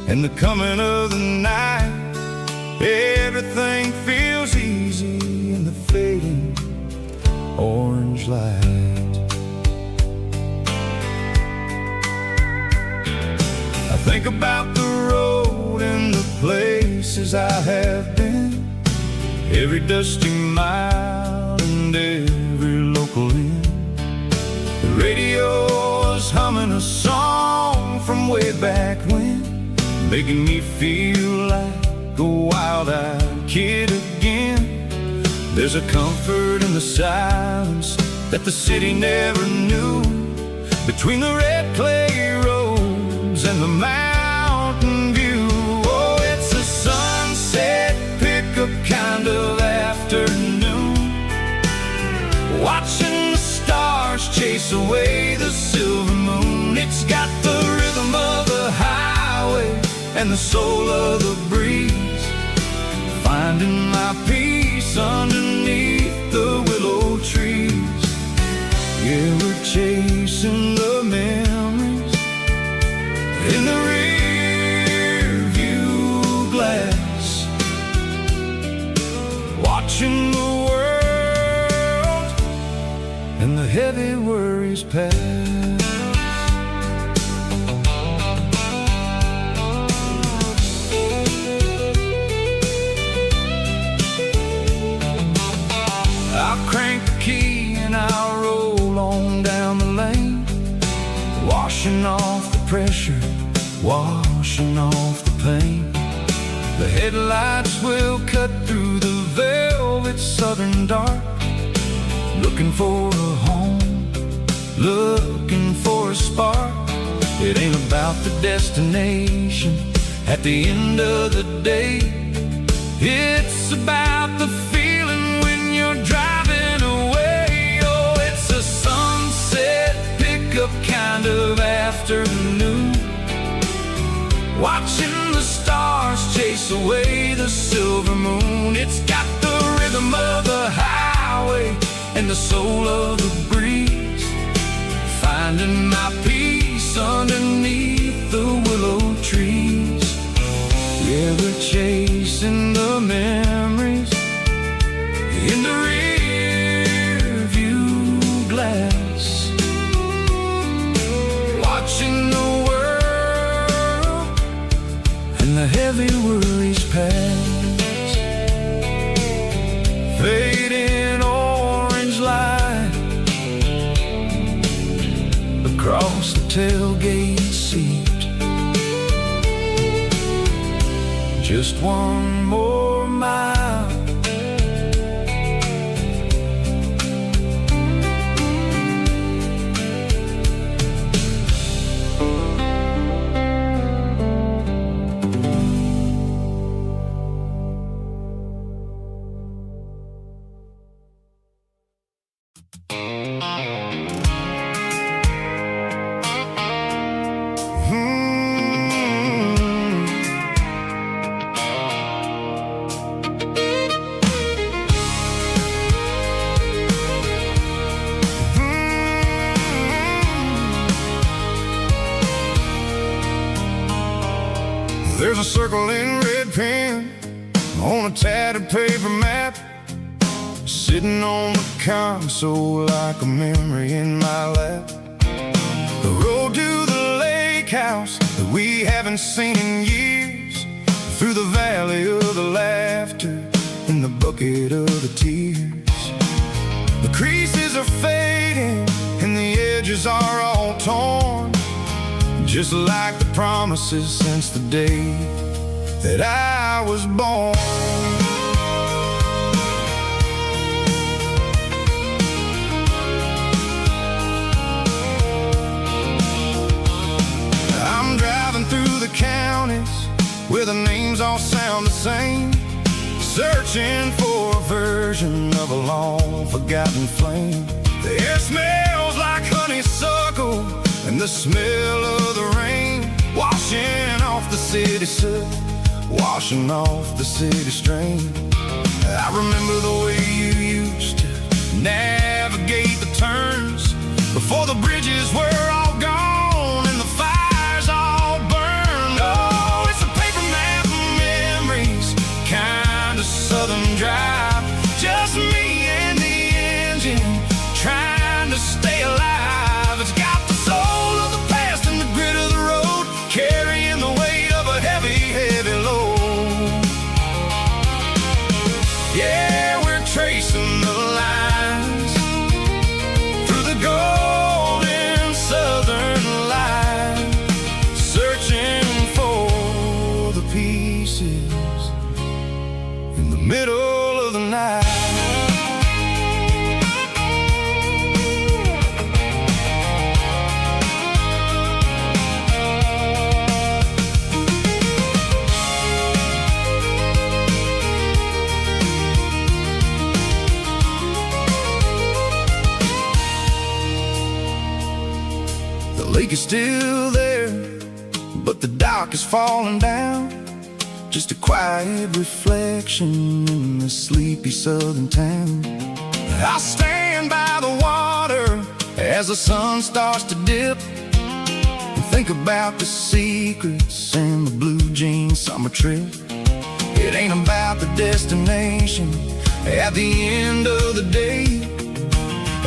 and the coming of the night. Everything feels easy in the fading orange light. I think about the road and the places I have been, every dusty mile and every local inn. The radio is humming a song from way back when, making me feel like a wild-eyed kid again. There's a comfort in the silence that the city never knew, between the red clay roads and the mountain view. Oh, it's a sunset pickup kind of afternoon, watching the stars chase away the silver moon. It's got the rhythm of the highway and the soul of the breeze, finding my peace underneath the willow trees. Yeah, we're chasing the memories in the rear view glass, watching the world and the heavy worries pass. Crank the key and I'll roll on down the lane, washing off the pressure, washing off the pain. The headlights will cut through the velvet southern dark, looking for a home, looking for a spark. It ain't about the destination at the end of the day, it's about the feeling when you're driving away. Oh, it's a sunset pickup kind of afternoon, watching the stars chase away the silver moon. It's got the rhythm of the highway and the soul of the breeze, finding my peace underneath the willow trees. Yeah, we're chasing the memories in the rear view glass, watching the world and the heavy worries pass. Fading orange light across the tailgate seat, just one more mile. There's a circle in red pen on a tattered paper map, sitting on the console like a memory in my lap. The road to the lake house that we haven't seen in years, through the valley of the laughter and the bucket of the tears. The creases are fading and the edges are all torn, just like the promises since the day that I was born. I'm driving through the counties where the names all sound the same, searching for a version of a long forgotten flame. The air smells like honeysuckle and the smell of the rain, washing off the city soot, washing off the city strain. I remember the way you used to navigate the turns before the bridges were all gone and the fires all burned. Oh, it's still there, but the dock is falling down. Just a quiet reflection in the sleepy southern town. I stand by the water as the sun starts to dip, and think about the secrets and the blue jean summer trip. It ain't about the destination at the end of the day.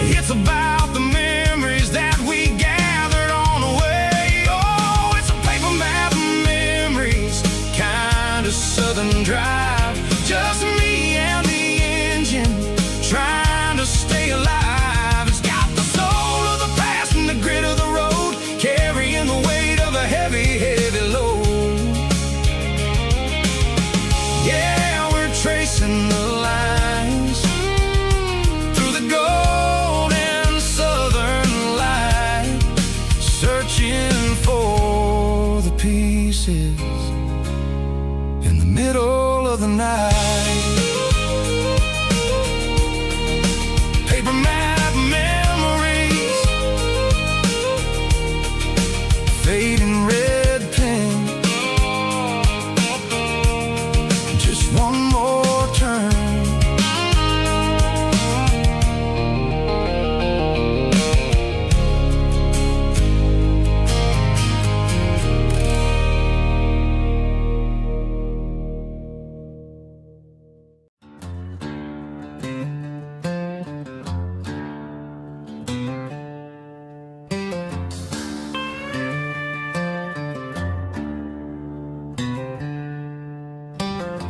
It's about the memories that we gathered on the way. Oh, it's a paper map of memories, kind of southern drive. Just me and the engine, trying to stay alive. It's got the soul of the past and the grit of the road, carrying the weight of a heavy, heavy load. Yeah, we're tracing the lines through the golden southern light, searching for the pieces in the middle of the night. Paper map memories, fading red pen. Just one more turn.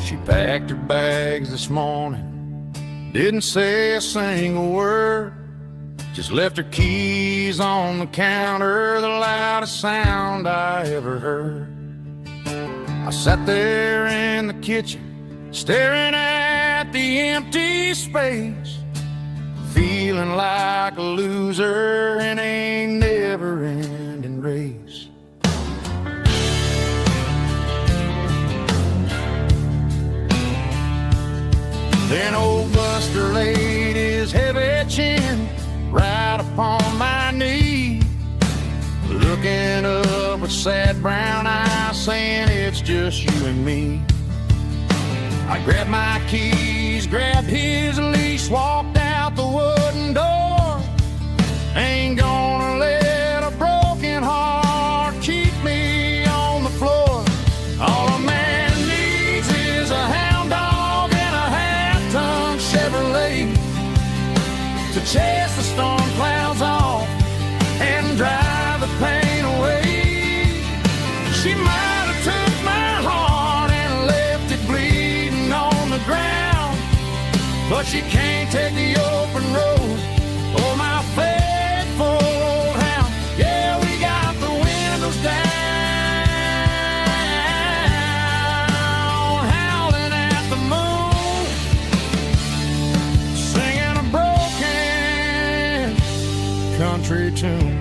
She packed her bags this morning, didn't say a single word, just left her keys on the counter, the loudest sound I ever heard. I sat there in the kitchen, staring at the empty space, feeling like a loser in a never-ending race. Then old Buster laid his heavy chin right upon my knee, looking up with sad brown eyes, saying it's just you and me. I grabbed my keys, grabbed his leash, walked out the wooden door. Ain't gonna let a broken heart keep me on the floor. All a man needs is a hound dog and a half-ton Chevrolet to chase the storm clouds off and drive the pain away. She might have took my heart and left it bleeding on the ground, but she can't take the open road or my faithful old hound. Yeah, we got the windows down, howling at the moon, singing a broken country tune.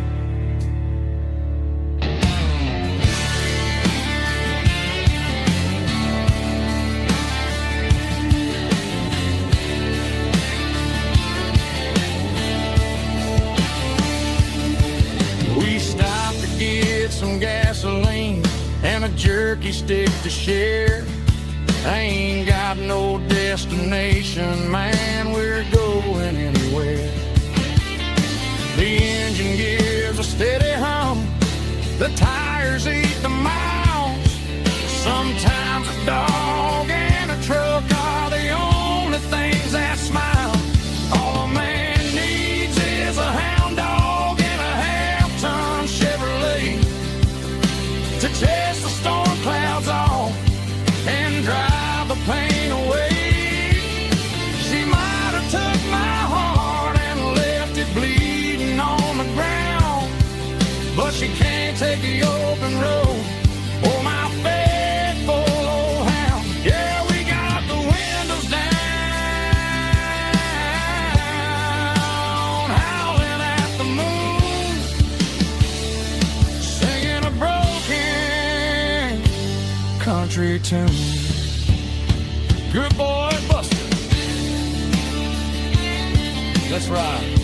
We stopped to get some gasoline and a jerky stick to share. I ain't got no destination, man, we're going anywhere. The engine gives a steady hum, the tires eat the miles. Sometimes a dog and a truck are the only things that smile. All a man needs is a hound dog and a half-ton Chevrolet to chase the storm clouds off and drive the pain away. She might have took my heart and left it bleeding on the ground, but she can't take the open road or my faithful old hound. Yeah, we got the windows down, howling at the moon, singing a broken country tune. Good boy, Buster. Let's ride.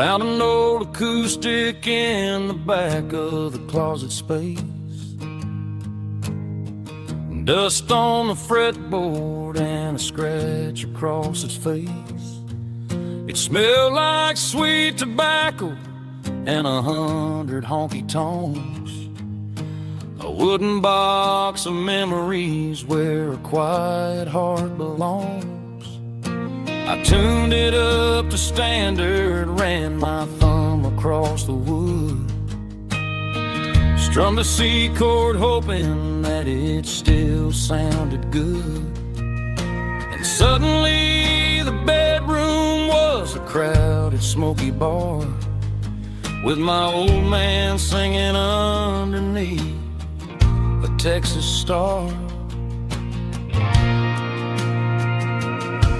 Found an old acoustic in the back of the closet space. Dust on the fretboard and a scratch across its face. It smelled like sweet tobacco and 100 honky-tonks. A wooden box of memories where a quiet heart belongs. I tuned it up to standard, ran my thumb across the wood. Strummed a C chord hoping that it still sounded good. And suddenly the bedroom was a crowded smoky bar, with my old man singing underneath a Texas star.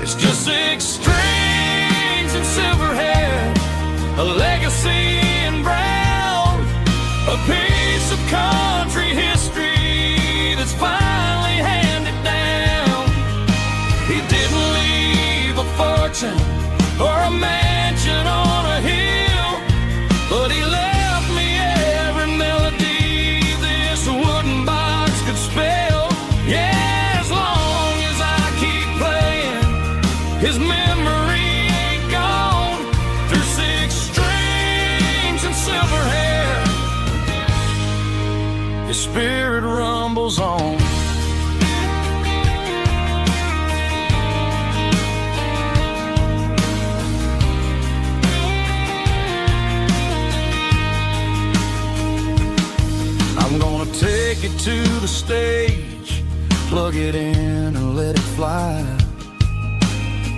It's just 6 strings and silver hair, a legacy in brown, a piece of country history that's finally handed down. He didn't leave a fortune or a mansion on a hill, but he left me every melody this wooden box could spell. Yeah, as long as I keep playing, his memory ain't gone. Through 6 strings and silver hair, his spirit rumbles on. I'm gonna take it to the stage, plug it in and let it fly.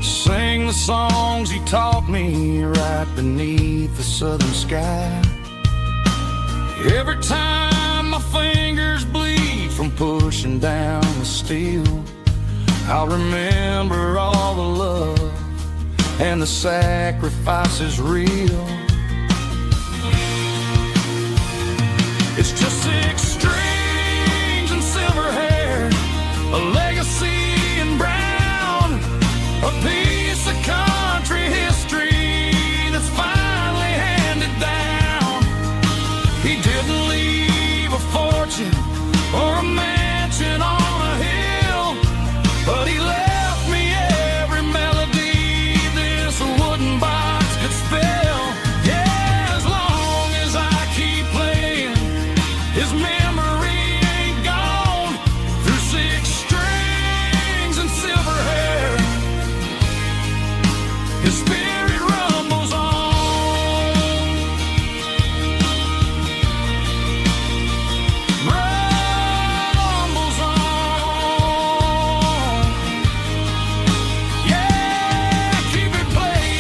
Sing the songs he taught me right beneath the southern sky. Every time my fingers bleed from pushing down the steel, I'll remember all the love and the sacrifices real. It's just 6 strings and silver hair, a legacy in brown, a piece of country history that's finally handed down. He didn't leave a fortune or a mansion on a hill, but he left me every melody this wooden box could spell. Yeah, as long as I keep playing, his memory ain't gone. Through 6 strings and silver hair, his spirit rumbles on. Rumbles on. Yeah, keep it playing.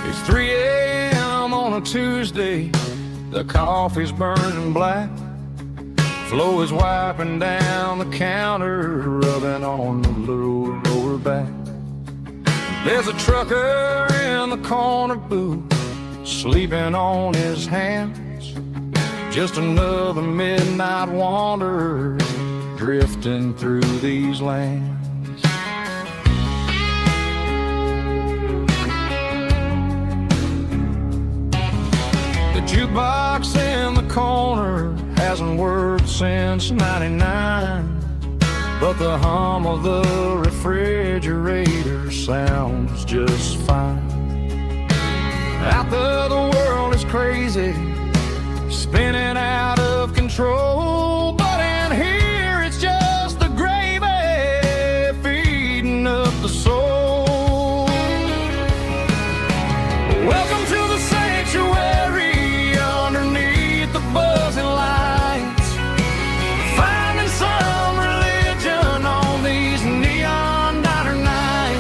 It's 3 a.m. on a Tuesday, the coffee's burning black. Flo is wiping down the counter, rubbing on the little lower back. There's a trucker in the corner booth, sleeping on his hands. Just another midnight wanderer, drifting through these lands. The jukebox in the corner hasn't worked since '99, but the hum of the refrigerator sounds just fine. Out there the world is crazy, spinning out of control, but in here it's just the gravy feeding up the soul. Welcome to the sanctuary underneath the buzzing lights, finding some religion on these neon diner nights.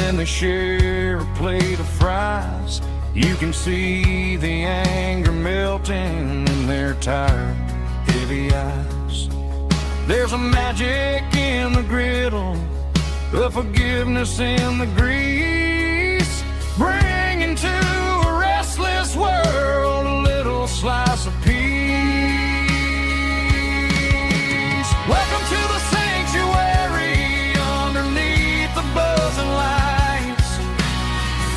then they share a plate of fries. You can see the anger melting in their tired, heavy eyes. There's a magic in the griddle, a forgiveness in the grease, bringing to a restless world a little slice of peace. Welcome to the sanctuary underneath the buzzing lights,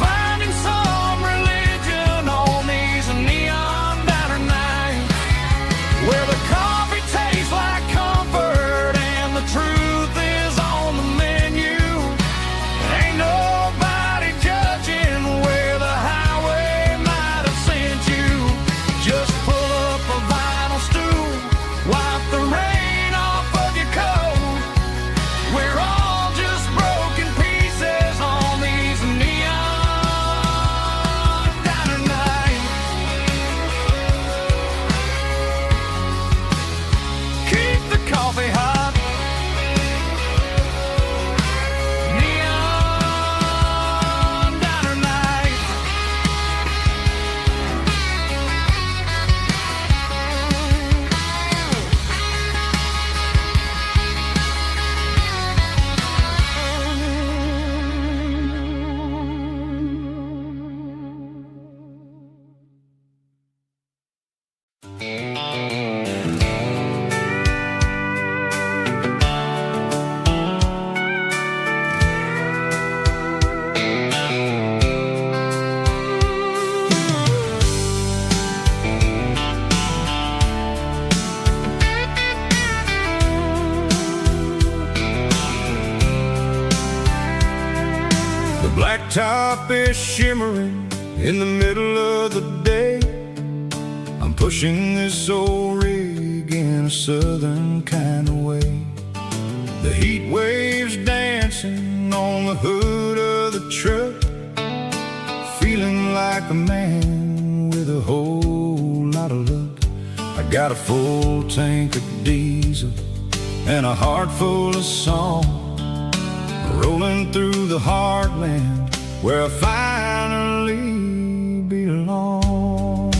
finding some religion on these neon diner nights, where the coffee tastes like comfort and the truth is on the menu. Ain't nobody judging where the highway might have sent you. Just pull up a vinyl stool, wipe the rain off of your coat. We're all just broken pieces on these neon diner nights. Keep the coffee hot. Neon diner night. The blacktop is shimmering in the middle of the day. I'm pushing this old rig in a southern kind of way. The heat waves dancing on the hood of the truck, feeling like a man with a whole lot of luck. I got a full tank of diesel and a heart full of song, rolling through the heartland where I finally belong.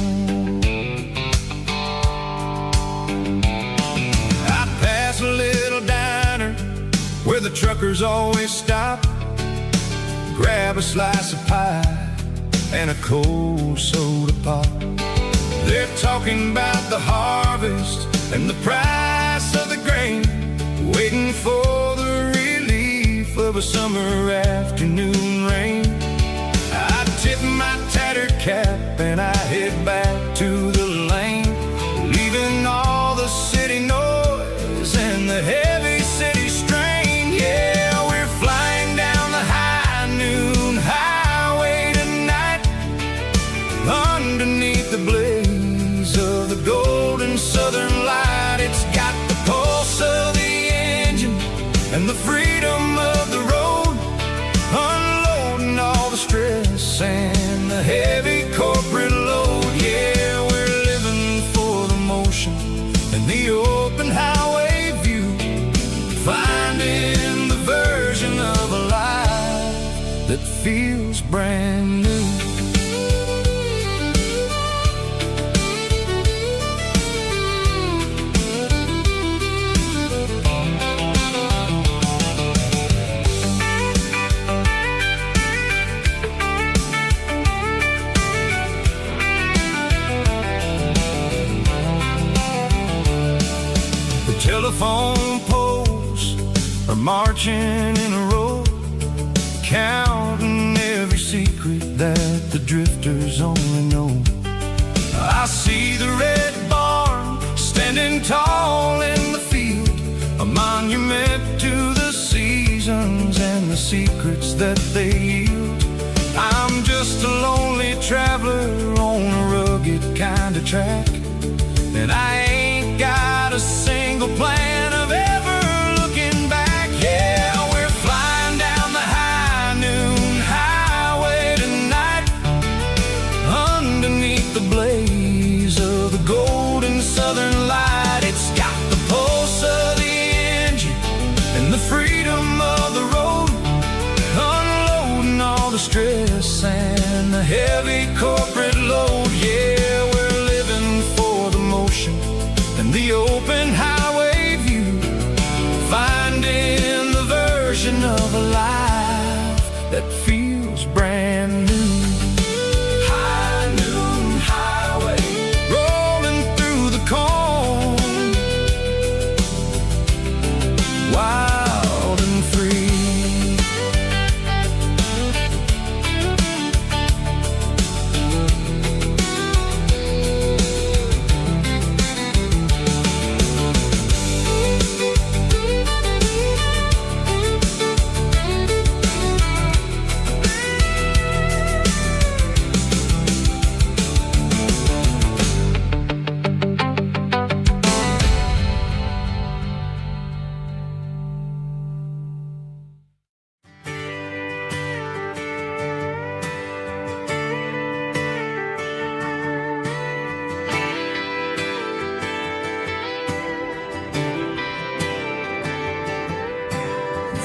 I pass a little diner where the truckers always stop, grab a slice of pie and a cold soda pop. They're talking about the harvest and the price of the grain, waiting for the relief of a summer afternoon rain. I tip my tattered cap and I head back to the lane, leaving all the city noise and the heavy city strain. Yeah, we're flying down the high noon highway tonight, underneath the blaze of the golden southern light. It's got the pulse of the engine and the freedom of the road, unloading all the stress and the heavy corporate load. Yeah, we're living for the motion and the open highway view, finding the version of a life that feels brand new. Telephone poles are marching in a row, counting every secret that the drifters only know. I see the red barn standing tall in the field, a monument to the seasons and the secrets that they yield. I'm just a lonely traveler on a rugged kind of track, and I ain't got a single plan of ever looking back. Yeah, we're flying down the high noon highway tonight, underneath the blaze of the golden southern light. It's got the pulse of the engine and the freedom of the road, unloading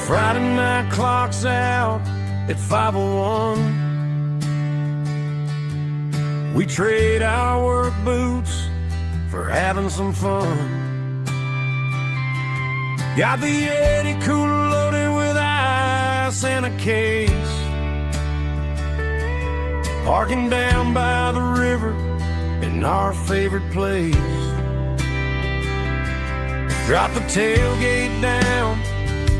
Friday night clock's out at 5:01. We trade our work boots for having some fun. Got the Yeti cooler loaded with ice and a case, parking down by the river in our favorite place. Drop the tailgate down,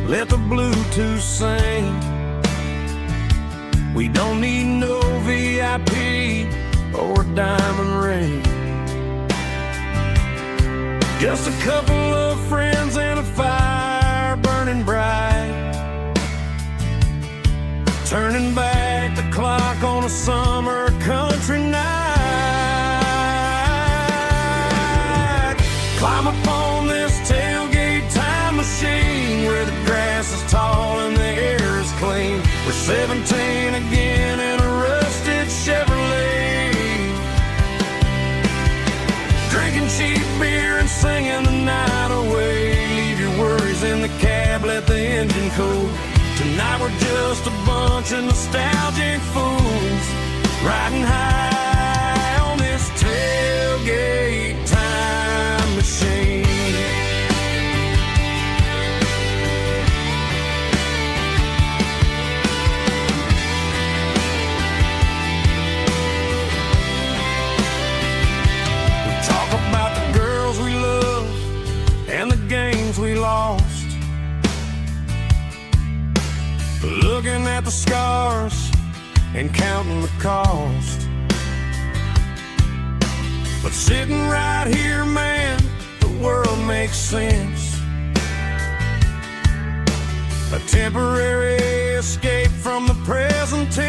let the Bluetooth sing. We don't need no VIP or a diamond ring. Just a couple of friends and a fire burning bright, turning back the clock on a summer country night. Climb up on this tailgate time machine where the grass is tall and the air is clean. We're 17 again in a rusted Chevrolet, drinking cheap beer and singing the night away. Leave your worries in the cab, let the engine cool. Tonight we're just a bunch of nostalgic fools, riding high on this tailgate time machine. We talk about the girls we love and the games we lost, looking at the scars and counting the cost. But sitting right here, man, the world makes sense. A temporary escape from the present tense.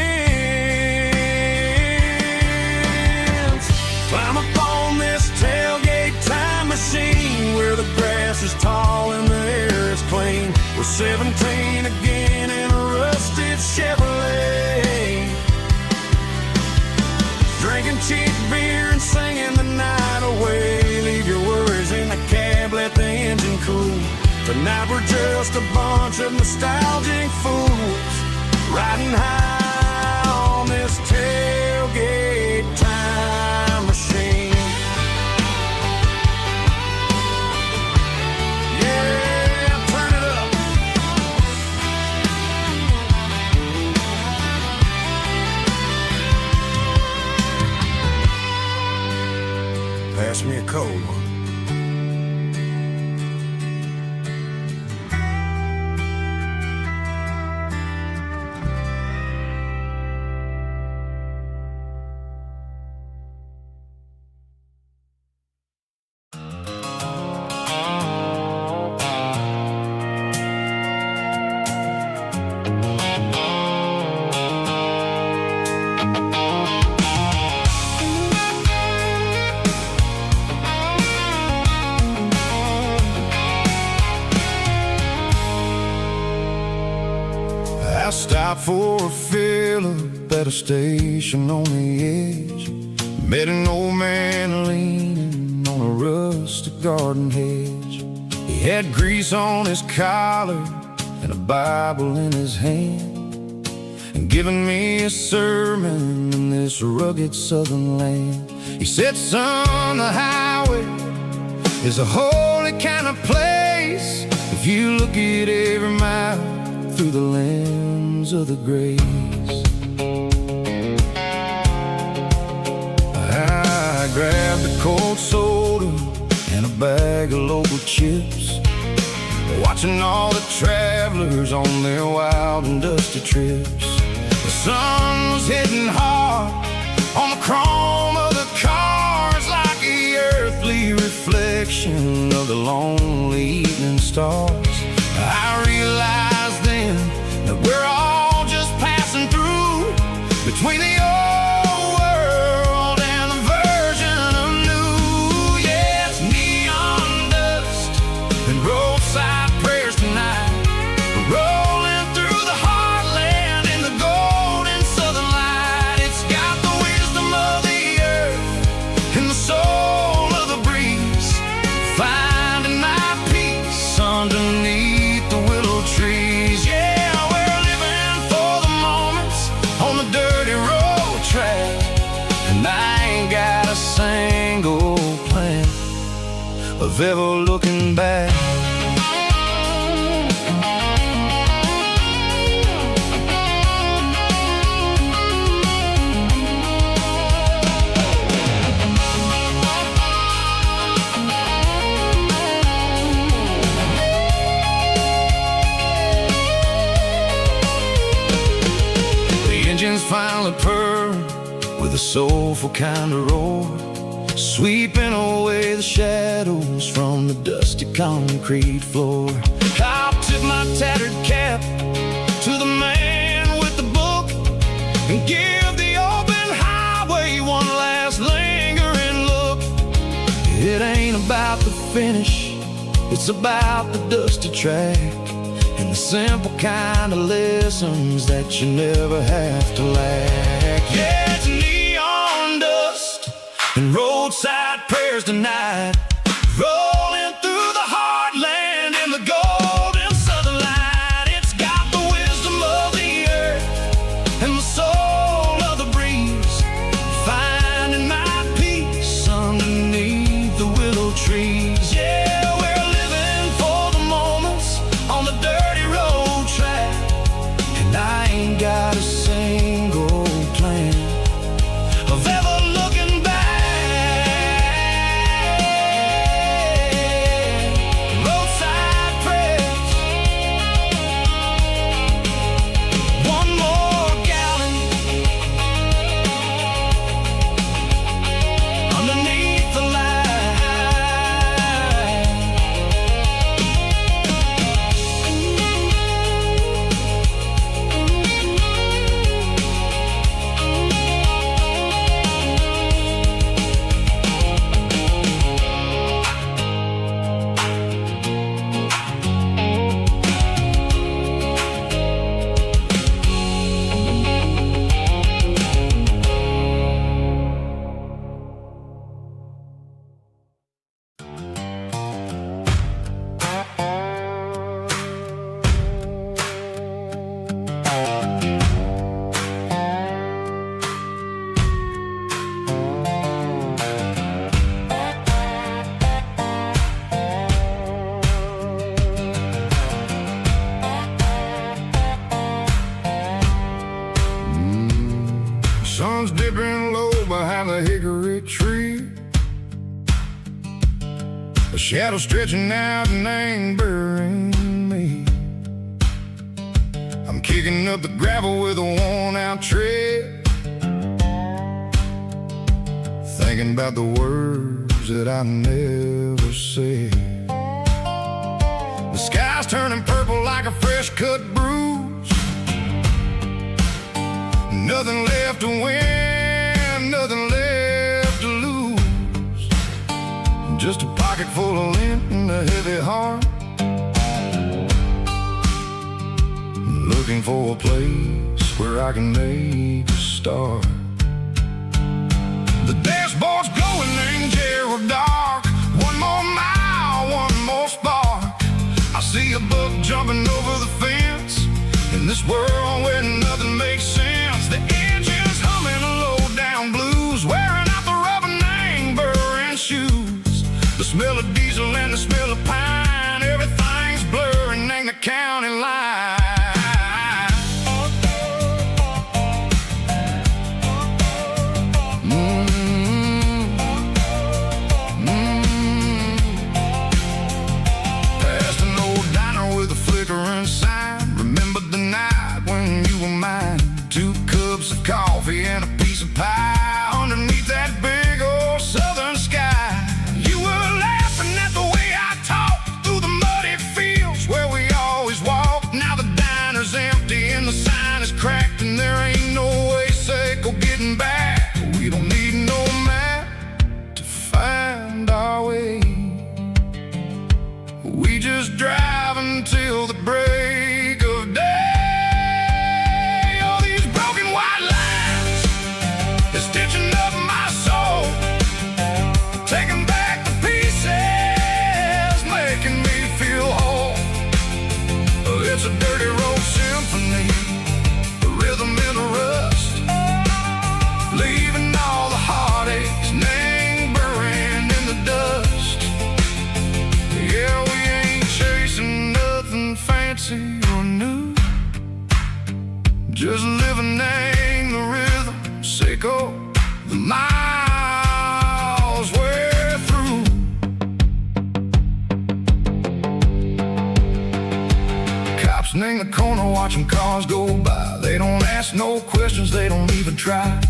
Climb up on this tailgate time machine where the grass is tall and the air is clean. We're 17 again in a rusted Chevrolet, drinking cheap beer and singing the night away. Leave your worries in the cab, let the engine cool. Tonight we're just a bunch of nostalgic fools, riding high on this tailgate time machine. Yeah, turn it up. Pass me a cold one. I stopped for a fill-up at a station on the edge. Met an old man leaning on a rustic garden hedge. He had grease on his collar and a Bible in his hand, and giving me a sermon in this rugged southern land. He said, son, the highway is a holy kind of place if you look at every mile through the lens of the grace. I grabbed a cold soda and a bag of local chips, watching all the travelers on their wild and dusty trips. The sun was hitting hard on the chrome of the cars, like the earthly reflection of the lonely evening stars. I realized then that we're all just passing through between the old world and the version of new. Yeah, it's neon dust and roadside prayers tonight. We're rolling through the heartland in the golden southern light. It's got the wisdom of the earth and the soul of the breeze, finding my peace underneath the willow tree. of ever looking back. Engines finally purr with a soulful kind of roar, sweeping away the shadows from the dusty concrete floor. I'll tip my tattered cap to the man with the book and give the open highway one last lingering look. It ain't about the finish, it's about the dusty track and the simple kind of lessons that you never have to lack. Yeah, it's neon dust and roadside prayers tonight, rolling through the heartland in the golden southern light. It's got the wisdom of the earth and the soul of the breeze, finding my peace underneath the willow trees. Yeah, we're living for the moments on the dirty road track, and I ain't got a single plan of ever looking back. Roadside prayers, one more gallon underneath the light. Sun's dipping low behind the hickory tree, a shadow stretching out and angering me. I'm kicking up the gravel with a worn-out tread, thinking about the words that I never said. The sky's turning purple like a fresh-cut bruise, nothing left to win, nothing left to lose, just a pocket full of lint and a heavy heart, looking for a place where I can make a start. The dashboard's glowing in Gerald dark, one more mile, one more spark. I see a buck jumping over the fence in this world where nothing makes sense. The engine's humming low-down blues, wearing out the rubber name burring shoes. The smell of diesel and the smell of pine, everything's blurring in the county line. Past an old diner with a flickering sign, remembered the night when you were mine. 2 cups of coffee and a piece of pie underneath that big old southern sky. You were laughing at the way I talked through the muddy fields where we always walked. Now the diner's empty and the sign is cracked, and there ain't no way safe or getting back. We don't need no map to find our way, we just drive until the break of day. Stitching up my soul, taking back the pieces, making me feel whole. It's a dirty road symphony, a rhythm in the rust, leaving all the heartaches lingering in the dust. sitting in the corner watching cars go by. They don't ask no questions, they don't even try.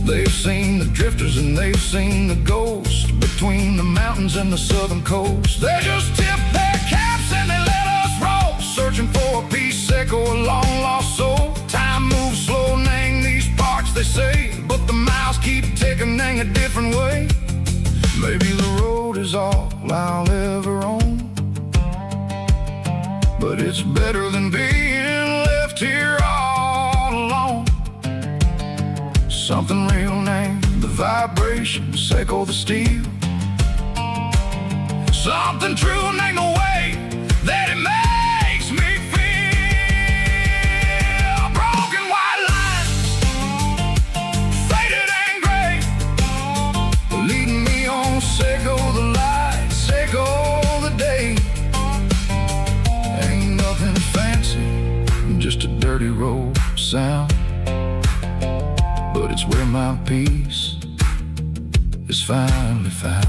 They've seen the drifters and they've seen the ghosts between the mountains and the southern coast. They just tip their caps and they let us roll, searching for a piece sick or a long lost soul. Time moves slow, nang these parts they say, but the miles keep ticking, nang a different way. Maybe the road is all I'll ever own, but it's better than being left here all alone. Something real named the vibrations echo the steel. Something true named the way that it makes me feel. Broken white lines, faded and gray, leading me on, echo the lights, echo the day. Ain't nothing fancy, just a dirty road sound, but it's where my peace is finally found.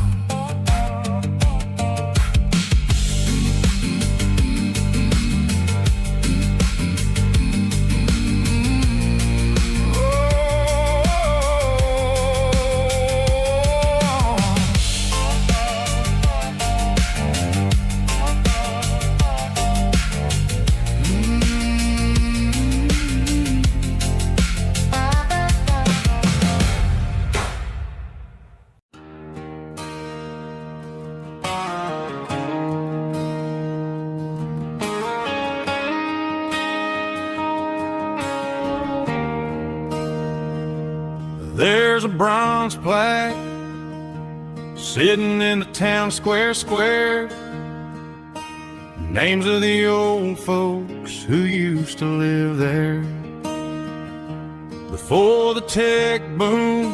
There's a bronze plaque sitting in the town square. Names of the old folks who used to live there before the tech boom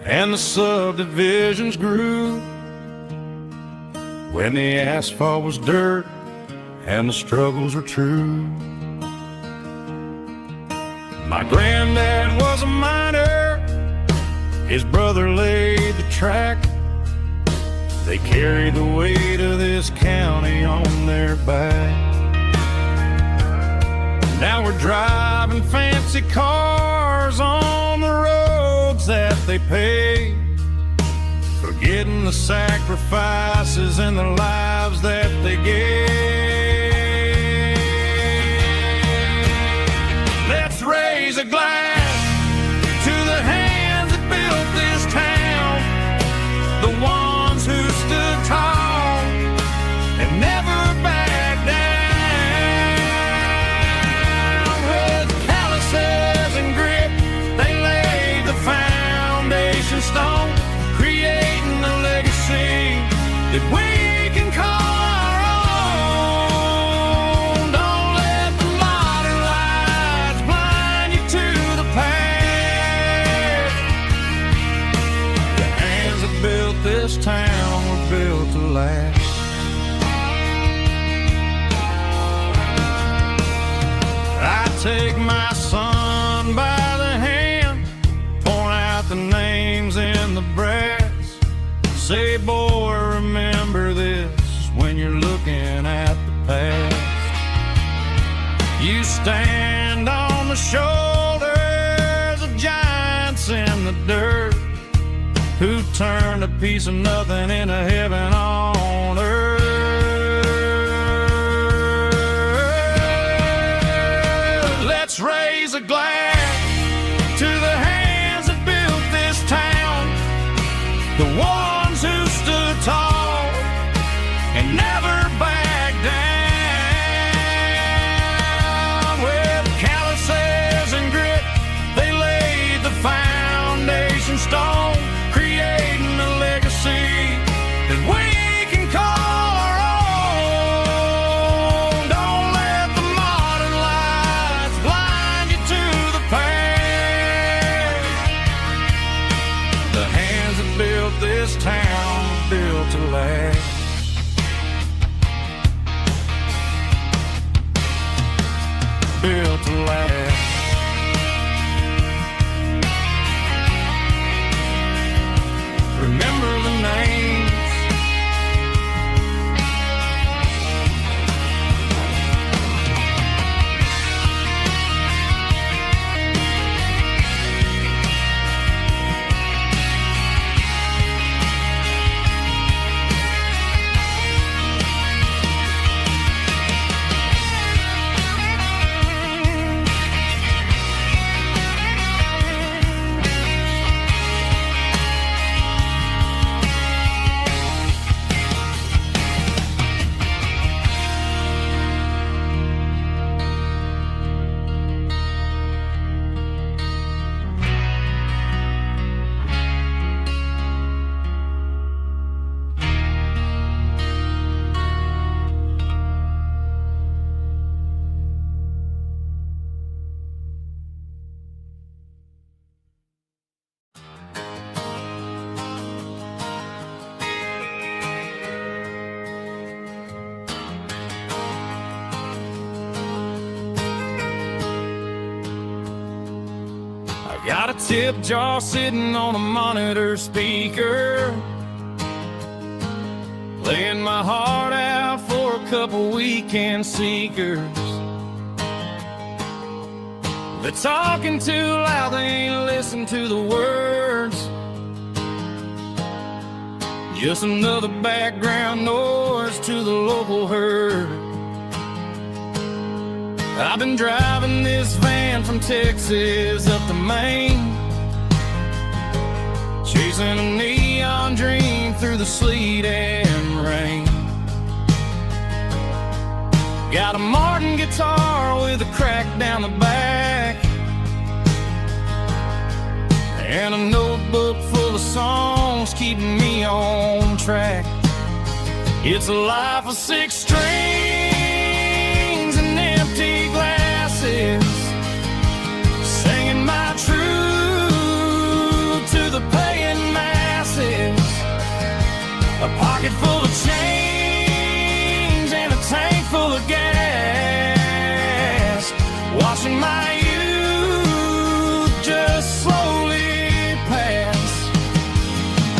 and the subdivisions grew, when the asphalt was dirt and the struggles were true. My granddad was a miner, his brother laid the track. They carried the weight of this county on their back. Now we're driving fancy cars on the roads that they paved, forgetting the sacrifices and the lives that they gave. Let's raise a glass to the hands that built this town, the ones who stood tall and never backed down. With calluses and grit, they laid the foundation stone, creating a legacy that we can call our own. Don't let the modern lights blind you to the past. The hands that built this town were built to last. I take my son by the hand, point out the names in the brass. Say, boy, remember this when you're looking at the past. You stand on the shoulders of giants in the dirt, who turned a piece of nothing into heaven on earth. Let's raise a glass to the hands that built this town, the ones who stood tall and never backed down. With calluses and grit, they laid the foundation stone, creating a legacy that we can call I got a tip jar sitting on a monitor speaker, playing my heart out for a couple weekend seekers. They're talking too loud, they ain't listen to the words. Just another background noise to the local herd. I've been driving this van from Texas up to Maine, chasing a neon dream through the sleet and rain. Got a Martin guitar with a crack down the back, and a notebook full of songs keeping me on track. It's a life of 6 strings and empty glasses, singing my truth to the paying masses. A pocket full of change and a tank full of gas, watching my youth just slowly pass.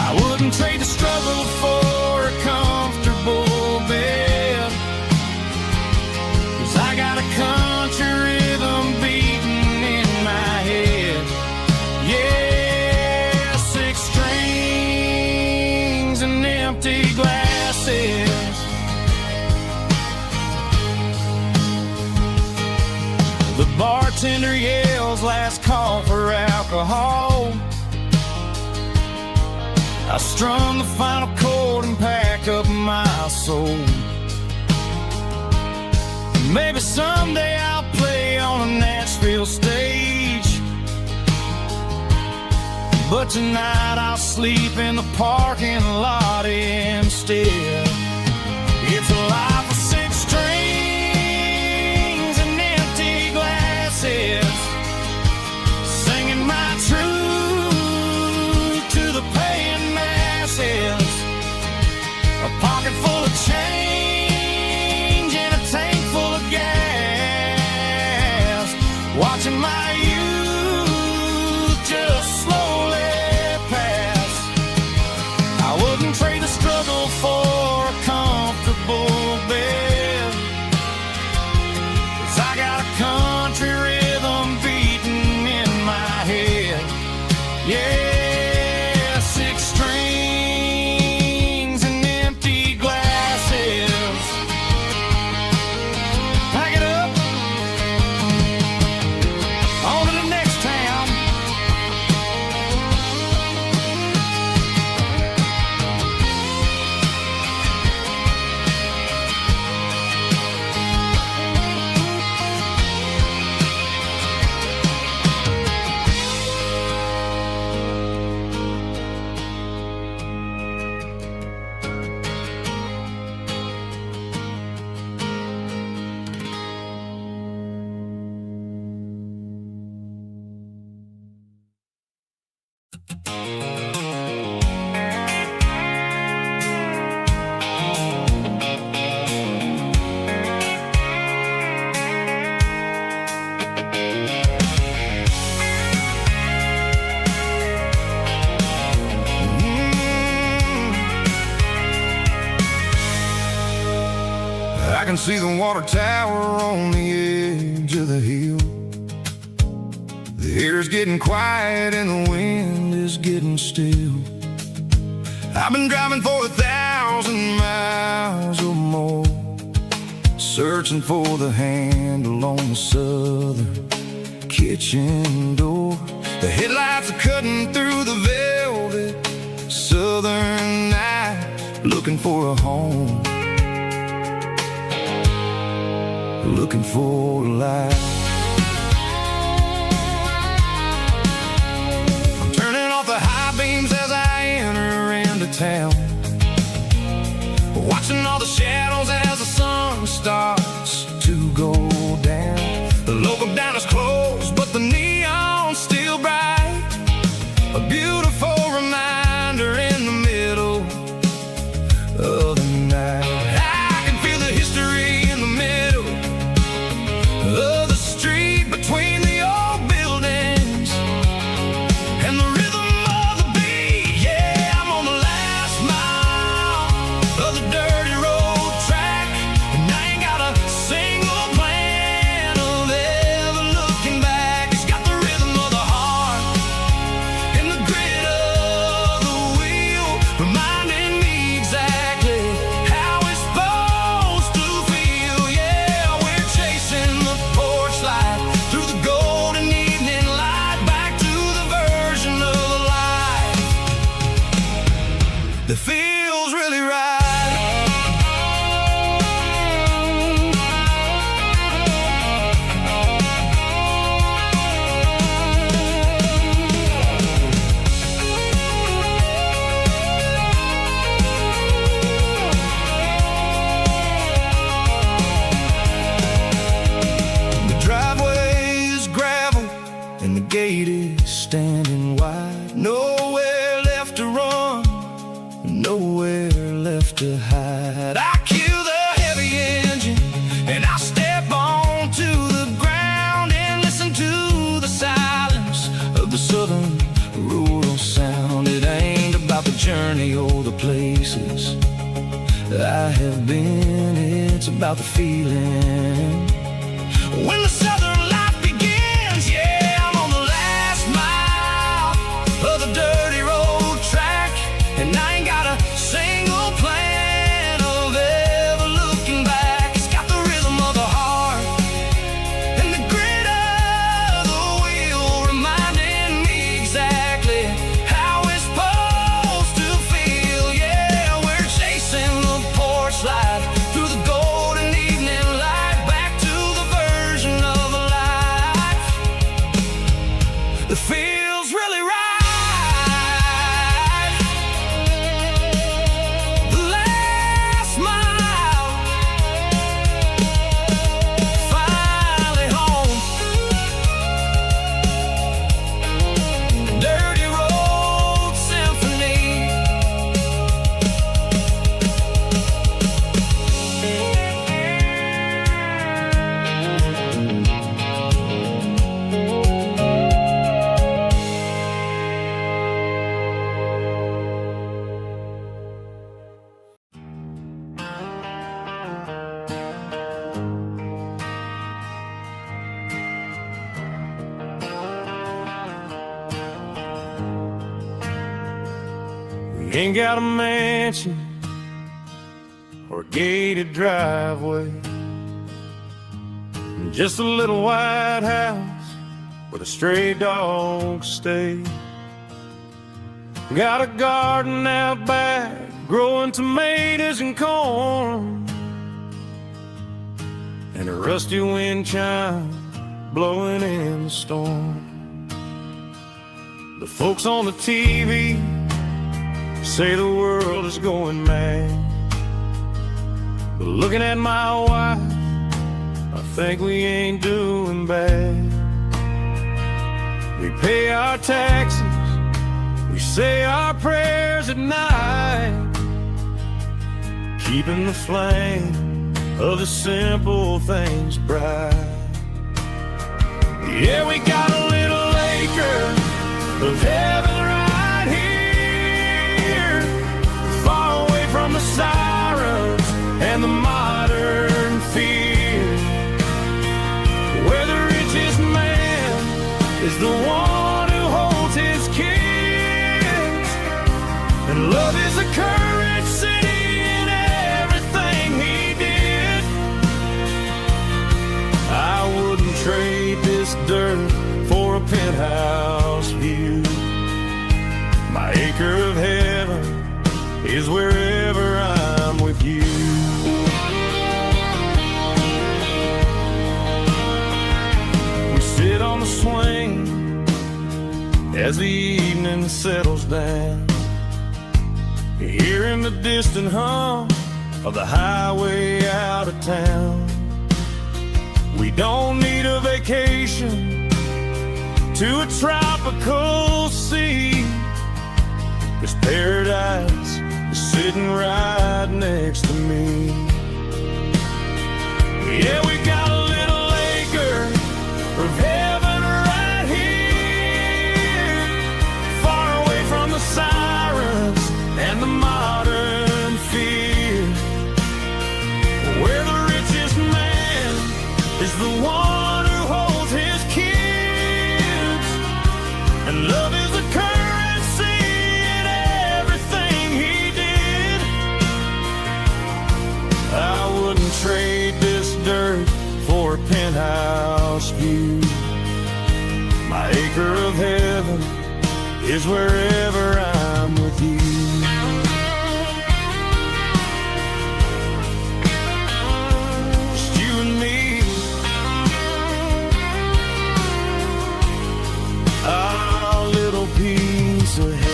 I wouldn't trade the struggle for a comfortable bed, 'cause I got a country rhythm beating in my head. Yeah, 6 strings and empty glasses. The bartender yells last call for alcohol. I strum the final chord and pack up my soul. Maybe someday I'll play on a Nashville stage, but tonight I'll sleep in the parking lot instead. It's a life of 6 strings and empty glasses, singing my truth to the paying masses. A pocket full of change and a tank full of gas, watching my youth just slowly pass. I wouldn't trade the struggle for a comfortable bed, 'cause I got a country rhythm beating in my head. Yeah, 6 strings and empty glasses. Pack it up, on to the next town. I can see the water tower on the edge of the hill. The air's getting quiet and the wind is getting still. I've been driving for 1,000 miles or more, searching for the handle on the southern kitchen door. The headlights are cutting through the velvet southern night, looking for a home, looking for a light. I'm turning off the high beams as I enter into town, watching all the shadows as the sun starts to go down. The local diner's closed, but the neon's still bright, a beautiful reminder in the middle of the night. I can feel the history in the middle of the street, between the old buildings I have been. It's about the feeling when the southern life begins. Yeah, I'm on the last mile of the dirty road track, and I ain't got a single plan of ever looking back. It's got the rhythm of the heart and the grit of the wheel, reminding me exactly how it's supposed to feel. Yeah, we're chasing the porch light through the golden evening light, back to the version of a life that feels really right. The last mile, finally home. Dirty road symphony. We ain't got a mansion or a gated driveway, just a little white house where the stray dogs stay. Got a garden out back, growing tomatoes and corn, and a rusty wind chime blowing in the storm. The folks on the TV say the world is going mad, but looking at my wife, I think we ain't doing bad. We pay our taxes, we say our prayers at night, keeping the flame of the simple things bright. Yeah, we got a little acre of heaven right here, far away from the sirens and the modern fear, where the richest man is the one who holds his kids, and love is the currency in everything he did. I wouldn't trade this dirt for a penthouse view. My acre of heaven is wherever I'm with you. We sit on the swing as the evening settles down, hearing the distant hum of the highway out of town. We don't need a vacation to a tropical sea, 'cause paradise is sitting right next to me. Yeah, we got a little acre of heaven right here, far away from the sirens and the modern fear, where the richest man is the one who holds his kids, and love is the currency in everything he did. I wouldn't trade this dirt for a penthouse view. My acre of heaven is wherever I'm with you. Just you and me, our little piece of heaven.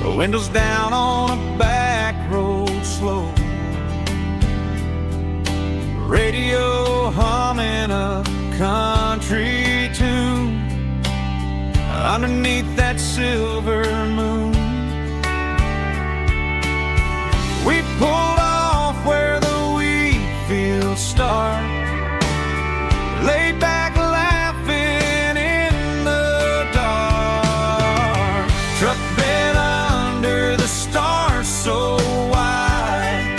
The windows down on a back road slow, radio humming a country tune underneath that silver moon. We pulled off where the wheat fields start, laid back laughing in the dark. Truck bed under the stars so wide,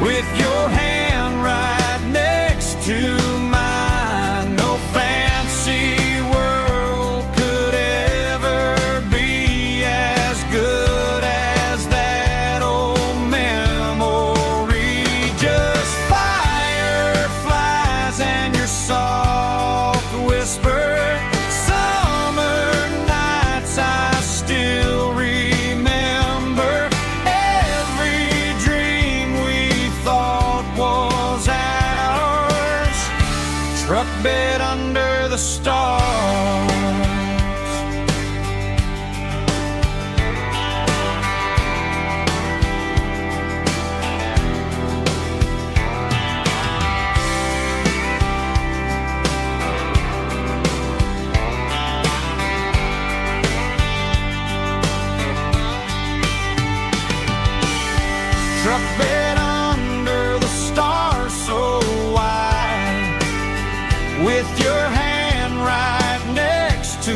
with your hand right next to mine. No fancy world could ever be as good as that old memory. Just fireflies and your soft whisper. Summer nights I still remember. Every dream we thought was ours. Truck bed under the stars. Truck bed under the stars so wide, with your hand right next to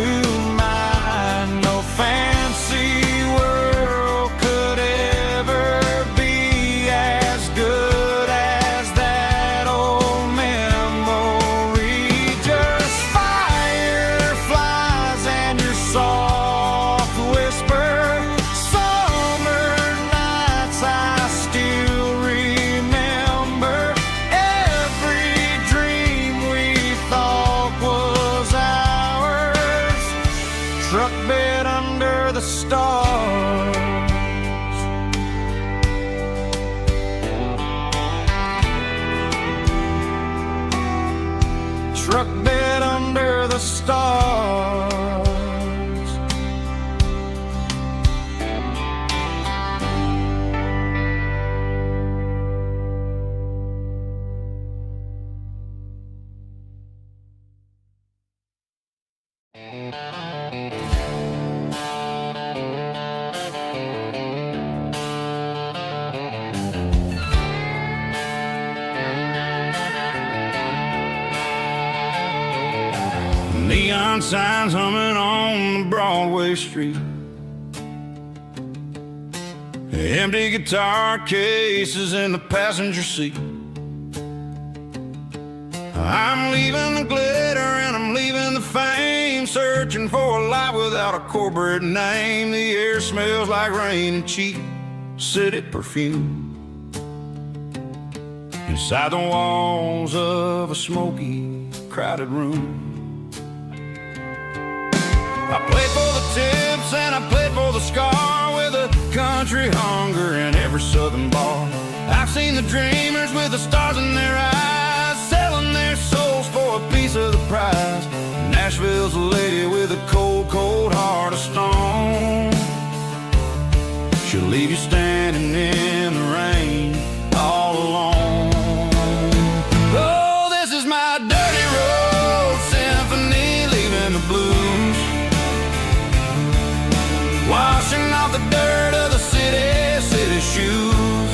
mine. No fancy world could ever be as good as that old memory. Just fireflies and your soft whisper. Summer nights I still remember. Every dream we thought was ours. Truck bed under the stars. Truck bed under the stars. Neon signs humming on the Broadway street, empty guitar cases in the passenger seat. I'm leaving the glitter and I'm leaving the fame, searching for a life without a corporate name. The air smells like rain and cheap city perfume inside the walls of a smoky, crowded room. I played for the tips and I played for the scar, with a country hunger in every southern bar. I've seen the dreamers with the stars in their eyes, selling their souls for a piece of the prize. Nashville's a lady with a cold, cold heart of stone. She'll leave you standing in the rain all alone. Oh, this is my dirty road symphony, leaving the blues, washing off the dirt of the city shoes.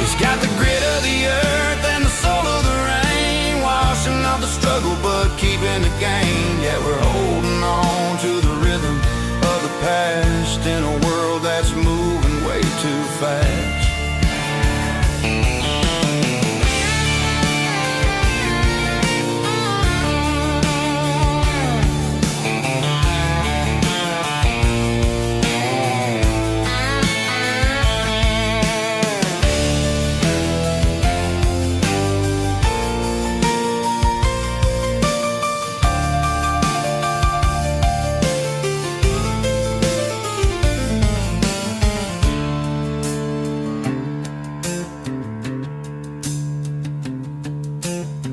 It's got the grit of the earth and the soul of the rain, washing off the struggle but keeping the gain. Yeah, we're holding on to the rhythm of the past in a world that's moving way too fast.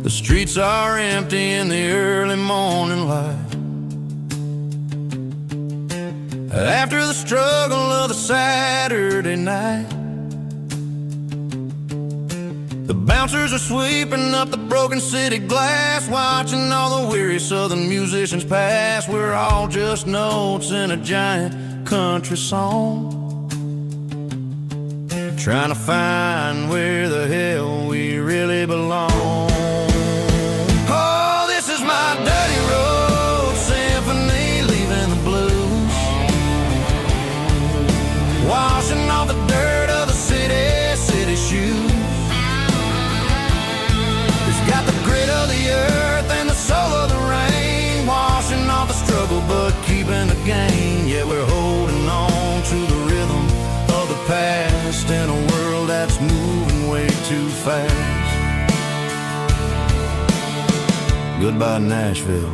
The streets are empty in the early morning light. After the struggle of the Saturday night, the bouncers are sweeping up the broken city glass, watching all the weary southern musicians pass. We're all just notes in a giant country song, trying to find where the hell we really belong. Oh, this is my dirty road symphony, leaving the blues, washing off the dirt of the city shoes. It's got the grit of the earth and the soul of the rain, washing off the struggle but keeping the gain. Yeah, we're holding on to the rhythm of the past in a world that's moving way too fast. Goodbye Nashville,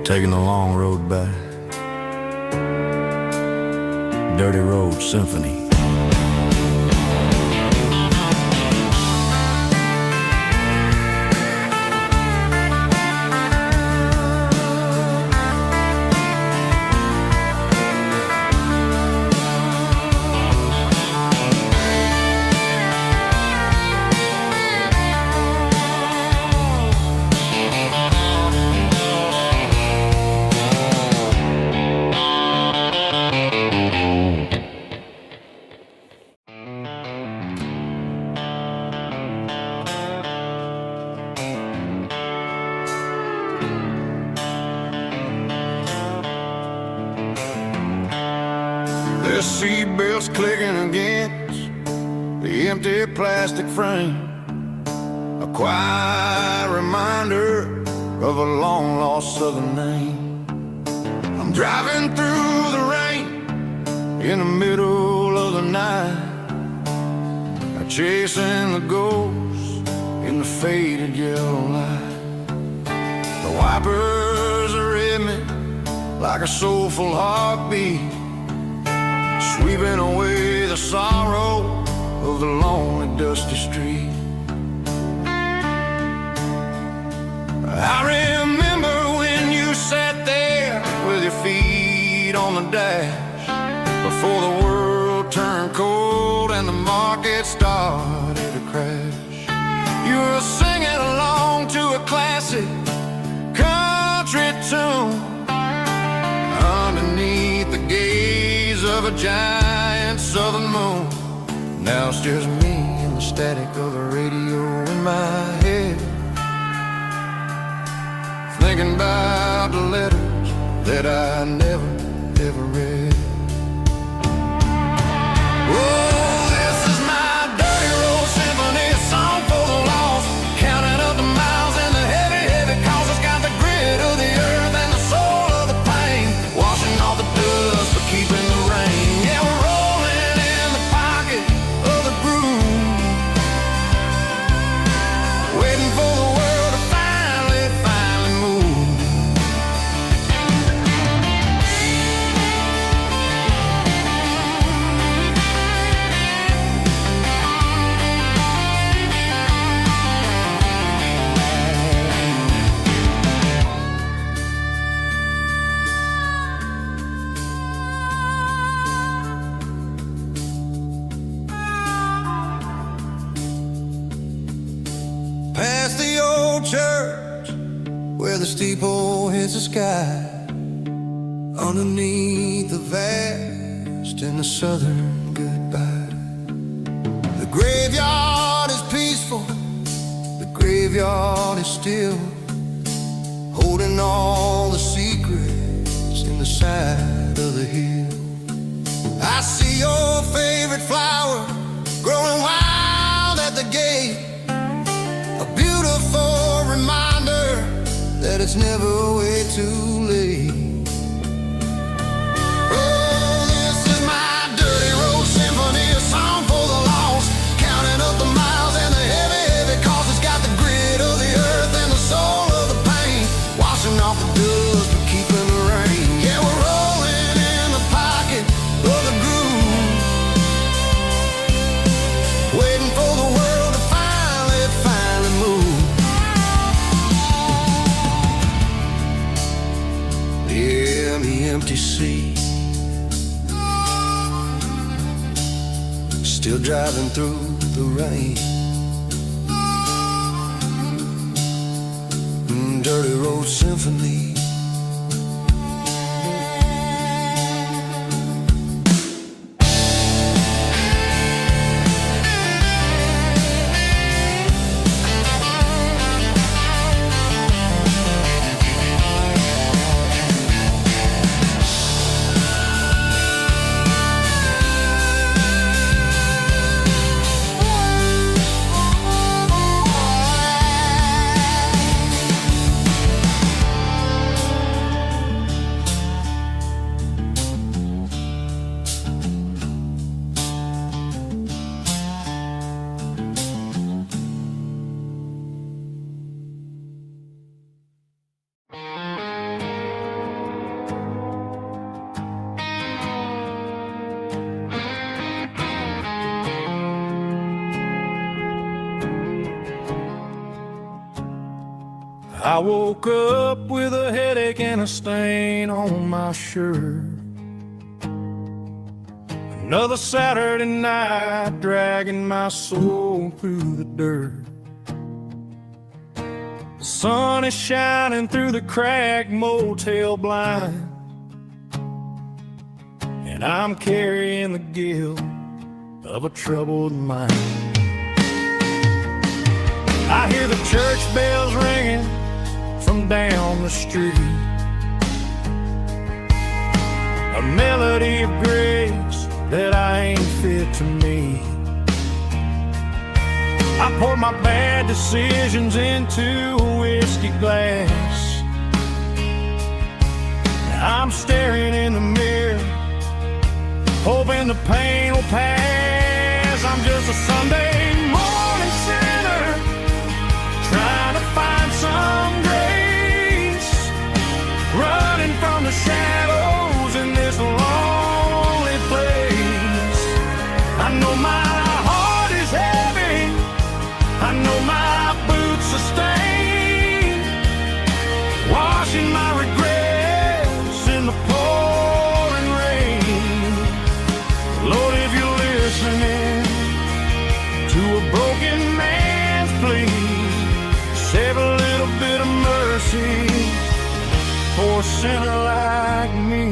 taking the long road back. Dirty Road Symphony. The seatbelts clicking against the empty plastic frame, a quiet reminder of a long-lost southern name. I'm driving through the rain in the middle of the night, chasing the ghosts in the faded yellow light. The wipers are in me like a soulful heartbeat, sweeping away the sorrow of the lonely dusty street. I remember when you sat there with your feet on the dash, before the world turned cold and the market started to crash. You were singing along to a classic country tune underneath the gaze of a giant southern moon. Now it's just me and the static of the radio in my head, thinking about the letters that I never, ever read. Oh, this is my dirty road symphony, a song for the lost, counting up the miles and the heavy, heavy calls. It's got the grit of the earth and the soul of the pain, washing off the dust but keeping the rain. Yeah, we're rolling in the pocket of the groove, waiting for the world to finally move. Past the old church where the steeple hits the sky, underneath the vast and the southern goodbye. The graveyard is peaceful, the graveyard is still, holding all the secrets in the side of the hill. I see your favorite flower growing wild at the gate, a beautiful reminder that it's never way too late. Oh, this is my dirty road symphony, a song for the lost, counting up the miles and the heavy, heavy calls. It's got the grit of the earth and the soul of the pain, washing off the dust but keeping the rain. Yeah, we're rolling in the pocket of the groove, waiting for the world to finally move. down the empty seat, still driving through the rain. Dirty road symphony. I woke up with a headache and a stain on my shirt. Another Saturday night dragging my soul through the dirt. The sun is shining through the cracked motel blind, and I'm carrying the guilt of a troubled mind. I hear the church bells ringing from down the street, a melody of grace that I ain't fit to meet. I pour my bad decisions into a whiskey glass. I'm staring in the mirror, hoping the pain will pass. I'm just a Sunday morning sinner, trying to find some grace, running from the shadows in this lonely place. I know my heart is heavy, I know my boots are stained, washing my regrets in the pouring rain. Lord, if you're listening to a broken man's plea, save a little bit of mercy for a sinner like me.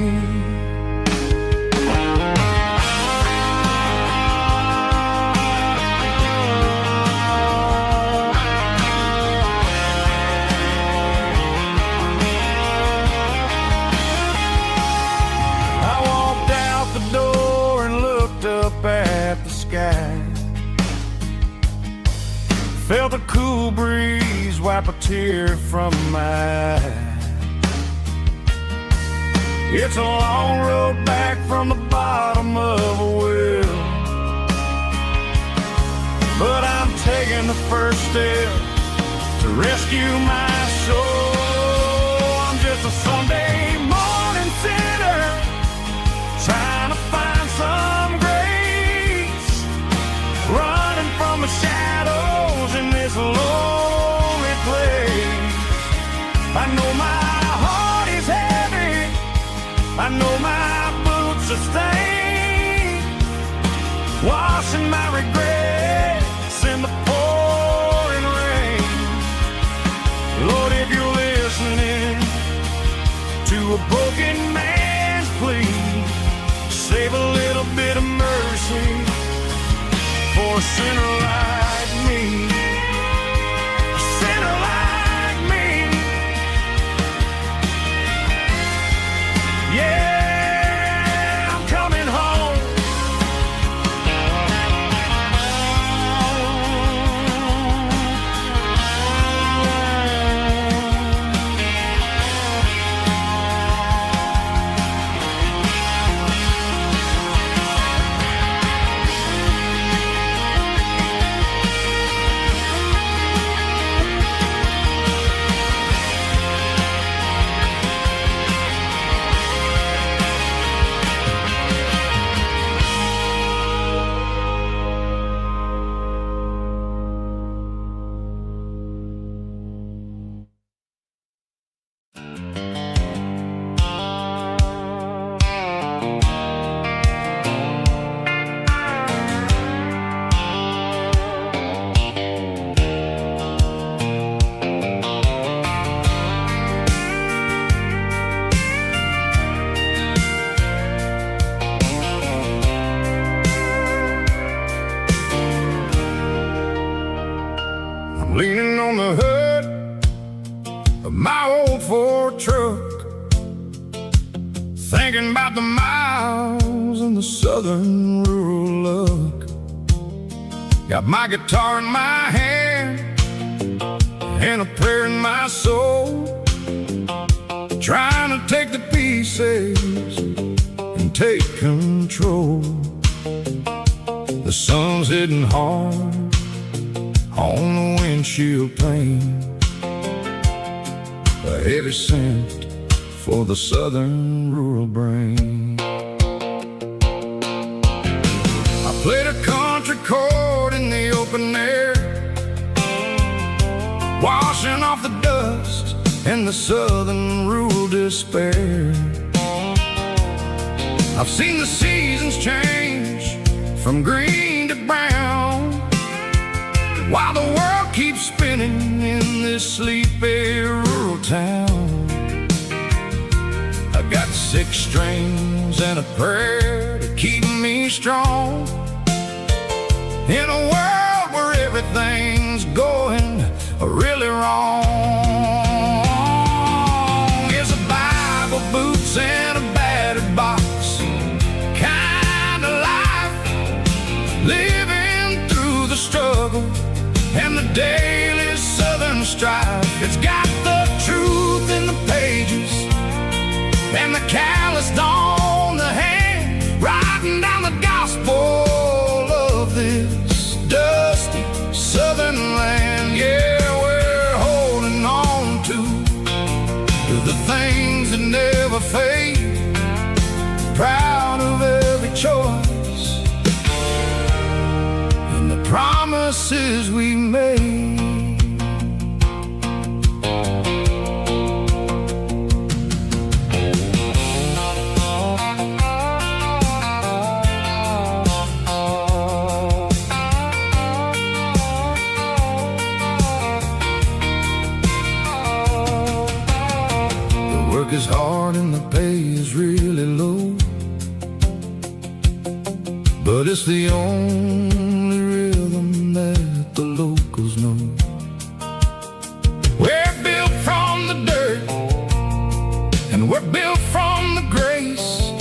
I walked out the door and looked up at the sky, felt a cool breeze wipe a tear from my eye. It's a long road back from the bottom of a well, but I'm taking the first step to rescue my soul. I'm just a Sunday morning sinner, trying to find some grace, running from the shadows in this lonely place. I know my heart is heavy, I know my boots are stained, washing my regrets in the pouring rain. Lord, if you're listening to a broken man's plea, save a little bit of mercy for a sinner like me. A sinner like me. Yeah, I'm coming home. thinking about the miles and the southern rural look. Got my guitar in my hand and a prayer in my soul, trying to take the pieces and take control. The sun's hitting hard on the windshield pane, a heavy scent for the southern rural brain. I played a country chord in the open air, washing off the dust and the southern rural despair. I've seen the seasons change from green to brown, while the world keeps spinning in this sleepy rural town. I got 6 strings and a prayer to keep me strong, in a world where everything's going really wrong. Is a Bible, boots, and a battered box kind of life, living through the struggle and the daily southern strife. It's got the truth in the pages and the calloused on the hand, writing down the gospel of this dusty southern land. Yeah, we're holding on to the things that never fade, proud of every choice and the promises we made. Work is hard and the pay is really low, but it's the only rhythm that the locals know. We're built from the dirt and we're built from the grace,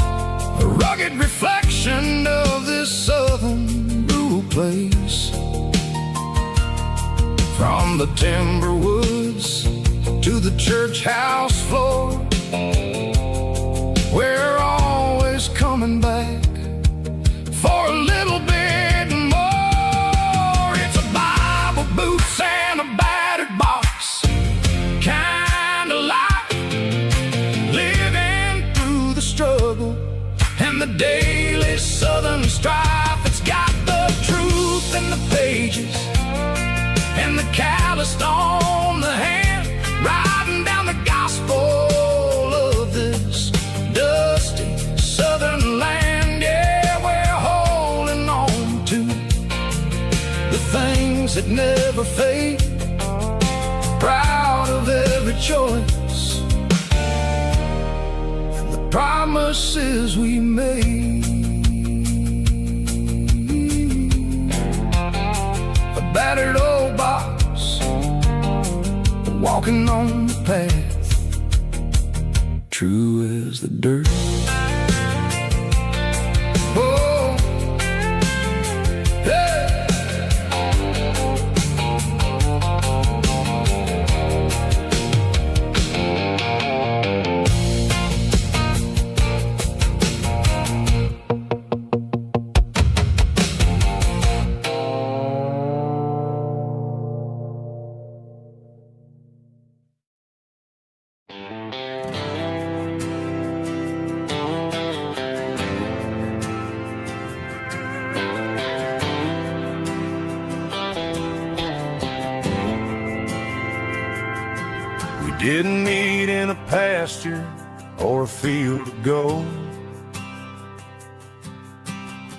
a rugged reflection of this southern rural place. From the timber woods to the church house floor, we're always coming back for a little bit more. It's a Bible, boots, and a battered box kind of life, living through the struggle and the daily southern strife. It's got the truth in the pages and the calloused on the hand, writing down the gospel of this dusty southern land. Yeah, we're holding on to the things that never fade, proud of every choice and the promises we made. A battered old box, walking on the path, true as the dirt. Oh, yeah. Didn't meet in a pasture or a field of gold.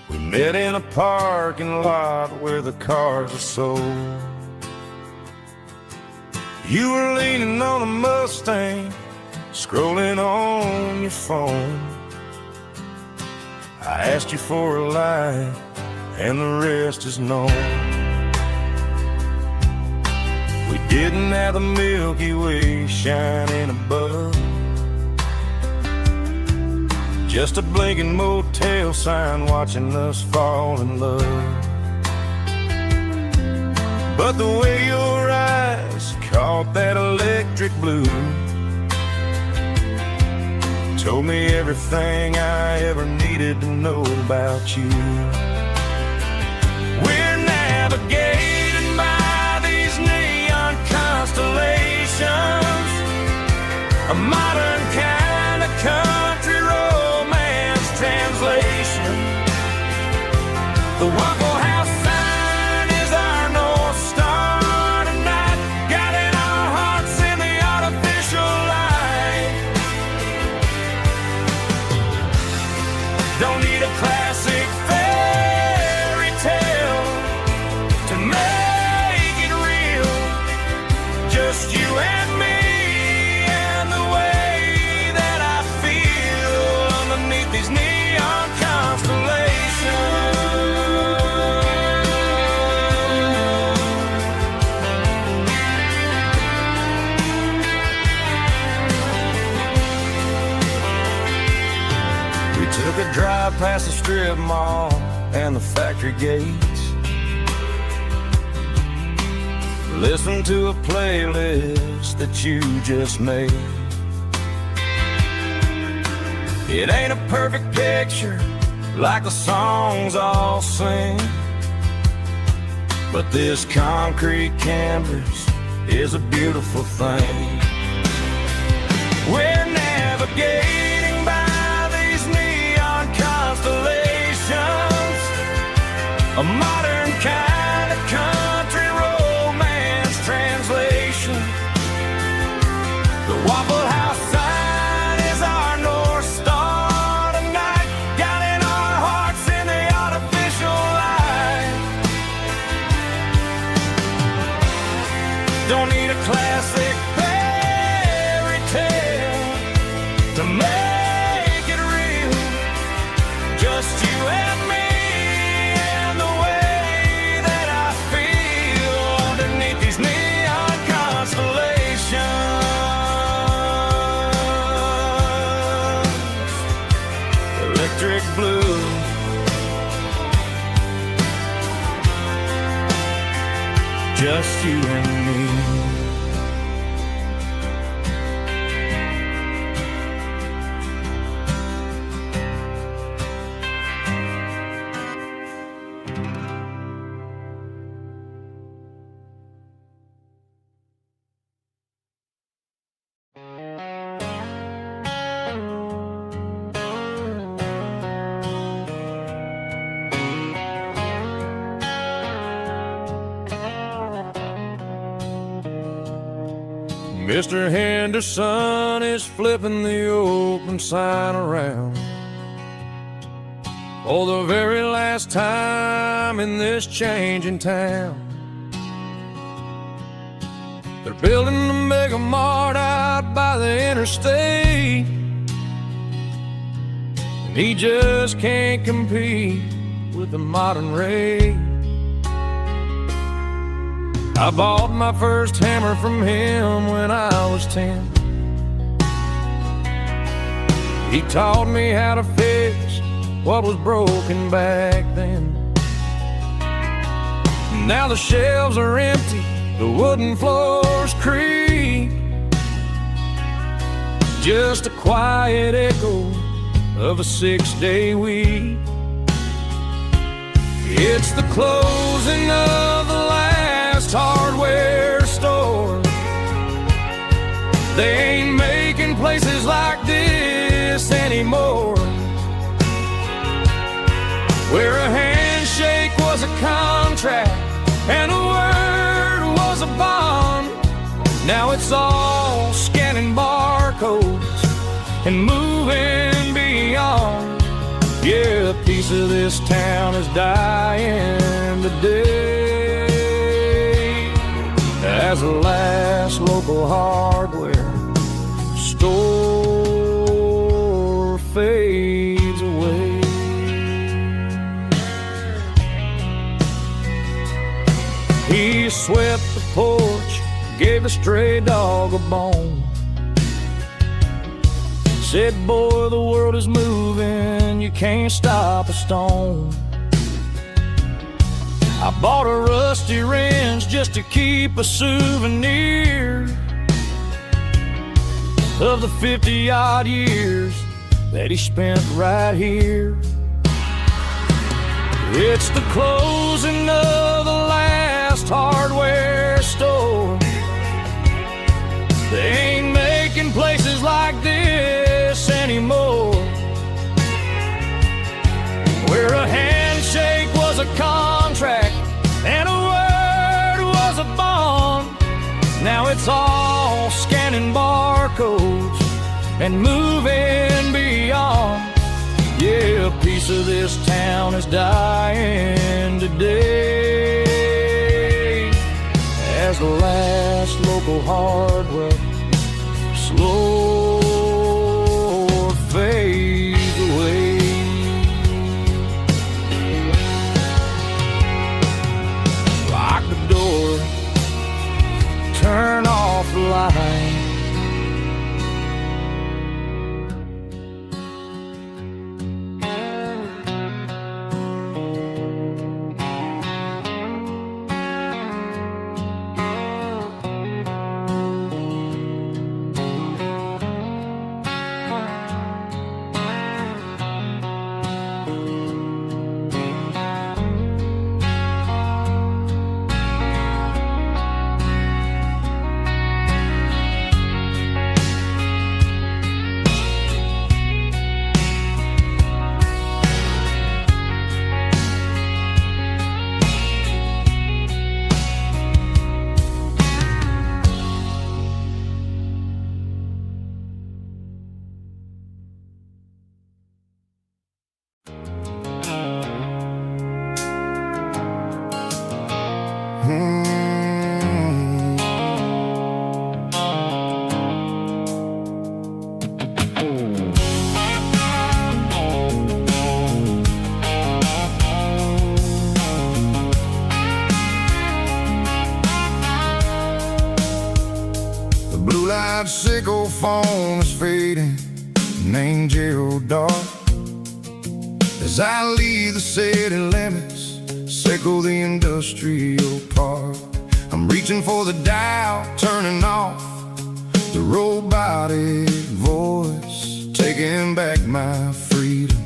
We met in a parking lot where the cars are sold. You were leaning on a Mustang, scrolling on your phone. I asked you for a light, and the rest is known. We didn't have the Milky Way shining above, just a blinking motel sign watching us fall in love. But the way your eyes caught that electric blue told me everything I ever needed to know about you. We're navigated by these neon constellations, a modern kind of country romance translation. The Waffle House sign is our North Star tonight, guiding our hearts in the artificial light. Don't need a classic fairy tale to make it real, just you and me. These neon constellations. We took a drive past the strip mall and the factory gates, listened to a playlist that you just made. It ain't a perfect picture like the songs all sing, but this concrete canvas is a beautiful thing. We're navigating by these neon constellations, a modern kind of country romance translation. The Waffle House sign is our North Star tonight, guiding our hearts in the artificial light. Don't need a classic fairy tale to make it real, just you and me and the way that I feel underneath these neon constellations. Electric blue, just you and me. Mr. Henderson is flipping the open sign around for the very last time in this changing town. They're building a mega mart out by the interstate, and he just can't compete with the modern rate. I bought my first hammer from him when I was 10. He taught me how to fix what was broken back then. Now the shelves are empty, the wooden floors creak, just a quiet echo of a 6-day week. It's the closing of the last hardware store. They ain't making places like this anymore, where a handshake was a contract and a word was a bond. Now it's all scanning barcodes and moving beyond. Yeah, a piece of this town is dying today as the last local hardware store fades away. He swept the porch, gave a stray dog a bone, Said, boy, the world is moving, you can't stop a stone. I bought a rusty wrench just to keep a souvenir of the 50-odd years that he spent right here. It's the closing of the last hardware store. They ain't making places like this anymore, where a handshake was a contract and a word was a bond. Now it's all scanning barcodes and moving beyond. Yeah, a piece of this town is dying today as the last local hardware slow fades away. Lock the door, turn off the light. Sickle phone is fading, name Gerald dark. As I leave the city limits, sickle the industrial park. I'm reaching for the dial, turning off the robotic voice, taking back my freedom,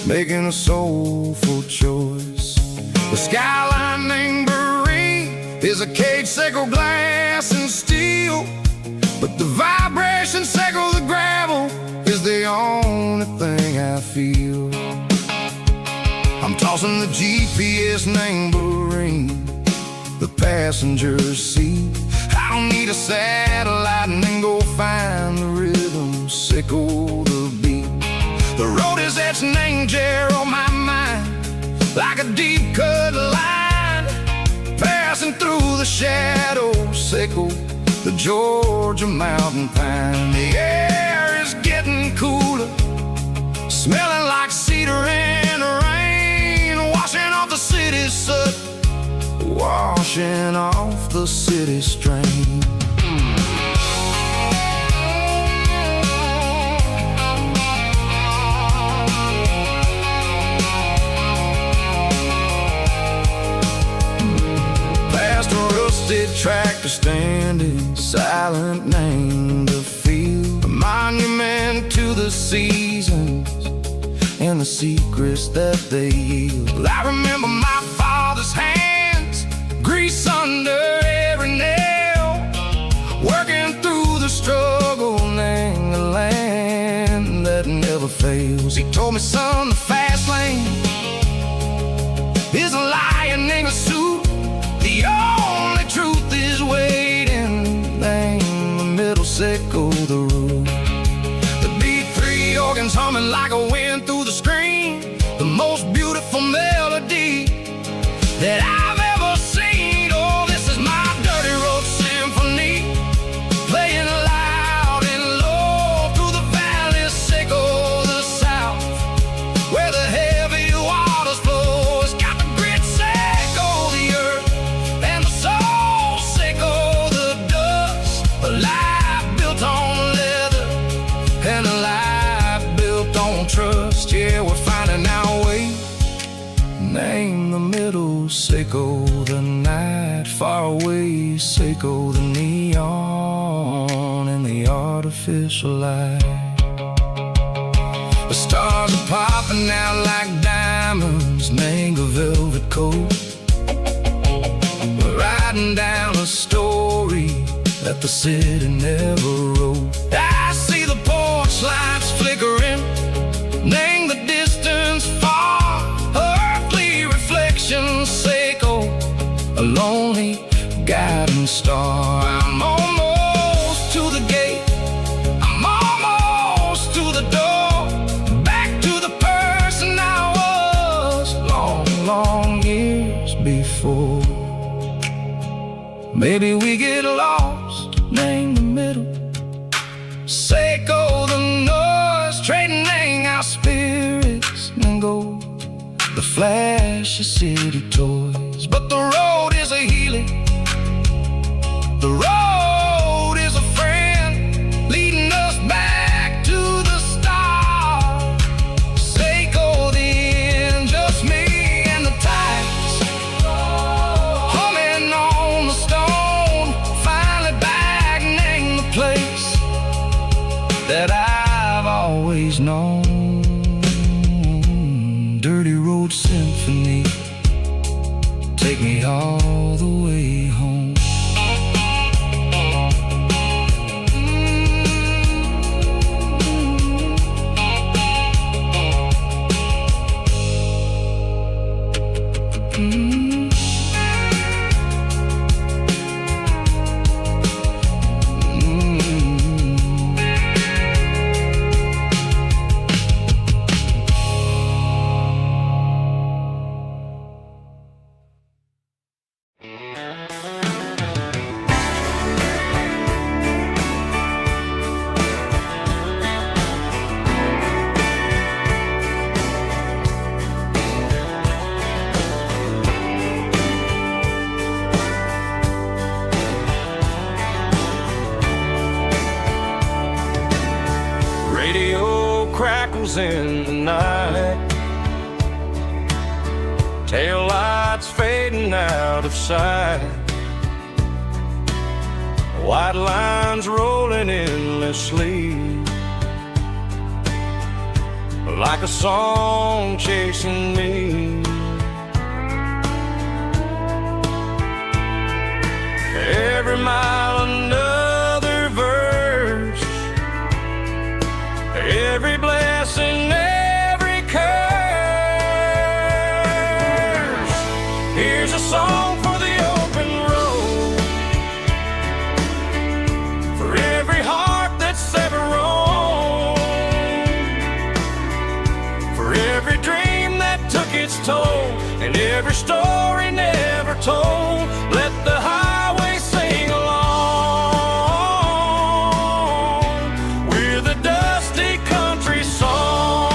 making a soulful choice. The skyline named Marine is a cage, sickle glass and steel, but the vibration sickle the gravel is the only thing I feel. I'm tossing the GPS named Marine, the passenger seat. I don't need a satellite and then go find the rhythm, sickle the beat. The road is etched named Jer on my mind, like a deep cut line, passing through the shadows, sickle the Georgia mountain pine. The air is getting cooler, smelling like cedar in the rain, washing off the city soot, washing off the city strain. Past a rusted tractor standing silent, named the field, a monument to the seasons and the secrets that they yield. I remember my father's hands, grease under every nail, working through the struggle, named the land that never fails. He told me, son, the fast lane is a lion in a suit. The only truth is waiting, name the middle, sickle the root. The B3 organs humming like a wind through the screen, the most beautiful melody that I've ever seen. Oh, this is my dirty road symphony, playing loud and low through the valleys, sickle the south, where the heavy waters flow. It's got the grit, sickle the earth, and the soul, sickle the dust. A life built on leather and a Name the middle, Seiko the night. Far away, Seiko the neon and the artificial light. The stars are popping out like diamonds, mango velvet coat. We're riding down a story that the city never wrote. I see the porch lights flickering, name the distance far. Earthly reflections, Seiko, a lonely guiding star. I'm almost to the gate, I'm almost to the door, back to the person I was long, long years before. Maybe we get lost, name the middle, Seiko the noise, trading our spirits and gold, the flash of city toys. But the road is a healing, the road is a friend, leading us back to the start. Seiko the end, just me and the tides, humming on the stone. Finally back, name the place that I've always known. Dirty Road Symphony, take me all the way home. Radio crackles in the night, tail lights fading out of sight, white lines rolling endlessly, like a song chasing me. Every mile another verse, every blessing, every curse. Here's a song for the open road, for every heart that's ever roamed, for every dream that took its toll, and every story never told. Let the highway sing along with a dusty country song.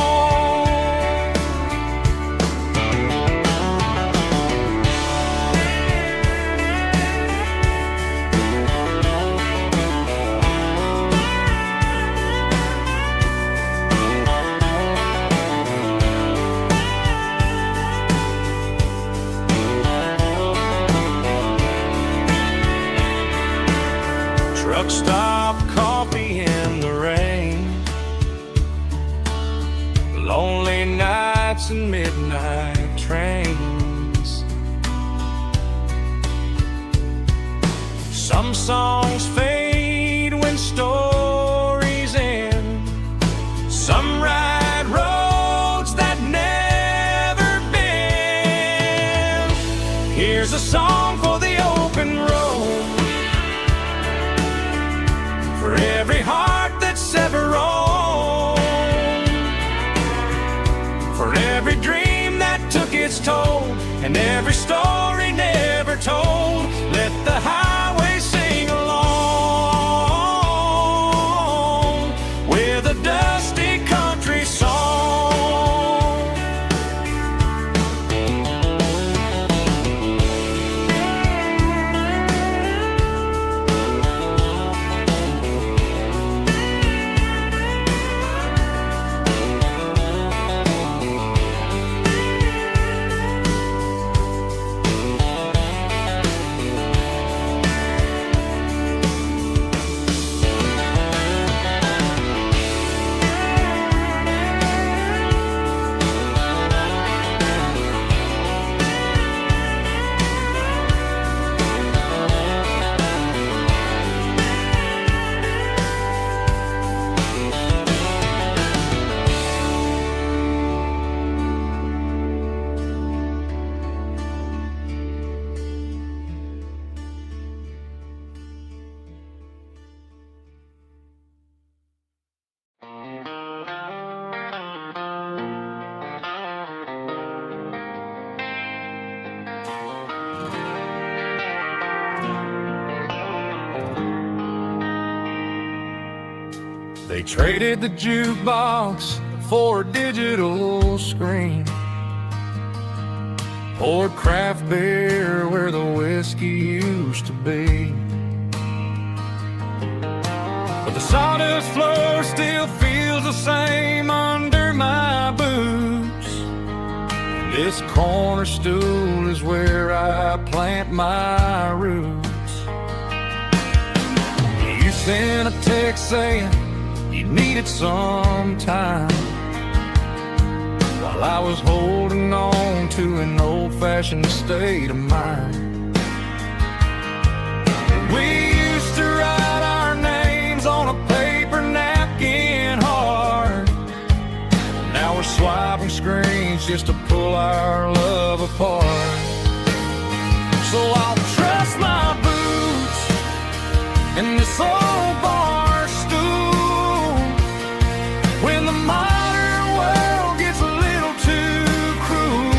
Truck stop, coffee in the rain, lonely nights and midnight trains. Some songs fade when stories end, some ride roads that never bend. Here's a song for the open road, for every heart that's ever roamed, for every dream that took its toll, and every story never told. Let the highway sing along with a dusty country song. They traded the jukebox for a digital screen, poured craft beer where the whiskey used to be. But the sawdust floor still feels the same under my boots. This corner stool is where I plant my roots. You sent a text saying you needed some time, while I was holding on to an old-fashioned state of mind. We used to write our names on a paper napkin hard. Now we're swiping screens just to pull our love apart. So I'll trust my boots in this old bar stool when the modern world gets a little too cruel.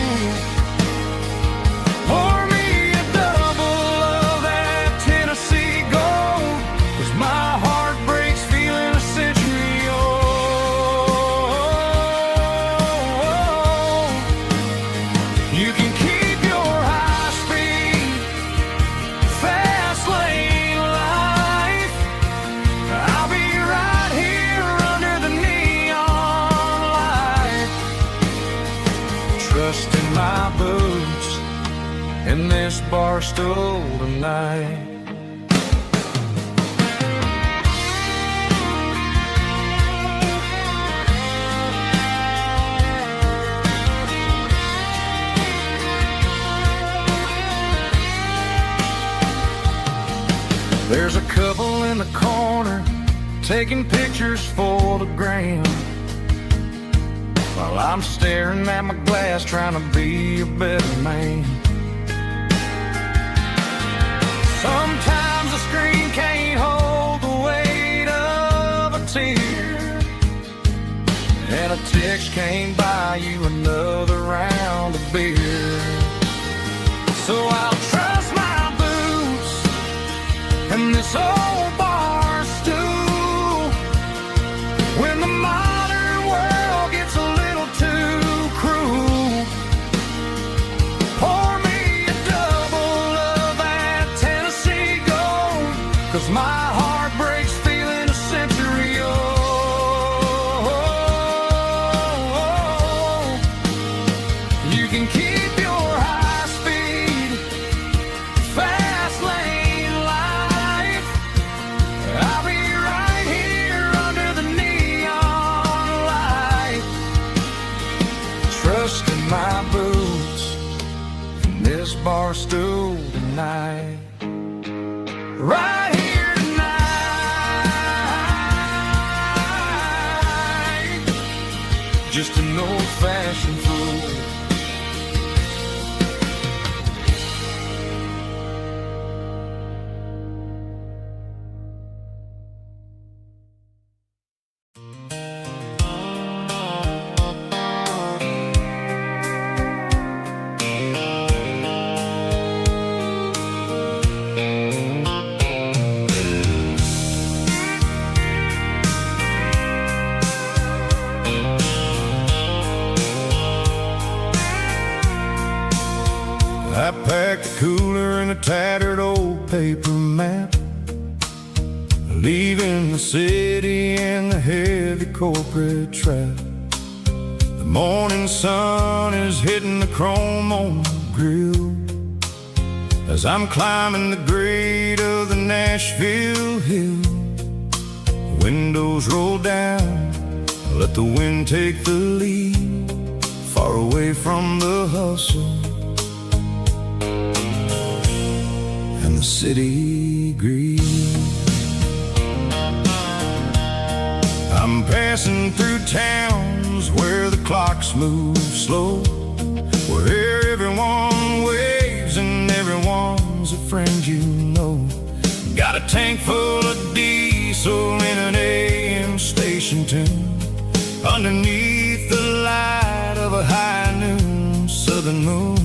Pour me a double of that Tennessee Gold, 'cause my heart breaks feeling a century old. You can keep your high-speed, fast lane life. I'll be right here under the neon light, trusting my boots in this bar stool tonight. There's a couple in the corner taking pictures for the gram, while I'm staring at my glass trying to be a better man. Sometimes the screen can't hold the weight of a tear, and a text can't buy you another round of beer. So I'll trust my boots and this old bar stool when the modern world gets a little too cruel. Pour me a double of that Tennessee Gold, 'cause my heart breaks feeling a century old. You can keep your high-speed, fast lane life. I'll be right here under the neon light, trusting my boots in this bar stool tonight. Right here tonight, just an old-fashioned fool. I packed the cooler in a tattered old paper map, leaving the city in the heavy corporate trap. The morning sun is hitting the chrome on the grill as I'm climbing the grade of the Nashville hill. Windows roll down, let the wind take the lead, far away from the hustle and the city green. I'm passing through towns where the clocks move slow, where everyone waves and everyone's a friend you know. Got a tank full of diesel in an AM station tune, underneath the light of a high noon southern moon.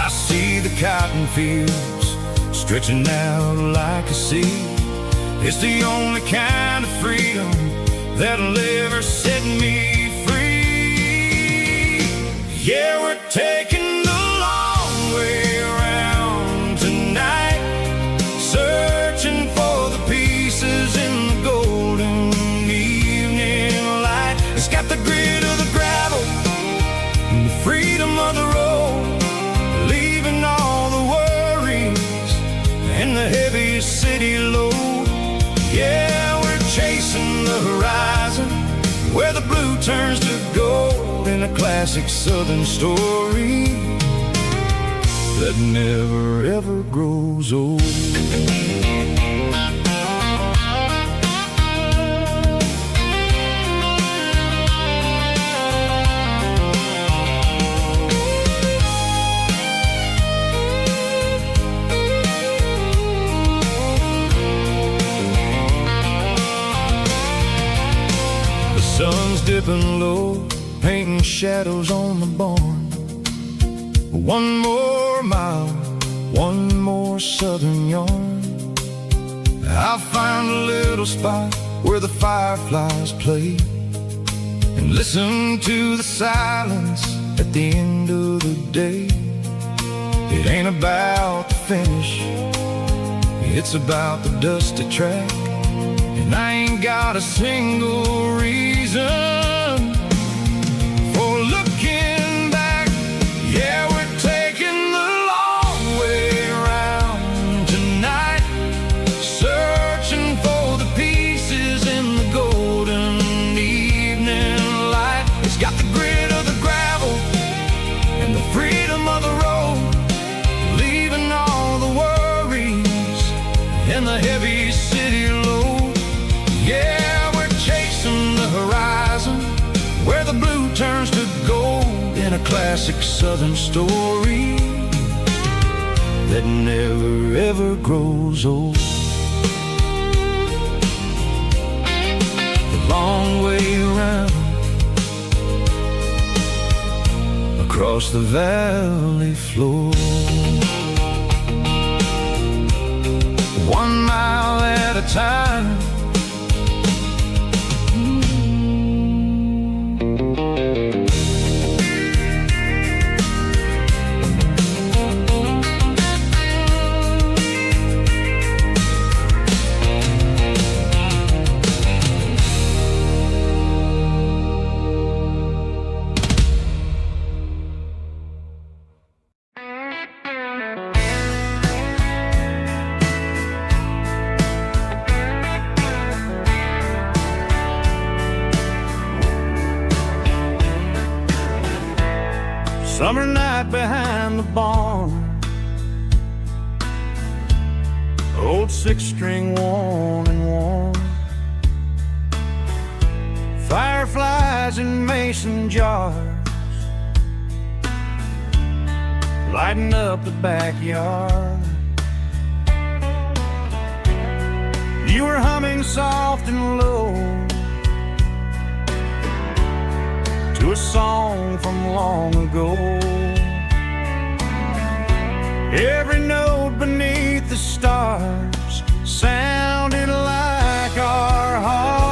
I see the cotton fields stretching out like a sea, It's the only kind of freedom that'll ever set me free. Yeah, we're taking the long way around tonight, searching for the pieces in the golden evening light. It's got the grit of the gravel and the freedom of the road, leaving all the worries and the heavy city load. Yeah, we're chasing the horizon where the blue turns to gold, in a classic southern story that never ever grows old. Sun's dipping low, painting shadows on the barn. One more mile, one more southern yarn. I'll find a little spot where the fireflies play and listen to the silence at the end of the day. It ain't about the finish, it's about the dusty track. And I ain't got a single reason for looking back. Yeah, we're taking the long way around tonight, searching for the pieces in the golden evening light. It's got the grit of the gravel and the freedom of the road, leaving all the worries and the heavy city load. Yeah, we're chasing the horizon where the blue turns to gold, in a classic southern story that never ever grows old. The long way around across the valley floor, 1 mile at a time. Summer night behind the barn, old 6-string worn and worn, fireflies in mason jars lighting up the backyard. You were humming soft and low to a song from long ago. Every note beneath the stars sounded like our hearts.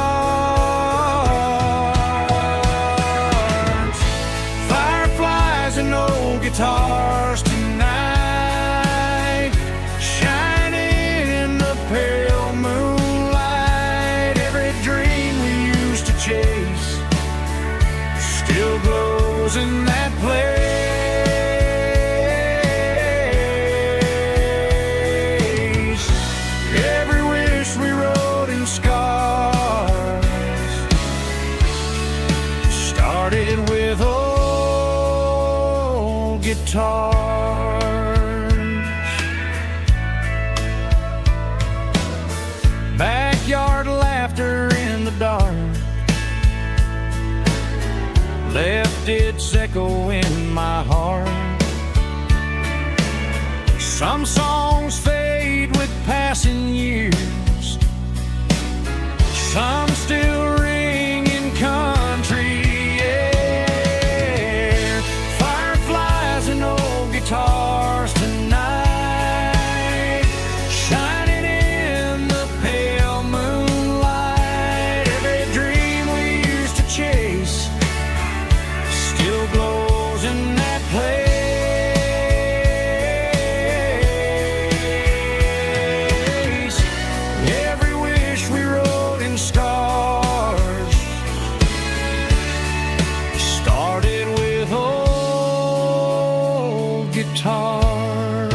Fireflies and old guitars tonight, shining in the pale moonlight. Every dream we used to chase still glows in that place. Every wish we wrote in scars started with old guitars. Backyard laughter in the dark left its echo in my heart. Some songs fade with passing years, some still ring in country air. Fireflies and old guitars tonight, shining in the pale guitars.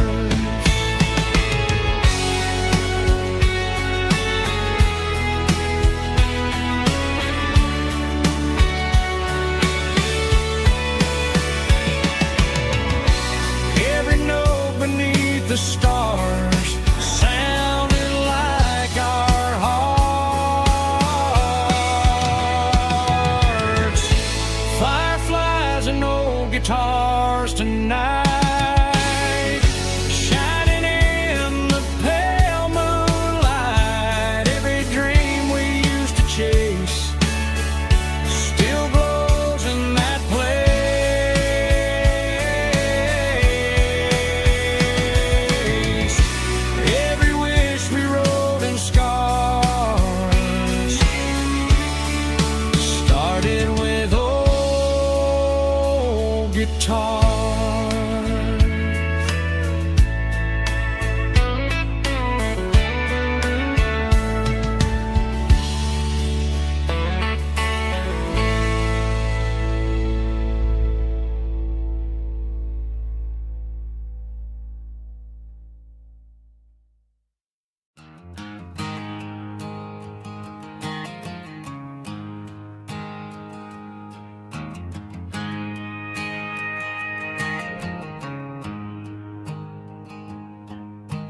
Every note beneath the stars sounded like our hearts. Fireflies and old guitars tonight, shining in the pale moonlight. Every dream we used to chase still glows in that place. Every wish we wrote in scars started with old guitars.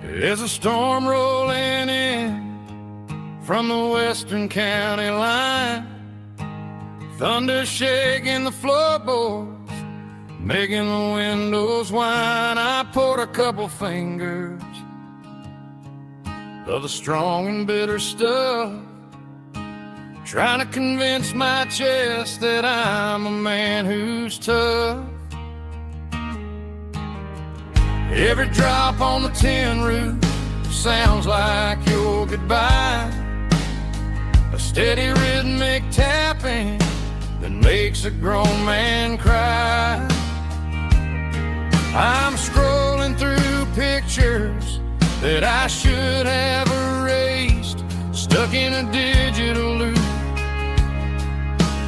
There's a storm rolling in from the western county line, thunder shaking the floorboards, making the windows whine. I poured a couple fingers of the strong and bitter stuff, trying to convince my chest that I'm a man who's tough. Every drop on the tin roof sounds like your goodbye, a steady rhythmic tapping that makes a grown man cry. I'm scrolling through pictures that I should have erased, stuck in a digital loop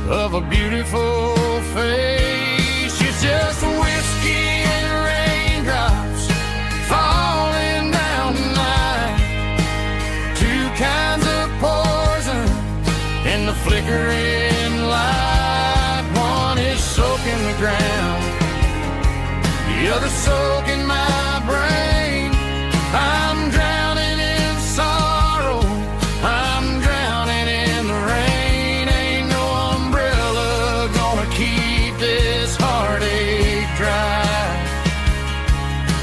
of a beautiful face. It's just whiskey and raindrops falling down tonight, two kinds of poison in the flickering light. One is soaking the ground, the other soaking my brain. I'm drowning in sorrow, I'm drowning in the rain. Ain't no umbrella gonna keep this heartache dry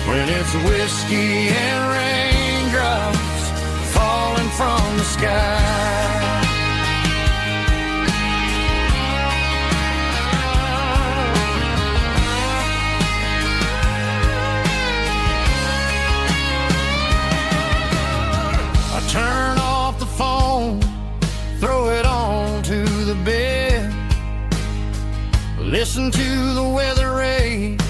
when it's whiskey and raindrops falling from the sky. Turn off the phone, throw it on to the bed, listen to the weather rage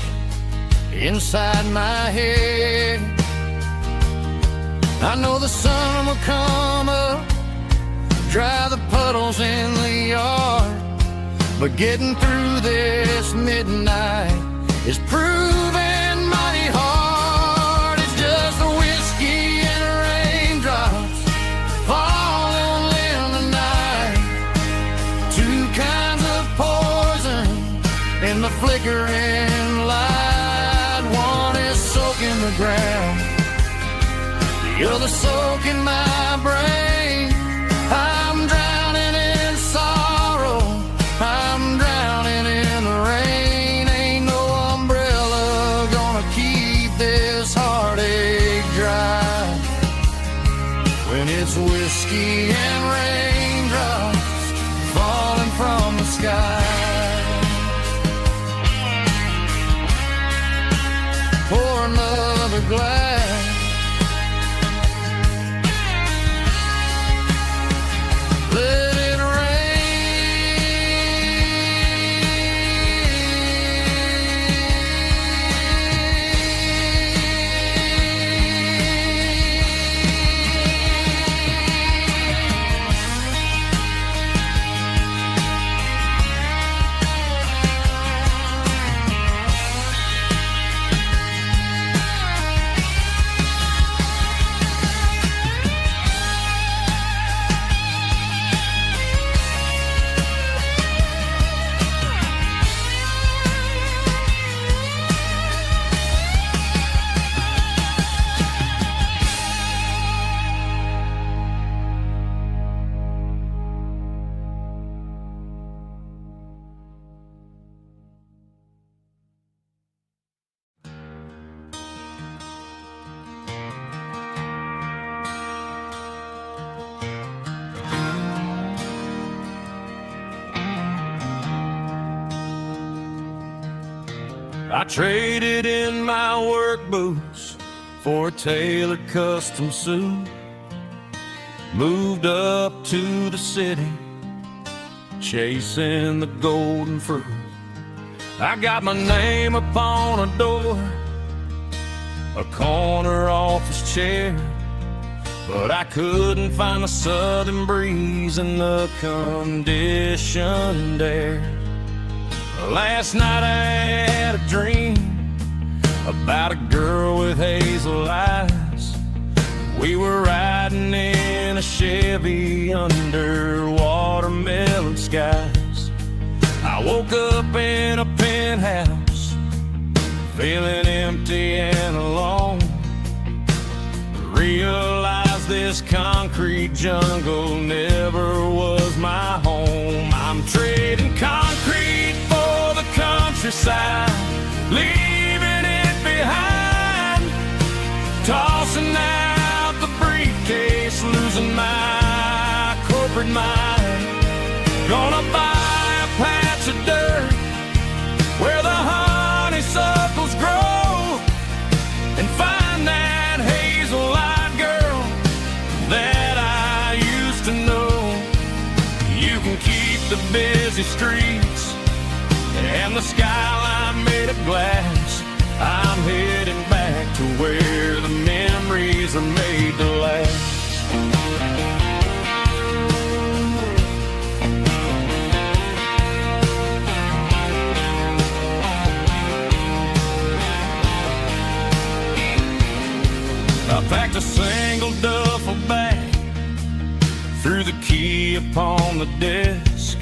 inside my head. I know the sun will come up, dry the puddles in the yard, but getting through this midnight is proving mighty hard. It's just the whiskey and raindrops falling in the night, two kinds of poison in the flickering light. One is soaking the ground, the other soaking my brain. I'm drowning in sorrow, I'm drowning in the rain. Ain't no umbrella gonna keep this heartache dry when it's whiskey and raindrops falling from the sky. Pour another glass, let it I traded in my work boots for a tailored custom suit. Moved up to the city, chasing the golden fruit. I got my name upon a door, a corner office chair, but I couldn't find the southern breeze in the conditioned air. Last night I had a dream about a girl with hazel eyes. We were riding in a Chevy under watermelon skies. I woke up in a penthouse, feeling empty and alone. Realized this concrete jungle never was my home. I'm trading concrete for the countryside, leaving it behind, tossing out the briefcase, losing my corporate mind. Gonna buy a patch of dirt where the honeysuckles grow and find that hazel-eyed girl that I used to know. You can keep the busy streets and the skyline made of glass. I'm heading back to where the memories are made to last. I packed a single duffel bag, threw the key upon the desk,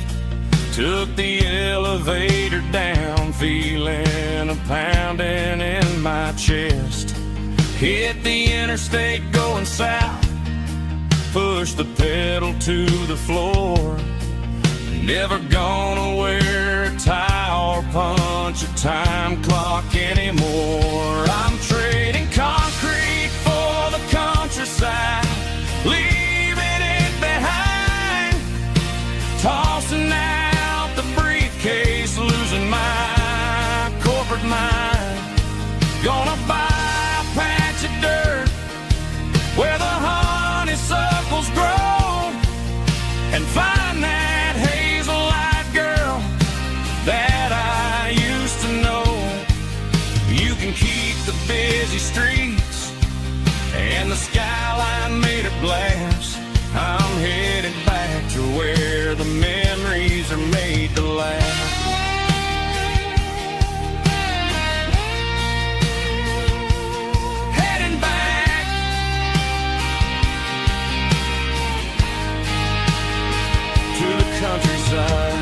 took the elevator down, feeling a pounding in my chest. Hit the interstate going south, pushed the pedal to the floor. Never gonna wear a tie or punch a time clock anymore. I'm trading concrete for the countryside, leaving it behind, tossing out the briefcase, losing my corporate mind. Gonna buy a patch of dirt where the honeysuckles grow and find that hazel-eyed girl that I used to know. You can keep the busy streets and the skyline made of glass. I'm headed back to where the memories are made to last. Heading back to the countryside.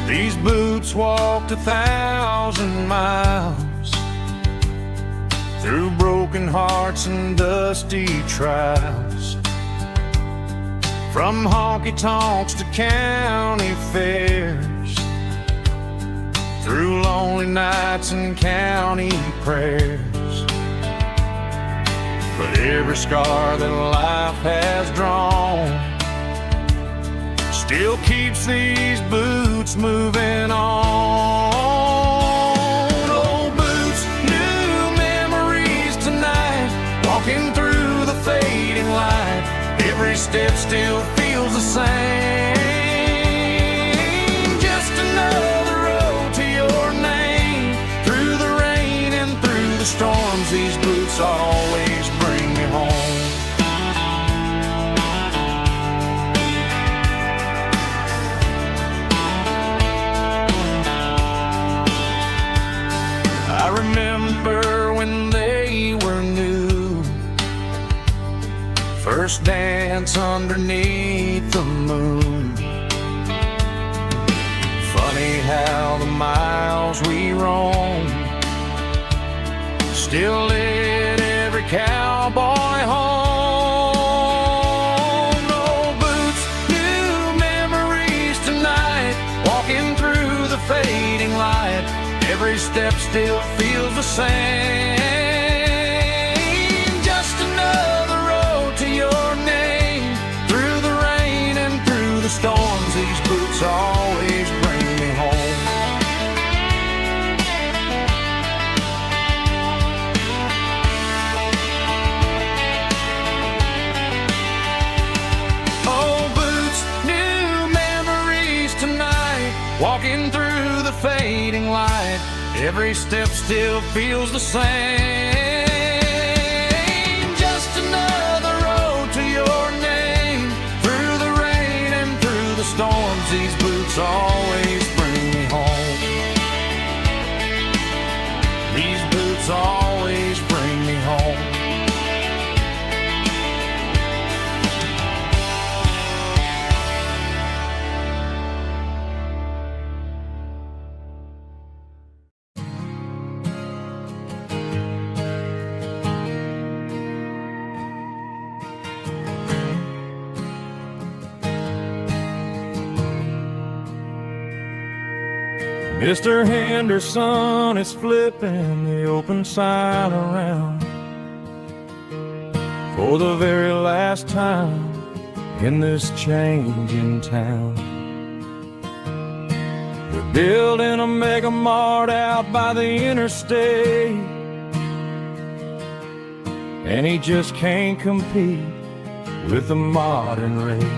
These boots walked 1,000 miles through broken hearts and dusty trials, from honky-tonks to county fairs, through lonely nights and county prayers. But every scar that life has drawn still keeps these boots moving on. Old boots, new memories tonight, walking through the fading light. Every step still feels the same. Just another road to your name. Through the rain and through the storms, these boots always bring me home. I remember when first dance underneath the moon. Funny how the miles we roam still lit every cowboy home. No boots, new memories tonight, walking through the fading light. Every step still feels the same. Just another road to your name. Through the rain and through the storms, these boots always bring me home. Oh, boots, new memories tonight, walking through the fading light. Every step still feels the same. Just another road to your name. Through the rain and through the storms, these boots always bring me home. These boots always bring me home. Mr. Henderson is flipping the open sign around for the very last time in this changing town. They're building a mega mart out by the interstate, and he just can't compete with the modern rate.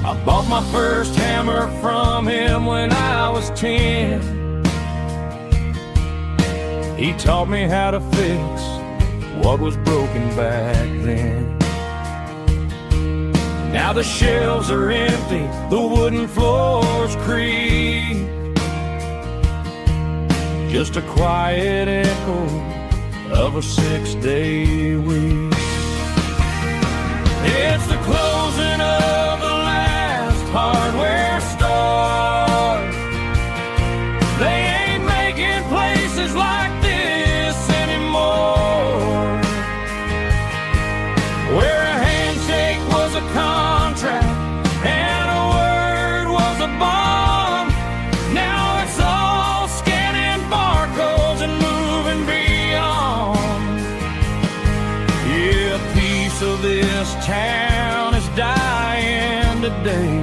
I bought my first hammer from him when I was 10. He taught me how to fix what was broken back then. Now the shelves are empty, the wooden floors creak, just a quiet echo of a 6-day week. It's the closing of the hardware store. They ain't making places like this anymore, where a handshake was a contract and a word was a bond. Now it's all scanning barcodes and moving beyond. Yeah, a piece of this town is dying today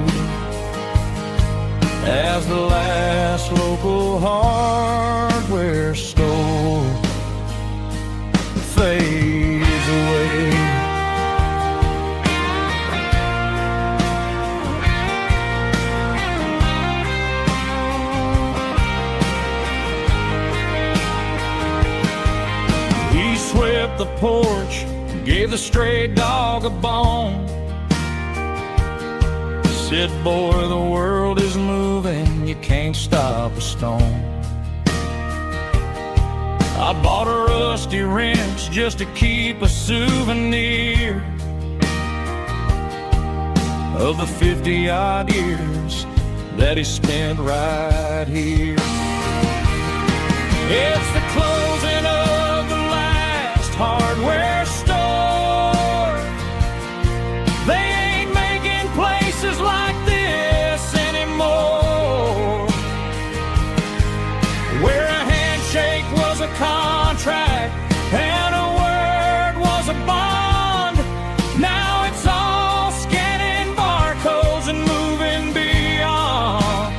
as the last local hardware store fades away. He swept the porch, gave the stray dog a bone, said, boy, the world is moving, you can't stop a stone. I bought a rusty wrench just to keep a souvenir of the 50-odd years that he spent right here. It's the closing of the last hardware store. They ain't making places like this anymore, where a handshake was a contract and a word was a bond. Now it's all scanning barcodes and moving beyond.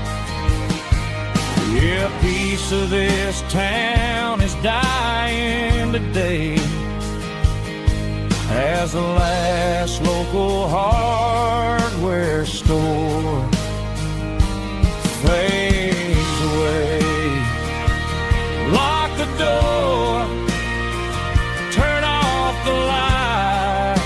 Yeah, a piece of this town is dying today as the last local hardware store fades away. Lock the door, turn off the light.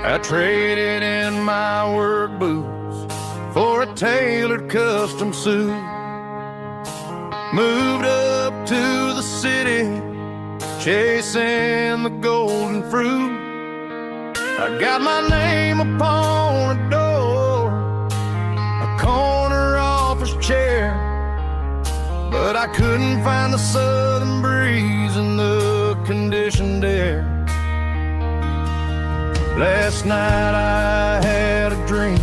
I traded in my work boots for a tailored custom suit. Moved up to the city, chasing the golden fruit. I got my name upon a door, a corner office chair, but I couldn't find the southern breeze in the conditioned air. Last night I had a dream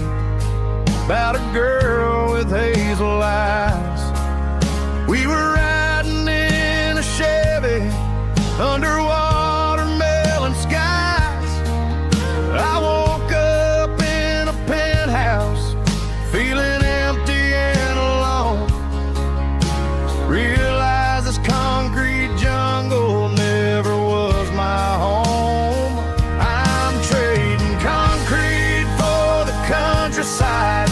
about a girl with hazel eyes. We were riding in a Chevy under watermelon skies. I woke up in a penthouse, feeling empty and alone. Realized this concrete jungle never was my home. I'm trading concrete for the countryside,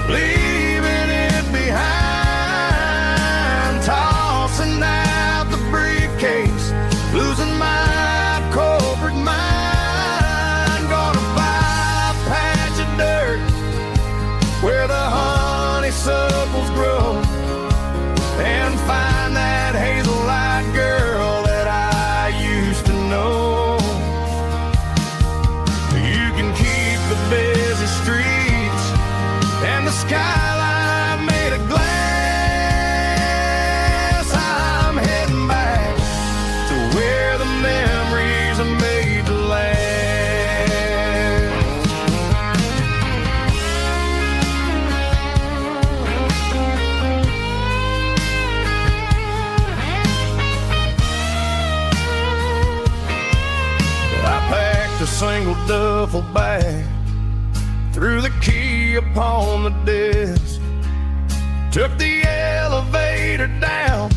leaving it behind, tossing out the briefcase, losing my corporate mind. Gonna buy a patch of dirt where the honeysuckles grow, and find that hazel-eyed girl that I used to know. You can keep the busy streets and the skyline made of glass. I'm heading back to where the memories are made to last. I packed a single duffel bag, threw the key upon the desk, took the elevator down,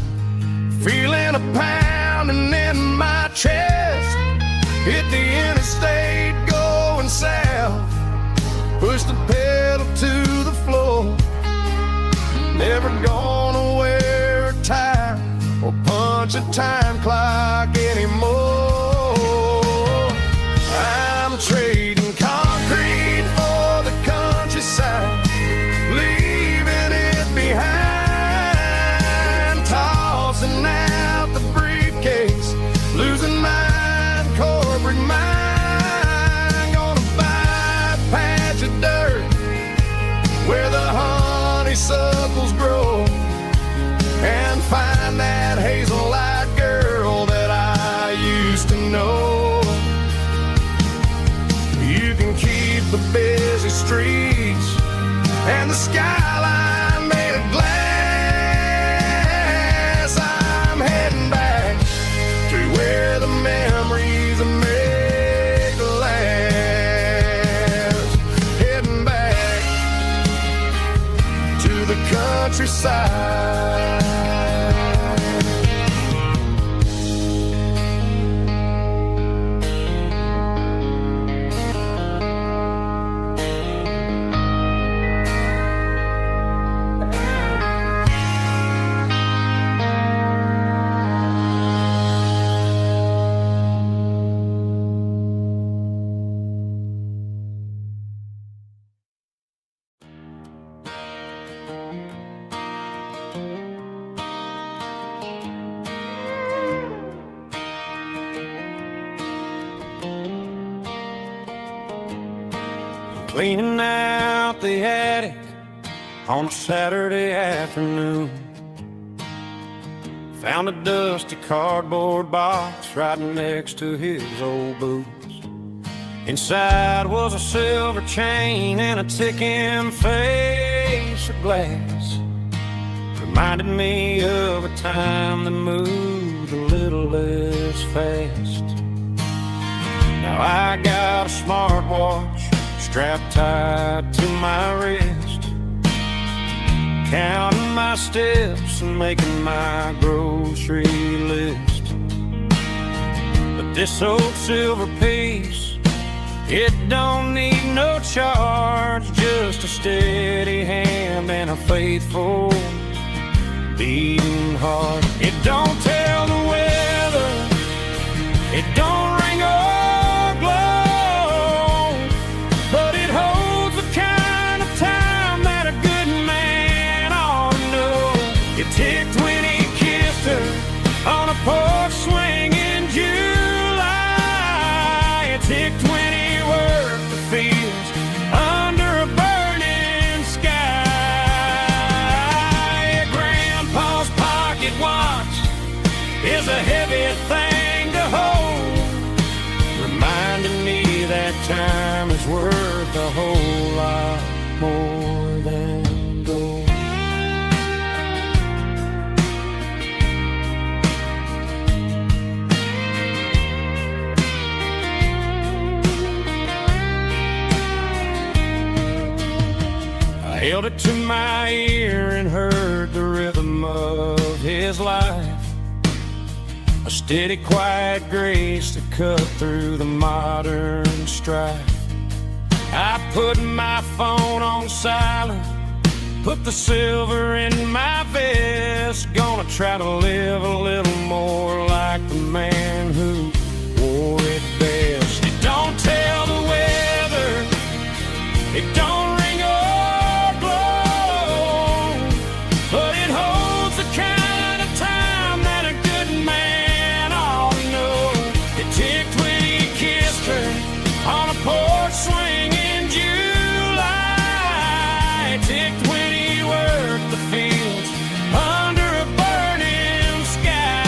feeling a pounding in my chest. Hit the interstate going south, pushed the pedal to the floor. Never gonna wear a tie or punch a time clock anymore. I'm trading concrete for the countryside, leaving it behind, tossing out the briefcase, losing my corporate mind. Gonna buy a patch of dirt where the honeysuckles grow, and find that hazel-eyed girl that I used to know. You can keep the busy streets and the skyline made of glass. I'm heading back to where the memories are made to last. Heading back to the countryside. Cleaning out the attic on a Saturday afternoon. Found a dusty cardboard box right next to his old boots. Inside was a silver chain and a ticking face of glass. Reminded me of a time that moved a little less fast. Now I got a smartwatch strapped tight to my wrist, counting my steps and making my grocery list. But this old silver piece, it don't need no charge, just a steady hand and a faithful beating heart. It don't tell the weather, it don't ring or glow, Tick 20 work the fields under a burning sky. Grandpa's pocket watch is a heavy thing to hold, reminding me that time is worth a whole lot more than gold. I held it to my ear and heard the rhythm of his life, a steady, quiet grace that cut through the modern strife. I put my phone on silent, put the silver in my vest. Gonna try to live a little more like the man who wore it best. It don't tell the weather, it don't ring or blow, but it holds the kind of time that a good man ought to know. It ticked when he kissed her on a porch swing in July. It ticked when he worked the fields under a burning sky.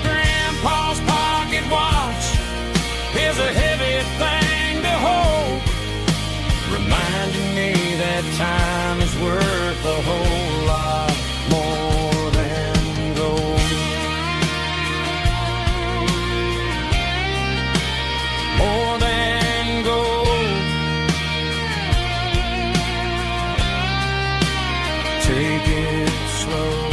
Grandpa's pocket watch is a heavy thing to hold, reminding me that time is worth a whole lot more than gold. More than gold. Take it slow.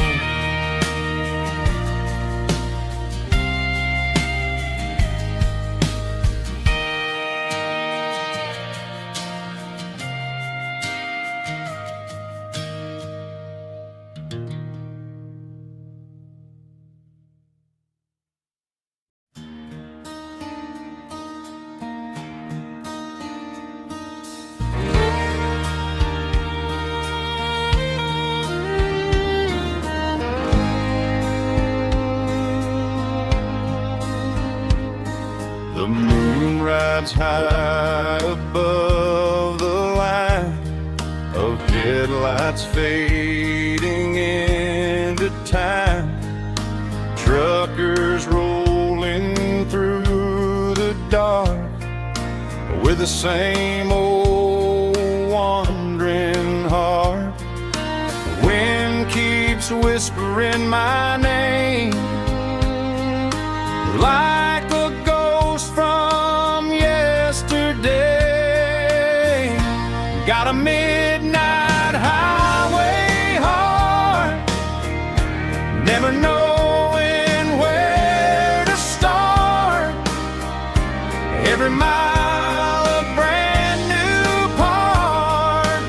The moon rides high above the line of headlights fading into time. Truckers rolling through the dark with the same old wandering heart. The wind keeps whispering my name like a ghost from yesterday. Got a midnight highway heart, never knowing where to start. Every mile a brand new part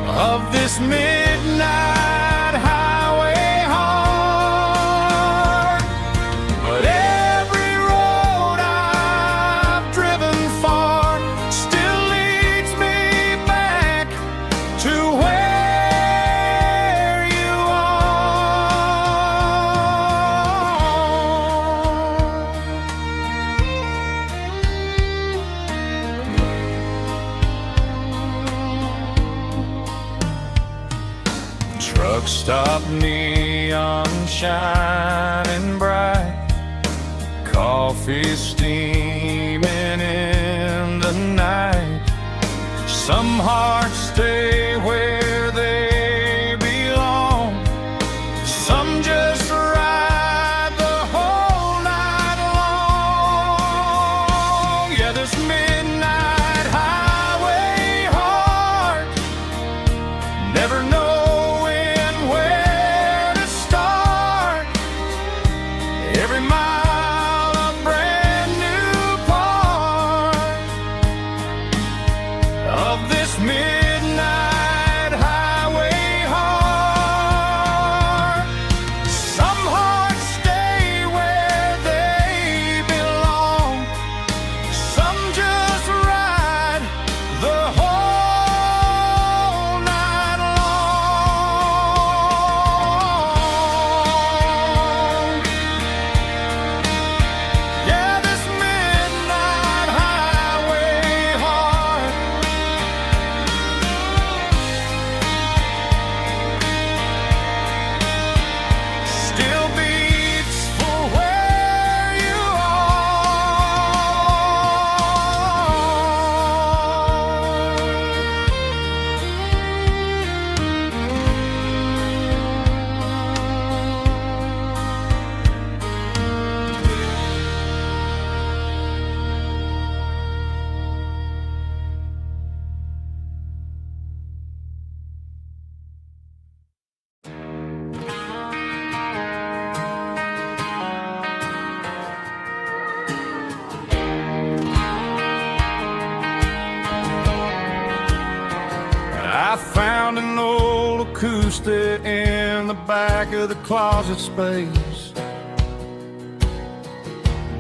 of this midnight highway heart. But every road I've driven far still leads me back to where you are. Truck stop, neon shining bright, coffee steaming in the night. Some hearts stay where they belong, some just ride the whole night long. Yeah, this midnight highway heart, never knowing where to start. Every mile a brand new part of this midnight acoustic in the back of the closet space.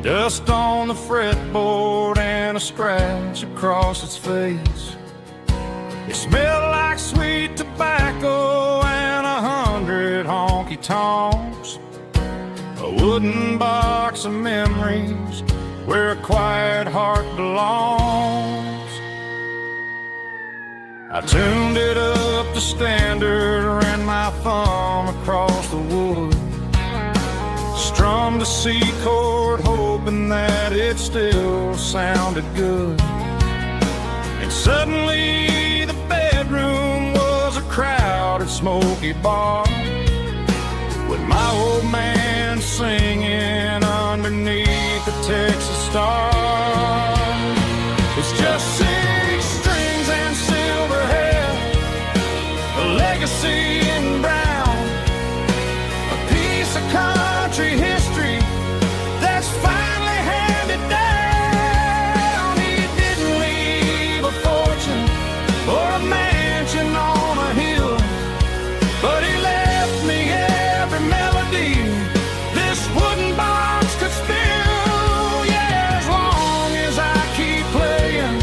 Dust on the fretboard and a scratch across its face. It smelled like sweet tobacco and 100 honky-tonks. A wooden box of memories where a quiet heart belongs. I tuned it up to standard, ran my thumb across the wood, strummed a C chord hoping that it still sounded good. And suddenly the bedroom was a crowded smoky bar, with my old man singing underneath the Texas stars. It's just 6 strings and silver hair, a legacy in brown, a piece of country history that's finally handed down. He didn't leave a fortune or a mansion on a hill, but he left me every melody this wooden box could spill. Yeah, as long as I keep playing,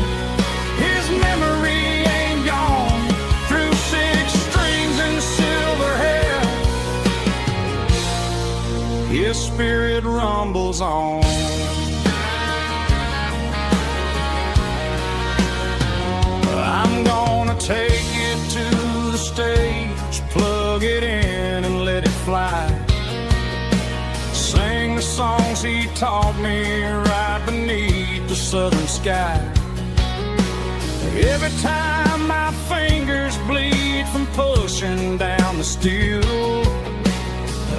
his memory ain't gone. Through 6 strings and silver hair, his spirit rumbles on. I'm gonna take it to the stage, plug it in and let it fly. Sing the songs he taught me right beneath the southern sky. Every time my fingers bleed from pushing down the steel,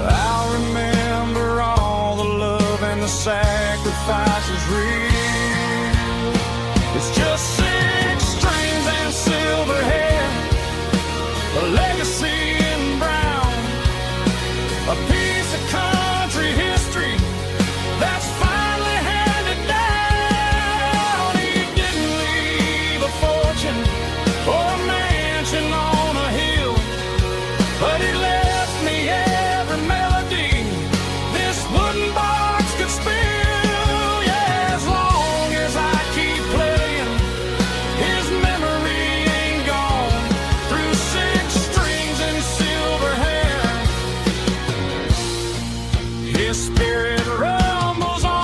I'll remember all the love and the sacrifices real. It's just 6 strings and silver hair, a legacy in brown, a piece of country history that's finally handed down. He didn't leave a fortune or a mansion on a hill, but he left me every melody this wooden box could spill. Yeah, as long as I keep playing, his memory ain't gone. Through 6 strings and silver hair, his spirit rumbles on.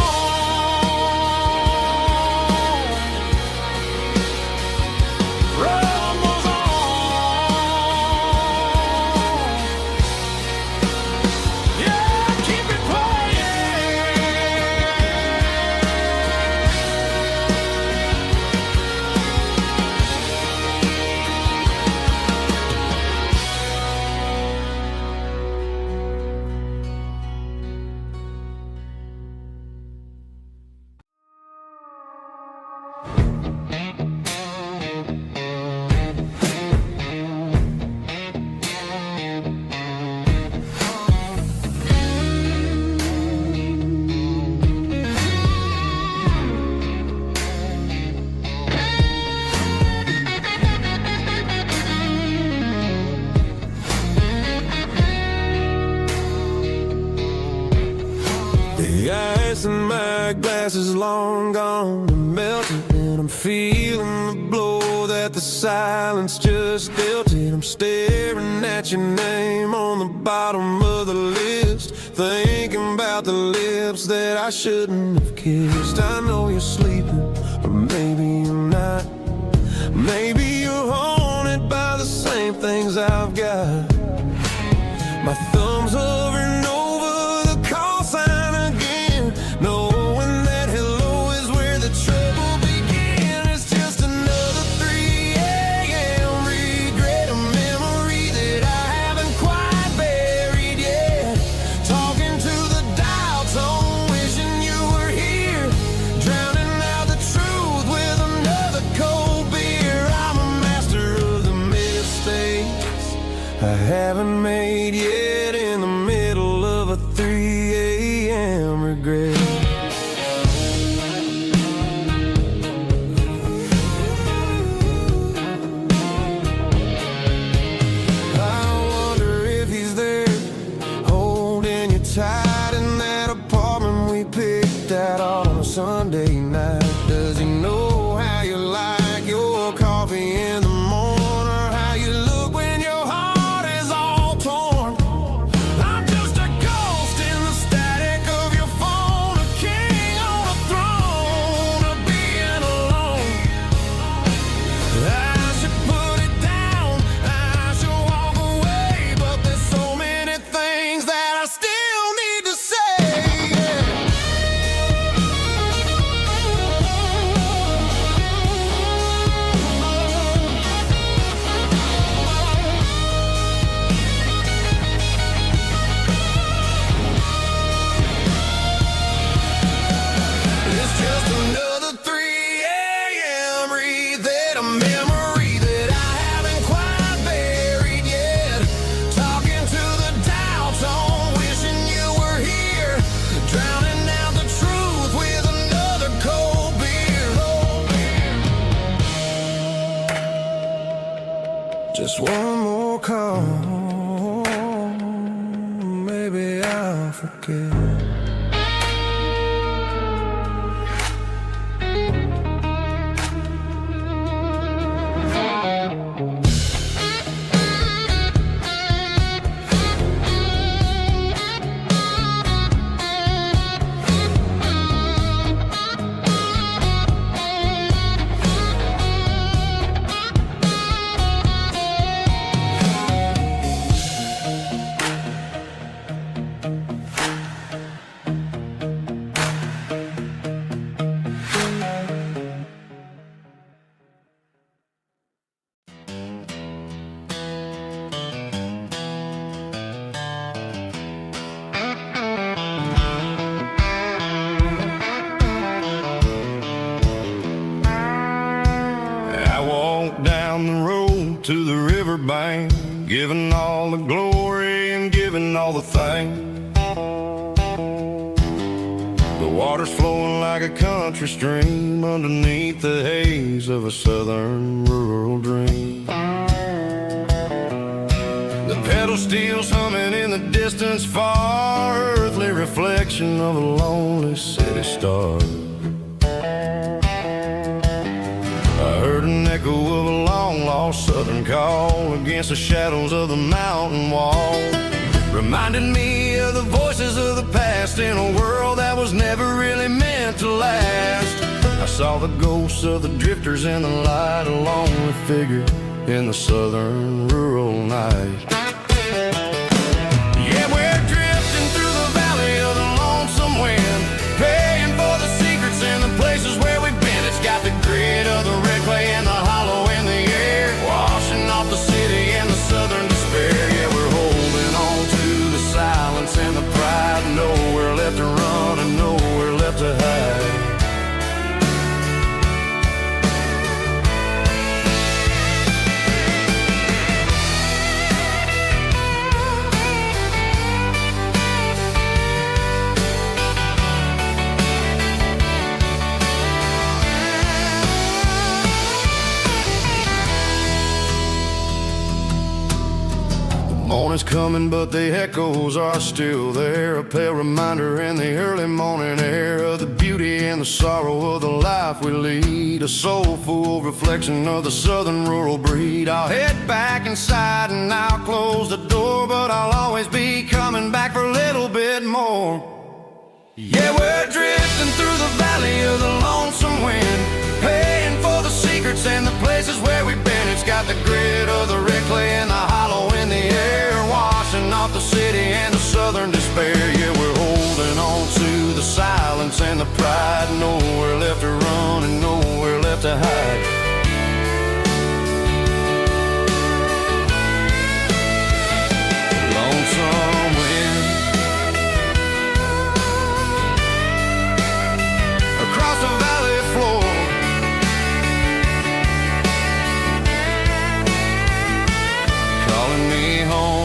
Rumbles on. Yeah, keep it playing. The ice in my glass is long gone and melted, and I'm feeling the blow that the silence just dealt it. I'm staring at your name on the bottom of the list, thinking about the lips that I shouldn't have kissed. I know you're sleeping, but maybe you're not. Maybe you're haunted by the same things I've got. My thumb's hovering over the call sign again, knowing that hello is where the trouble began. It's just another 3 a.m. regret, a memory that I haven't quite buried yet. Talking to the dial tone, wishing you were here, drowning out the truth with another cold beer. I'm a master of the mistakes I haven't made yet, in the middle of a 3 a.m. regret. I like that all on a Sunday night? Does he know how you like your coffee in the morning, or how you look when your heart is all torn? I'm just a ghost in the static of your phone, a king on a throne, of being alone. I should put it down, I should walk away, but there's so many things that I still need to say. It's just another 3 a.m. read that a memory that I haven't quite buried yet. Talking to the dial tone, wishing you were here, drowning out the truth with another cold beer. Just one more call, maybe I'll forget. I walked down the road to the riverbank, giving all the glory and giving all the thanks. The water's flowing like a country stream underneath the haze of a southern rural dream. The pedal steel's humming in the distance far, earthly reflection of a lonely city star. I heard an echo of a long-lost southern call against the shadows of the mountain wall, reminding me of the voices of the past in a world that was never really meant to last. I saw the ghosts of the drifters in the light, a lonely figure in the southern rural night. Yeah, we're drifting through the valley of the lonesome wind, paying for the secrets and the places where we've been. It's got the grit of the red clay and the hollow in the air, washing off the city and the southern despair. Yeah, we're holding on to the silence and the pride, nowhere left to run and nowhere left to hide. Morning's coming, but the echoes are still there, a pale reminder in the early morning air of the beauty and the sorrow of the life we lead, a soulful reflection of the southern rural breed. I'll head back inside and I'll close the door, but I'll always be coming back for a little bit more. Yeah, we're drifting through the valley of the lonesome wind, paying for the secrets and the places where we've been. It's got the grit of the red clay and the hollow in the air, washing off the city and the southern despair. Yeah, we're holding on to the silence and the pride, nowhere left to run and nowhere left to hide. Lonesome wind across the valley floor, calling me home.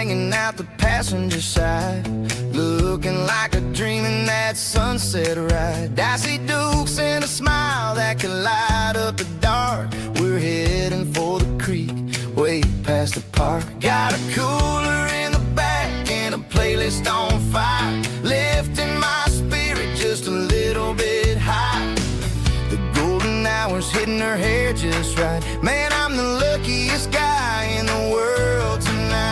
hanging out the passenger side, looking like a dream in that sunset ride. I see Dukes and a smile that can light up the dark. We're heading for the creek, way past the park. Got a cooler in the back and a playlist on fire, lifting my spirit just a little bit high. The golden hour's hitting her hair just right. Man, I'm the luckiest guy in the world tonight.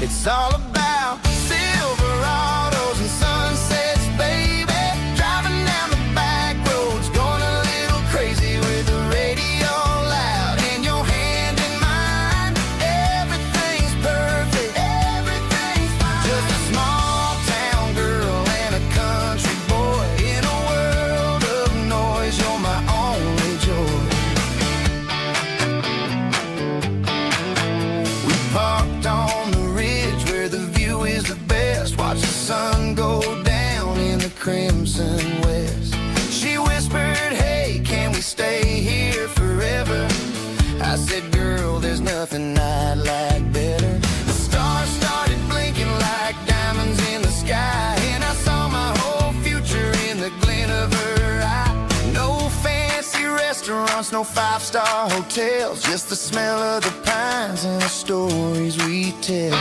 It's all about Silverados and sunsets, baby. Driving down the back roads, going a little crazy with the radio loud and your hand in mine. Everything's perfect, everything's fine. Just a small town girl and a country boy in a world of noise. You're my only joy. We parked on the ridge where the view is the best. Watch the sun go down in the crimson west. She whispered, hey, can we stay here forever? I said, girl, there's nothing I'd like better. The stars started blinking like diamonds in the sky, and I saw my whole future in the glint of her eye. No fancy restaurants, no five-star hotels, just the smell of the pines and the stories we tell.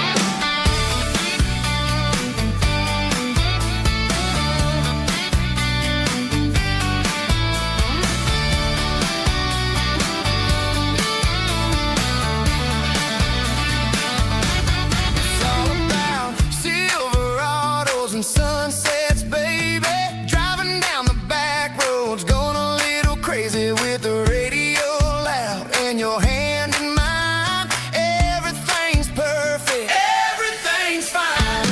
It's all about Silverados and sunsets, baby. Driving down the back roads, going a little crazy with the radio loud and your hand in mine. Everything's perfect, everything's fine.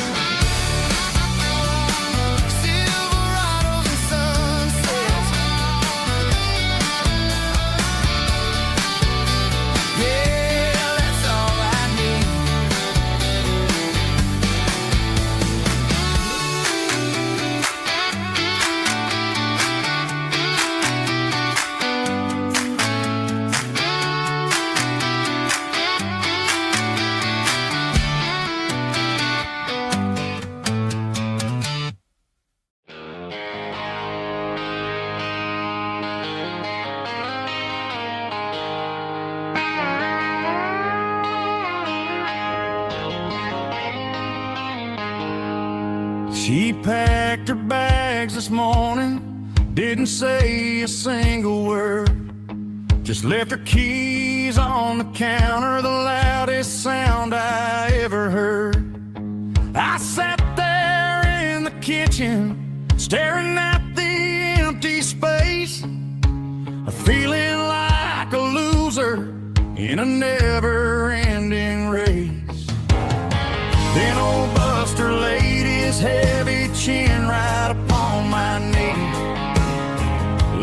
Silverados and sunsets. Yeah, that's all I need. She packed her bags this morning, didn't say a single word, just left her keys on the counter, the loudest sound I ever heard. I sat there in the kitchen, staring at the empty space, feeling like a loser in a never-ending race. Then old Buster laid his heavy chin right upon my knee,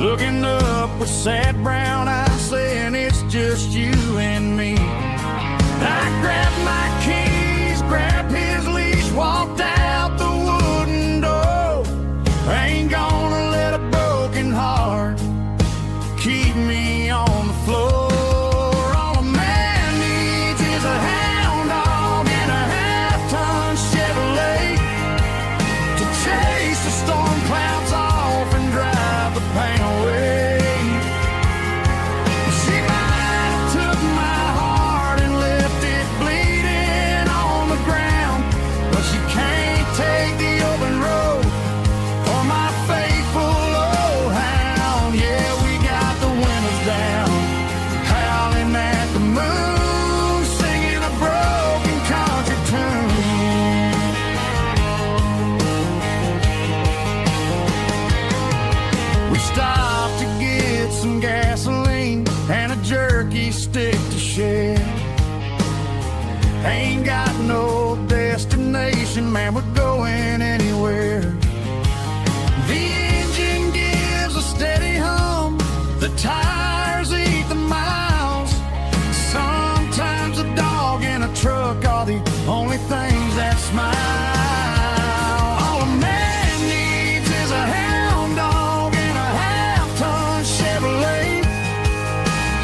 looking up with sad brown eyes, saying it's just you and me. I grabbed my keys, grabbed his leash, walked out the wooden door. I ain't gonna let a broken heart keep me on the floor. All a man needs is a hound dog and a half-ton Chevrolet to chase the storm clouds off and drive the pain away. She might have took my heart and left it bleeding on the ground, but she can't take the open road for my faithful old hound. Yeah, we got the windows down, howling at the moon, singing a broken country tune. We stopped to get some gasoline and a jerky stick to share. Ain't got no destination, man, we're going anywhere. The engine gives a steady hum, the tires eat the miles. Sometimes a dog and a truck are the only things that smile. All a man needs is a hound dog and a half-ton Chevrolet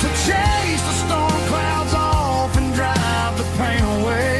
to chase the storm clouds off and drive the pain away.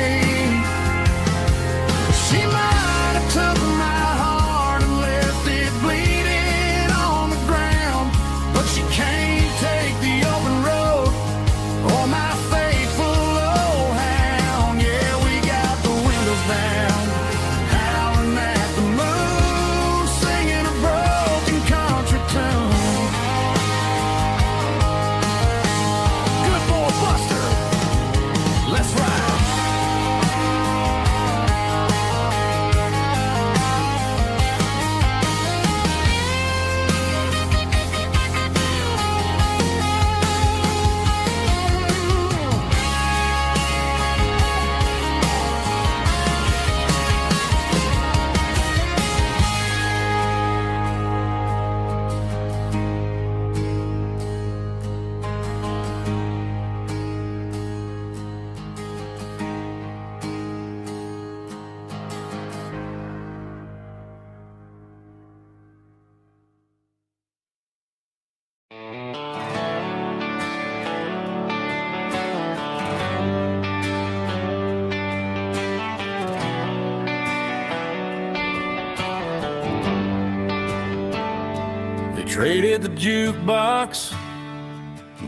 Traded the jukebox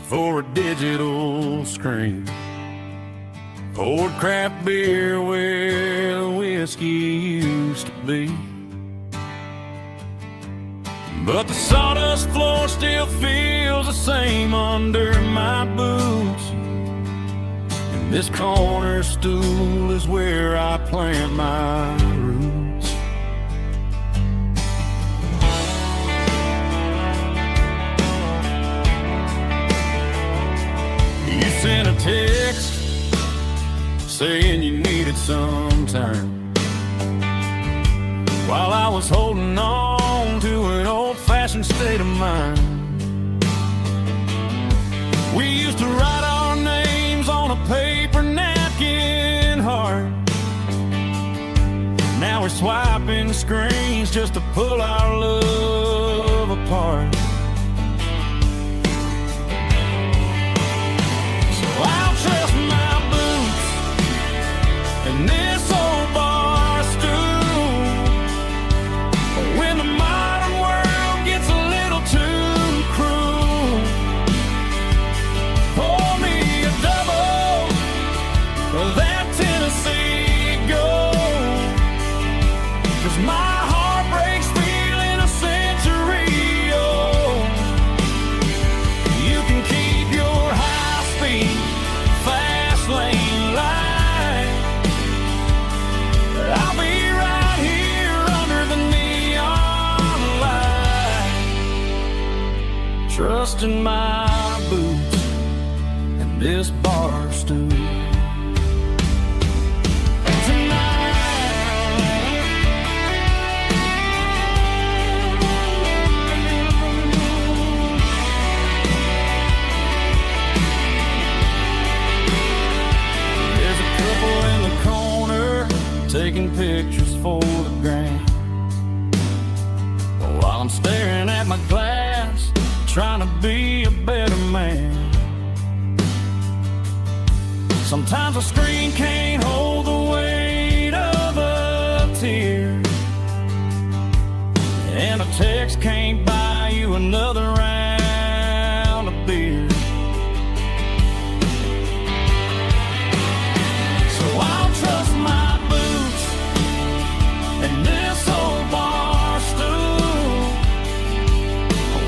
for a digital screen. Poured craft beer where the whiskey used to be. But the sawdust floor still feels the same under my boots. And this corner stool is where I plant my roots. You sent a text saying you needed some time, while I was holding on to an old-fashioned state of mind. We used to write our names on a paper napkin heart. Now we're swiping screens just to pull our love apart. So I'll trust my boots and this old bar stool when the modern world gets a little too cruel. Pour me a double of that Tennessee Gold, 'cause my heart breaks feeling a century old. You can keep your high-speed, fast lane light. I'll be right here under the neon light, trusting my boots and this bar stool. There's a couple in the corner taking pictures for the gram, while I'm staring at my glass, trying to be a better man. Sometimes a screen can't hold the weight of a tear, and a text can't buy you another round of beer. So I'll trust my boots and this old bar stool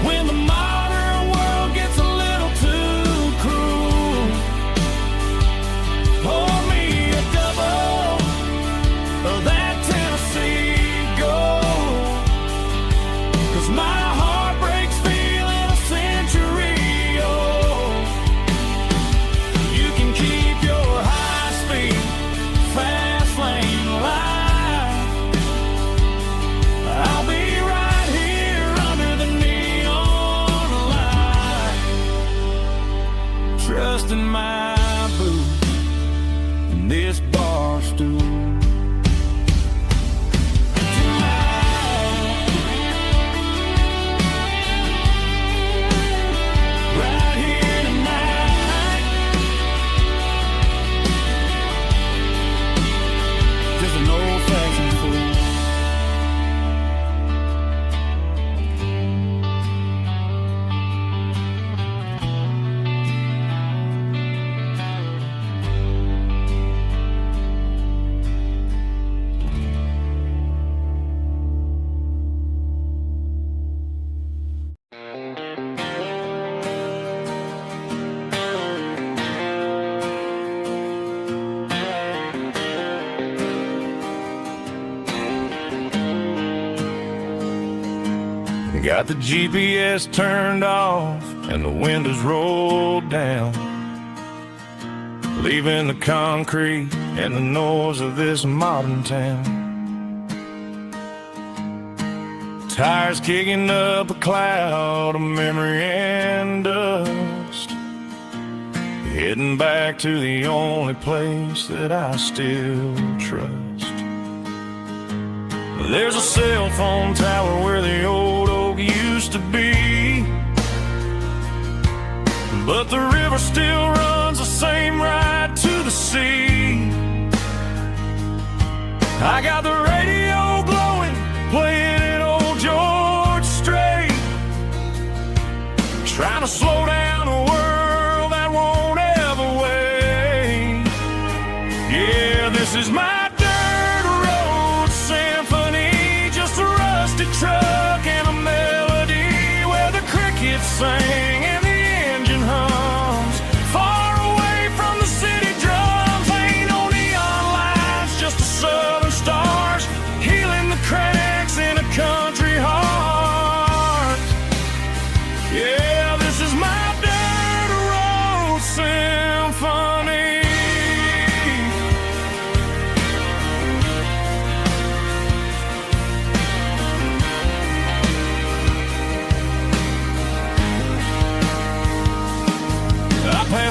when the modern world gets a little too cruel. Pour me a double of that Tennessee Gold, 'cause my heart breaks feeling a century old. You can keep your high-speed, fast lane light. I'll be right here under the neon light, trusting my boots and this bar stool. Right here tonight, just an old-fashioned fool. Got the GPS turned off and the windows rolled down, leaving the concrete and the noise of this modern town. Tires kicking up a cloud of memory and dust, heading back to the only place that I still trust. There's a cell phone tower where the old oak used to be, but the river still runs the same right to the sea. I got the radio glowing, playing an old George Strait,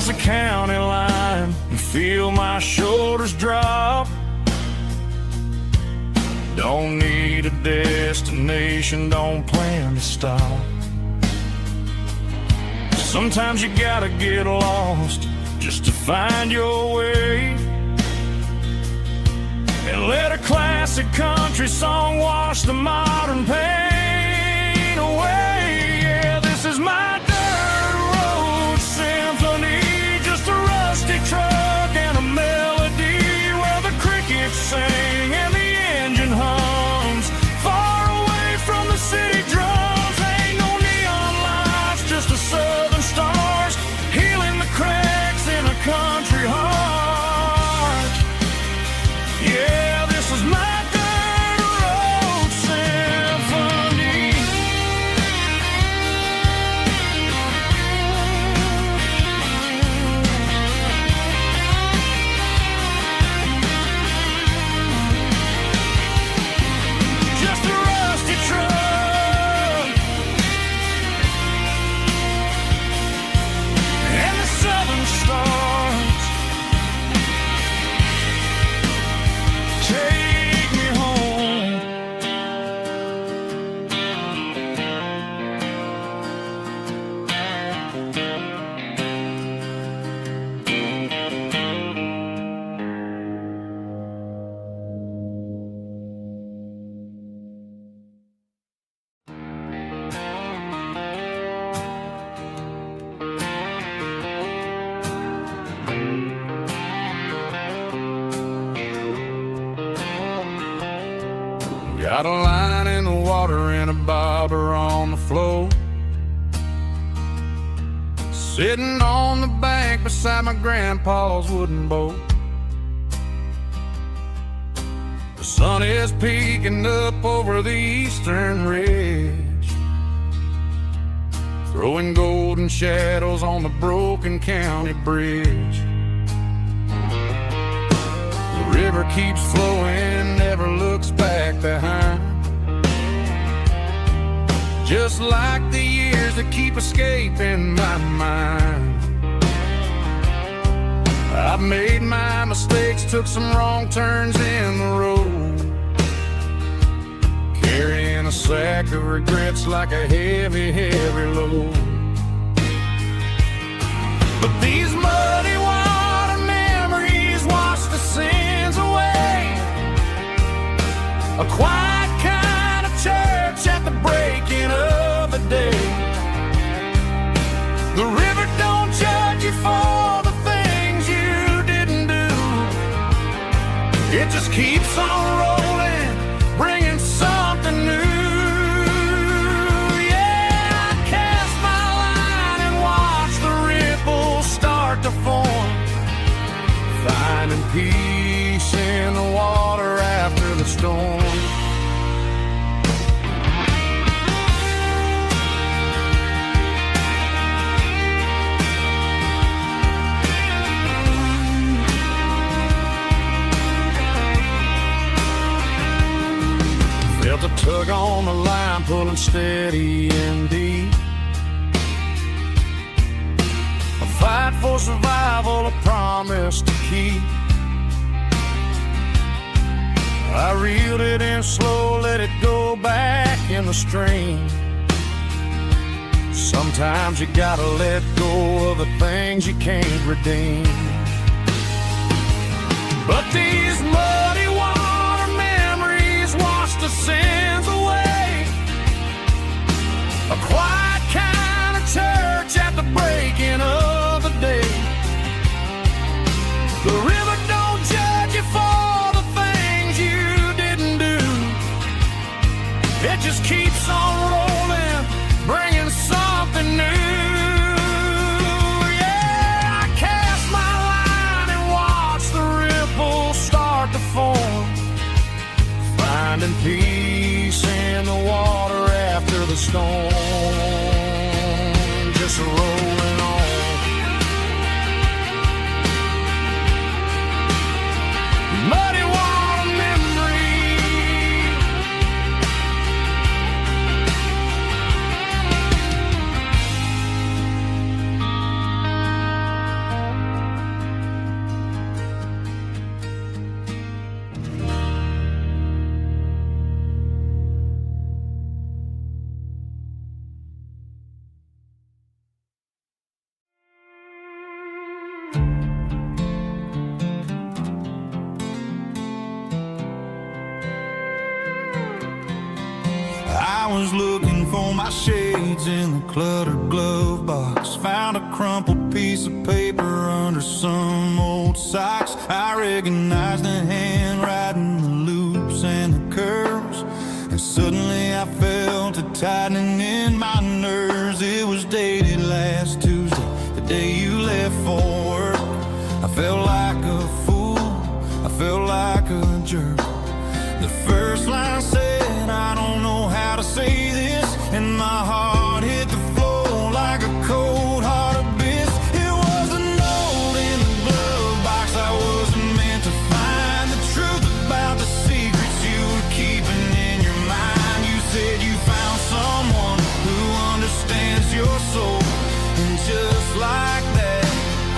across the county line and feel my shoulders drop. Don't need a destination, don't plan to stop. Sometimes you gotta get lost just to find your way, and let a classic country song wash the modern pain away. Yeah, this is my dirt road symphony, just a rusty truck and a melody where the crickets sing and the engine hums, far away from the city drums. Ain't no neon lights, just the southern stars healing the cracks in a country heart. Yeah, this is my dirt road symphony. Just a rusty truck and the southern stars take me home. Got a line in the water and a bobber on the floor, sitting on the bank beside my grandpa's wooden boat. The sun is peeking up over the eastern ridge, throwing golden shadows on the broken county bridge. The river keeps flowing, never looks back behind, just like the years that keep escaping my mind. I've made my mistakes, took some wrong turns in the road, carrying a sack of regrets like a heavy, heavy load. But these muddy water memories wash the sins away. A quiet kind of church at the breaking of the day. The river don't judge you for the things you didn't do. It just keeps on rolling, bringing something new. Yeah, I cast my line and watch the ripples start to form, finding peace in the water after the storm. Felt a tug on the line, pulling steady and deep. A fight for survival, a promise to keep. I reeled it in slow, let it go back in the stream. Sometimes you gotta let go of the things you can't redeem. But these muddy water memories wash the sins away. A quiet kind of church at the breaking of the day. The river don't judge you for the things you didn't do. It just keeps on rolling, bringing something new. Yeah, I cast my line and watch the ripples start to form, finding peace in the water after the storm. Just rolling on. Muddy water memory. was looking for my shades in the cluttered glove box. Found a crumpled piece of paper under some old socks. I recognized the handwriting, the loops and the curves, and suddenly I felt a tightening in my nerves. It was dated last Tuesday, the day you left for work. I felt like a fool, I felt like a jerk. The first line said, I don't know how to say this, and my heart hit the floor like a cold heart abyss. It was a note in the glove box. I wasn't meant to find the truth about the secrets you were keeping in your mind. You said you found someone who understands your soul, and just like that,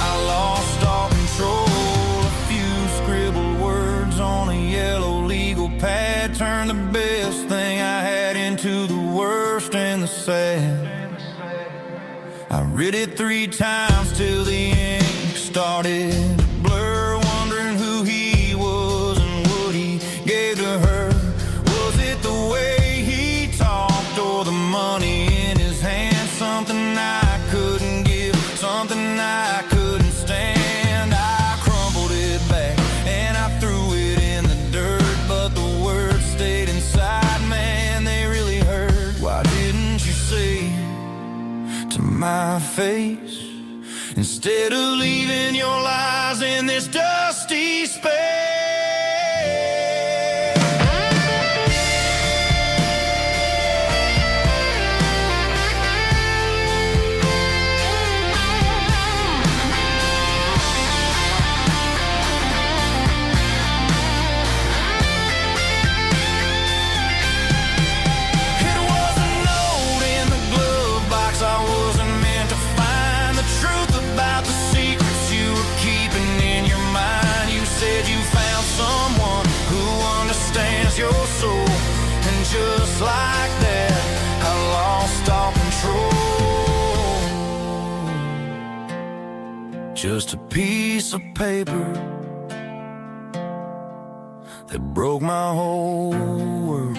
I lost all control. A few scribbled words on a yellow legal pad turned the best thing I had into the worst and the sad. I read it 3 times till the ink started to blur, wondering who he was and what he gave to her. Was it the way he talked or the money in his hand? Something I couldn't give, something I couldn't stand. I crumpled it back and I threw it in the dirt, but the words stayed inside, man, they really hurt. Why didn't you say to my face, instead of leaving your lies in this dusty space? Your soul, and just like that, I lost all control. Just a piece of paper that broke my whole world.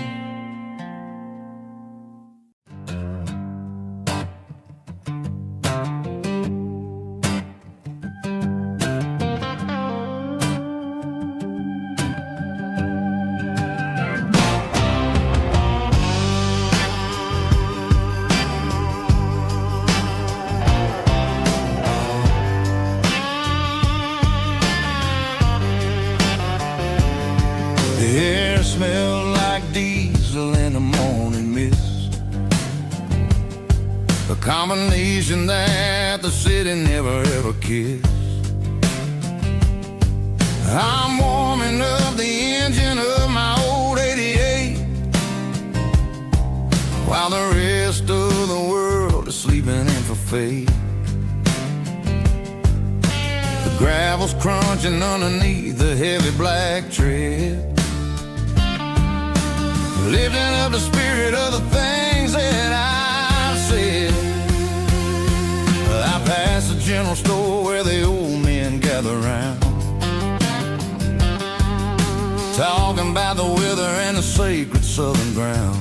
The air smelled like diesel in the morning mist, a combination that the city never ever kissed. I'm warming up the engine of my old 88, while the rest of the world is sleeping in for fate. The gravel's crunching underneath the heavy black tread, lifting up the spirit of the things that I've said. I passed the general store where the old men gather round, talking about the weather and the sacred southern ground.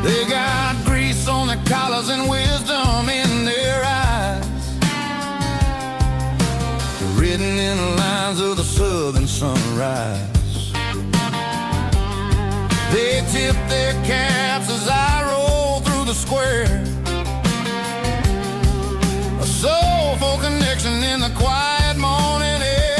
They got grease on their collars and wisdom in their eyes, written in the lines of the southern sunrise. They tip their caps as I roll through the square, a soulful connection in the quiet morning air.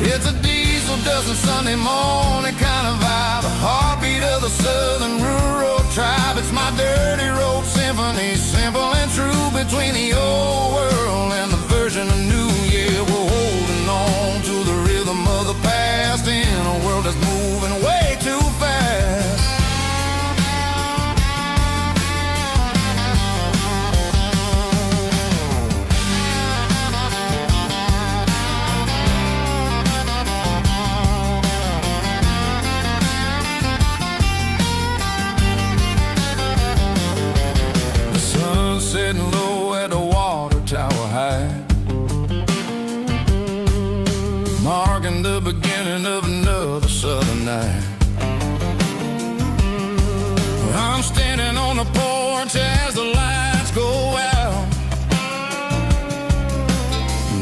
It's a diesel dusting Sunday morning kind of vibe, a heartbeat of the southern rural tribe. It's my dirty road symphony, simple and true, between the old world and the version of new. Yeah, we're holding on to the rhythm of the past in a world that's moving way too fast. The sun's setting low at the water tower high, marking the beginning of another southern night. I'm standing on the porch as the lights go out,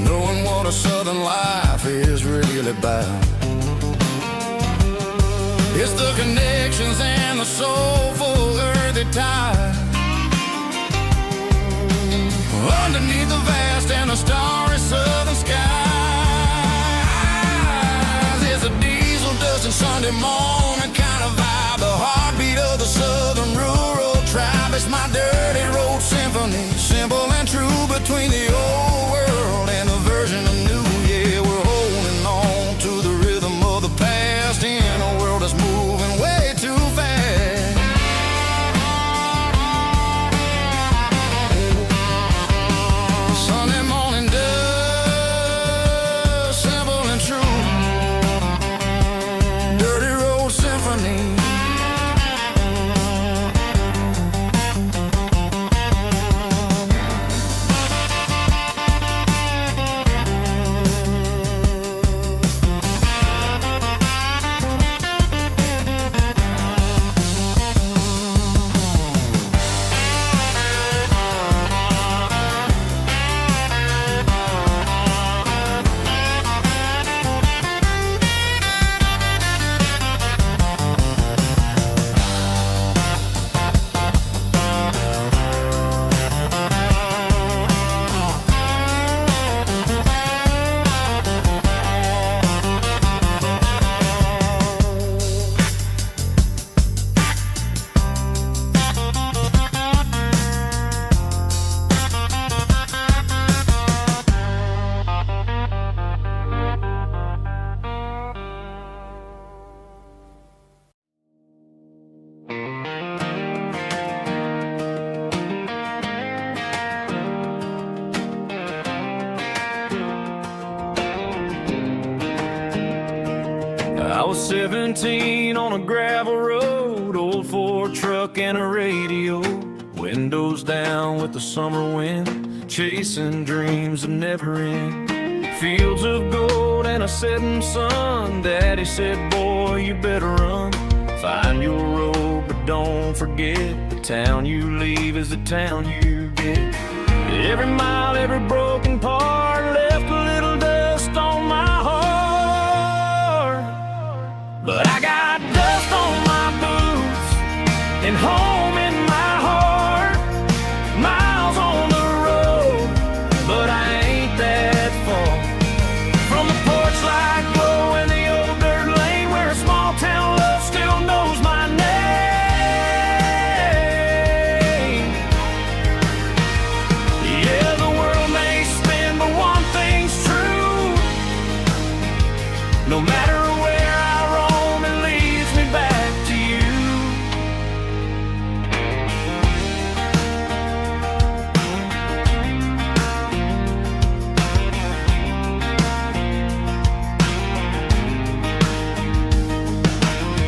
knowing what a southern life is really about. It's the connections and the soulful earthy tide underneath the vast and the starry southern skies. It's a diesel dusting Sunday morning kind of vibe, the heartbeat of the southern rural tribe. It's my dirty road symphony, simple and true, between the old world and the version of new. Yeah, we're holding on to the rhythm of the past in a world that's moving way too fast. Sunday morning dust, simple and true, dirty road symphony. I was 17 on a gravel road, old Ford truck and a radio, windows down with the summer wind, chasing dreams that never end. Fields of gold and a setting sun. Daddy said, boy, you better run. Find your road, but don't forget, the town you leave is the town you get. Every mile, every broken part left a little dust on my heart. But I got dust on my boots and home in my heart. Miles on the road, but I ain't that far from the porch light glow and the old dirt lane where a small town love still knows my name. Yeah, the world may spin, but one thing's true. No matter where I roam, it leads me back to you.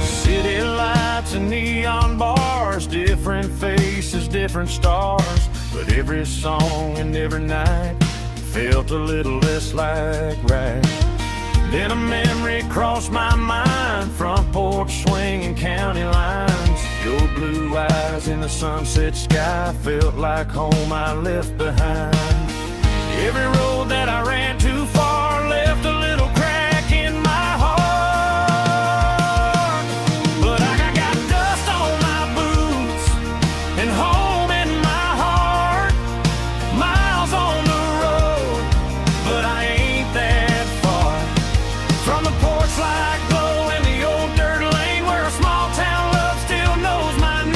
City lights and neon bars, different faces, different stars, but every song and every night felt a little less like right. Then a memory crossed my mind, front porch swinging county lines. Your blue eyes in the sunset sky felt like home I left behind. Every road that I ran too far left a little crack in my heart. But I got dust on my boots and home in my heart. Miles on the road, but I ain't that far from the porch light glow and the old dirt lane where a small town love still knows my name.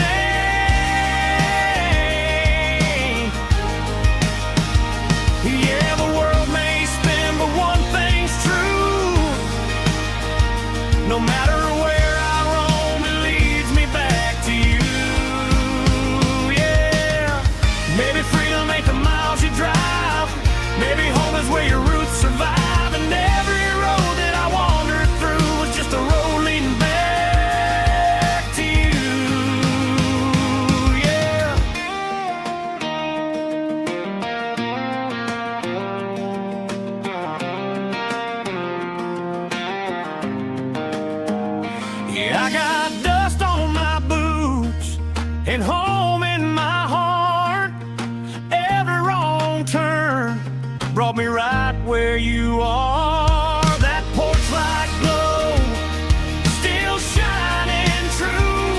Yeah, the world may spin, but one thing's true. No matter where I roam, it leads me back to you. Yeah, maybe freedom ain't the miles you drive. Maybe home is where your roots survive. And every road that I wandered through was just a road leading back to you. Yeah. and home in my heart. Every wrong turn brought me right where you are. That porch light glow, still shining true,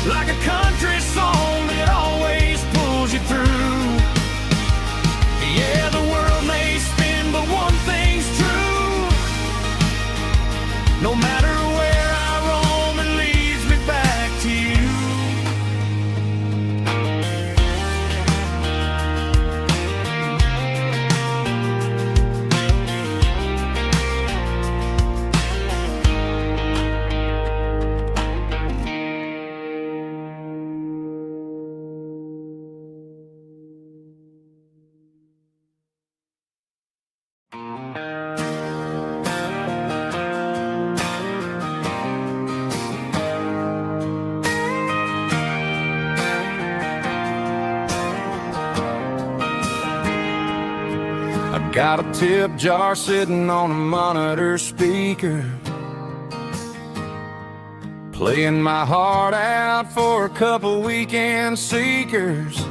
like a country song that always pulls you through. Yeah, the world may spin, but one thing's true. No matter where I roam, it leads me back to you. Got a tip jar sitting on a monitor speaker, playing my heart out for a couple weekend seekers.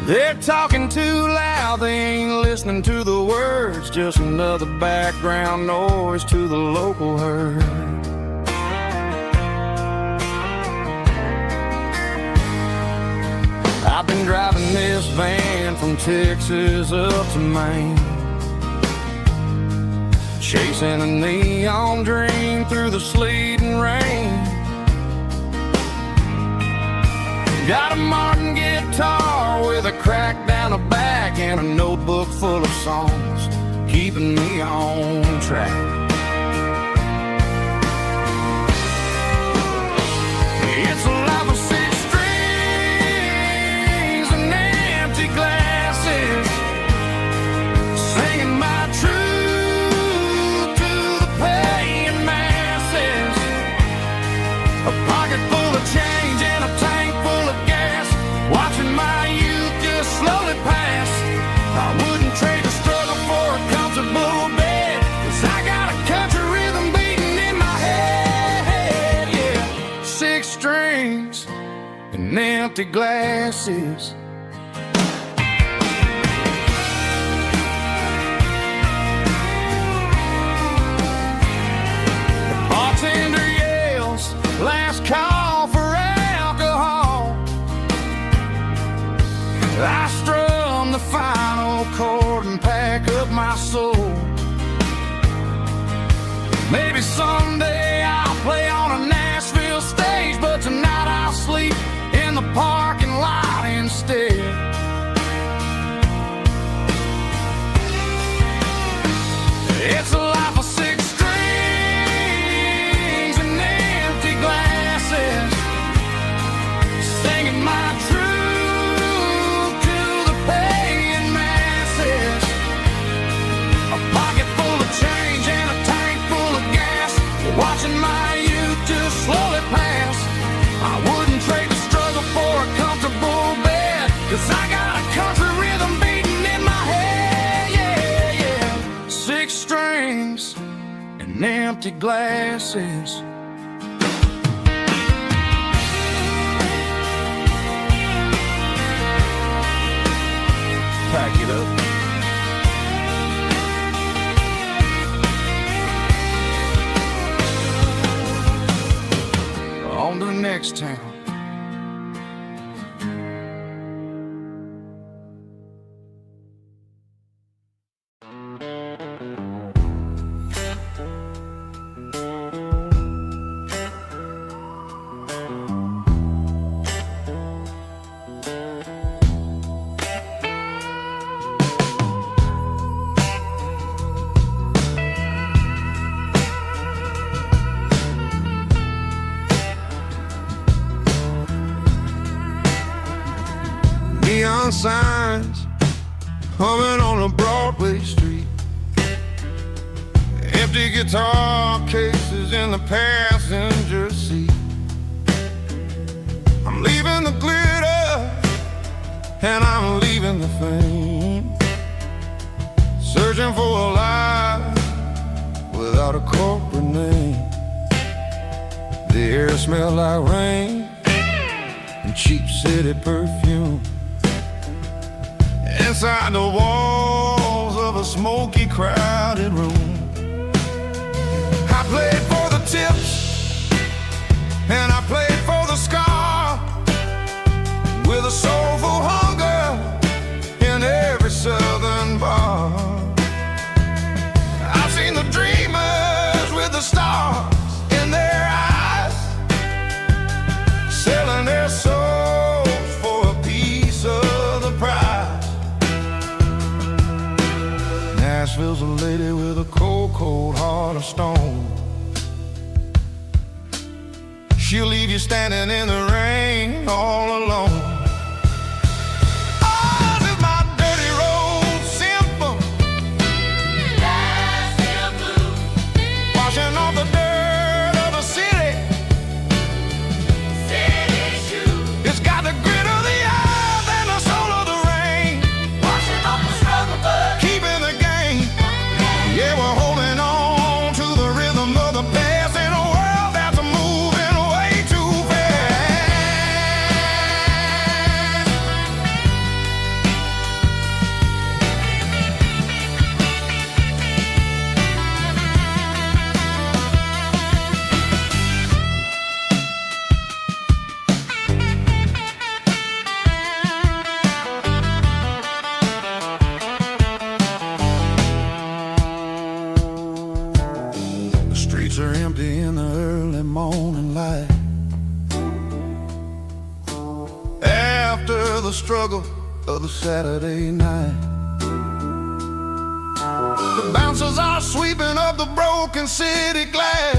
They're talking too loud, they ain't listening to the words, just another background noise to the local herd. I've been driving this van from Texas up to Maine, chasing a neon dream through the sleet and rain. Got a Martin guitar with a crack down the back and a notebook full of songs, keeping me on track. It's a life of six strings and empty glasses, singing my truth to the paying masses. A pocket full of change and a tank full of gas, watching my youth just slowly pass. I wouldn't trade the struggle for a comfortable bed, 'cause I got a country rhythm beating in my head, yeah. Six strings and empty glasses. The bartender yells, last call for alcohol. I strum the final chord and pack up my soul. Maybe someday I'll play on a Nashville stage, but tonight I'll sleep in the parking lot instead. It's a life of six strings and empty glasses, singing my truth to the paying masses. A pocket full of change and a tank full of gas, watching my youth just slowly pass. I wouldn't trade the struggle for a comfortable bed, 'cause I got a country rhythm beating in my head, yeah, yeah. Six strings and empty glasses. Pack it up. On to the next town. Neon signs humming on a Broadway street, empty guitar cases in the passenger seat. I'm leaving the glitter and I'm leaving the fame, searching for a life without a corporate name. The air smelled like rain and cheap city perfume. Inside the walls of a smoky, crowded room, I played for the tips and I played for the scar, with a soulful hunger in every southern bar. I've seen the dreamers with the stars in their eyes, selling their souls for a piece of the prize. Nashville's a lady with a cold, cold heart of stone. She'll leave you standing in the rain all alone. Oh, this is my dirty road symphony, Nashville blues, washing off the dirt of the city, city shoes. It's got the grit of the earth and the soul of the rain, washing off the struggle but keeping the game. Yeah, we're holding on to the rhythm of the past in a world that's moving way too fast. The streets are empty in the early morning light, after the struggle of the Saturday night. The bouncers are sweeping up the broken city glass,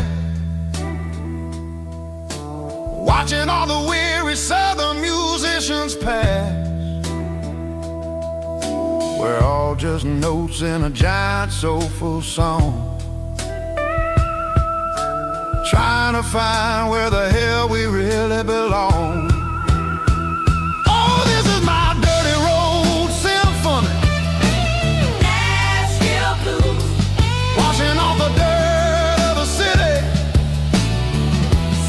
watching all the weary southern musicians pass. We're all just notes in a giant soulful song, trying to find where the hell we really belong. Oh, this is my dirty road symphony, Nashville blues, washing off the dirt of the city,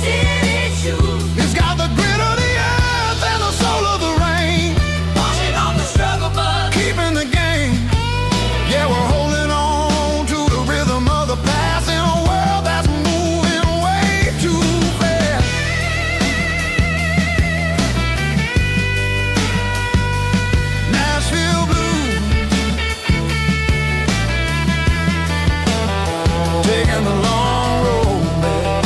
city shoes. It's got the grit of the earth and the soul of the rain, washing off the struggle but keeping the game. Yeah, we're holding on to the rhythm of the past in a world that's moving way too fast. Nashville blues, taking the long road back.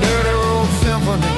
Dirty road symphony.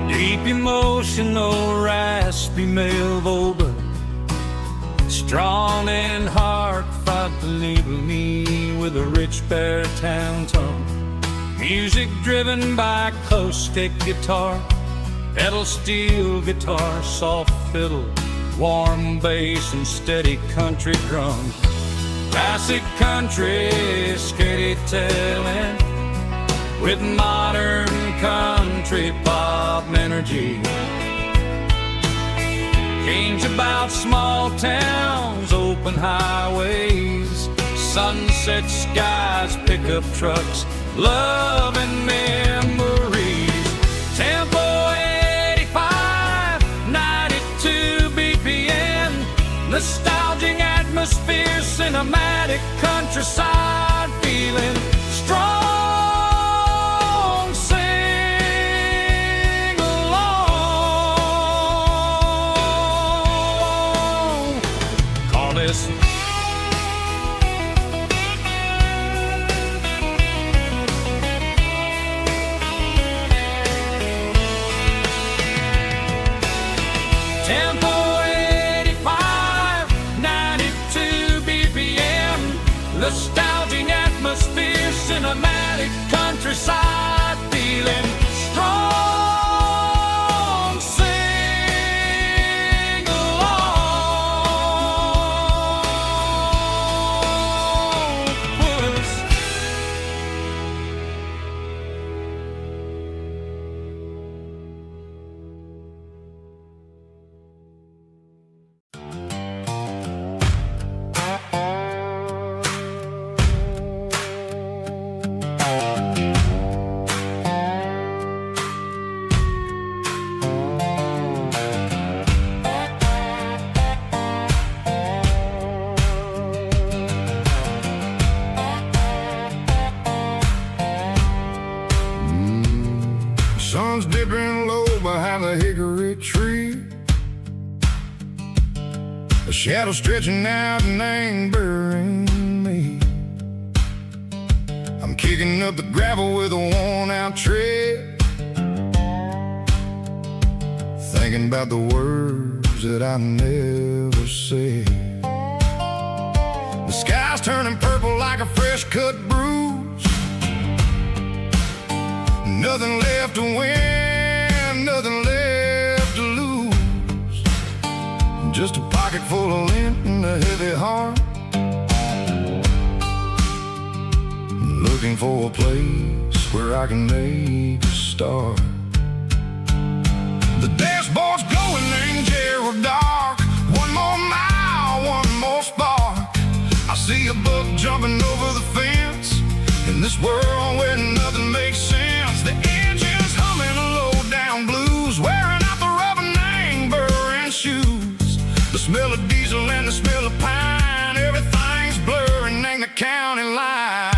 Deep emotional, raspy male vulgar, strong in heart, fight to label me with a rich baritone tone. Music driven by close stick guitar, pedal steel guitar, soft fiddle, warm bass and steady country drums. Classic country, skitty telling, with modern country pop energy. Kings about small towns, open highways, sunset skies, pickup trucks, love and memories. Tempo 85, 92 BPM, nostalgic atmosphere, cinematic countryside feeling, strong. nomadic countryside, feeling strong. Sing along with us. Sun's dipping low behind the hickory tree. A shadow stretching out and angering me. I'm kicking up the gravel with a worn-out tread, thinking about the words that I never said. The sky's turning purple like a fresh-cut bruise. Nothing left to win, nothing left to lose. Just a pocket full of lint and a heavy heart, looking for a place where I can make a start. The dashboard's glowing, angel dark. One more mile, one more spark. I see a buck jumping over the fence in this world where nothing makes sense. The engine's humming low down blues, wearing out the rubber name, burring shoes. The smell of diesel and the smell of pine, everything's blurring, ain't the county line.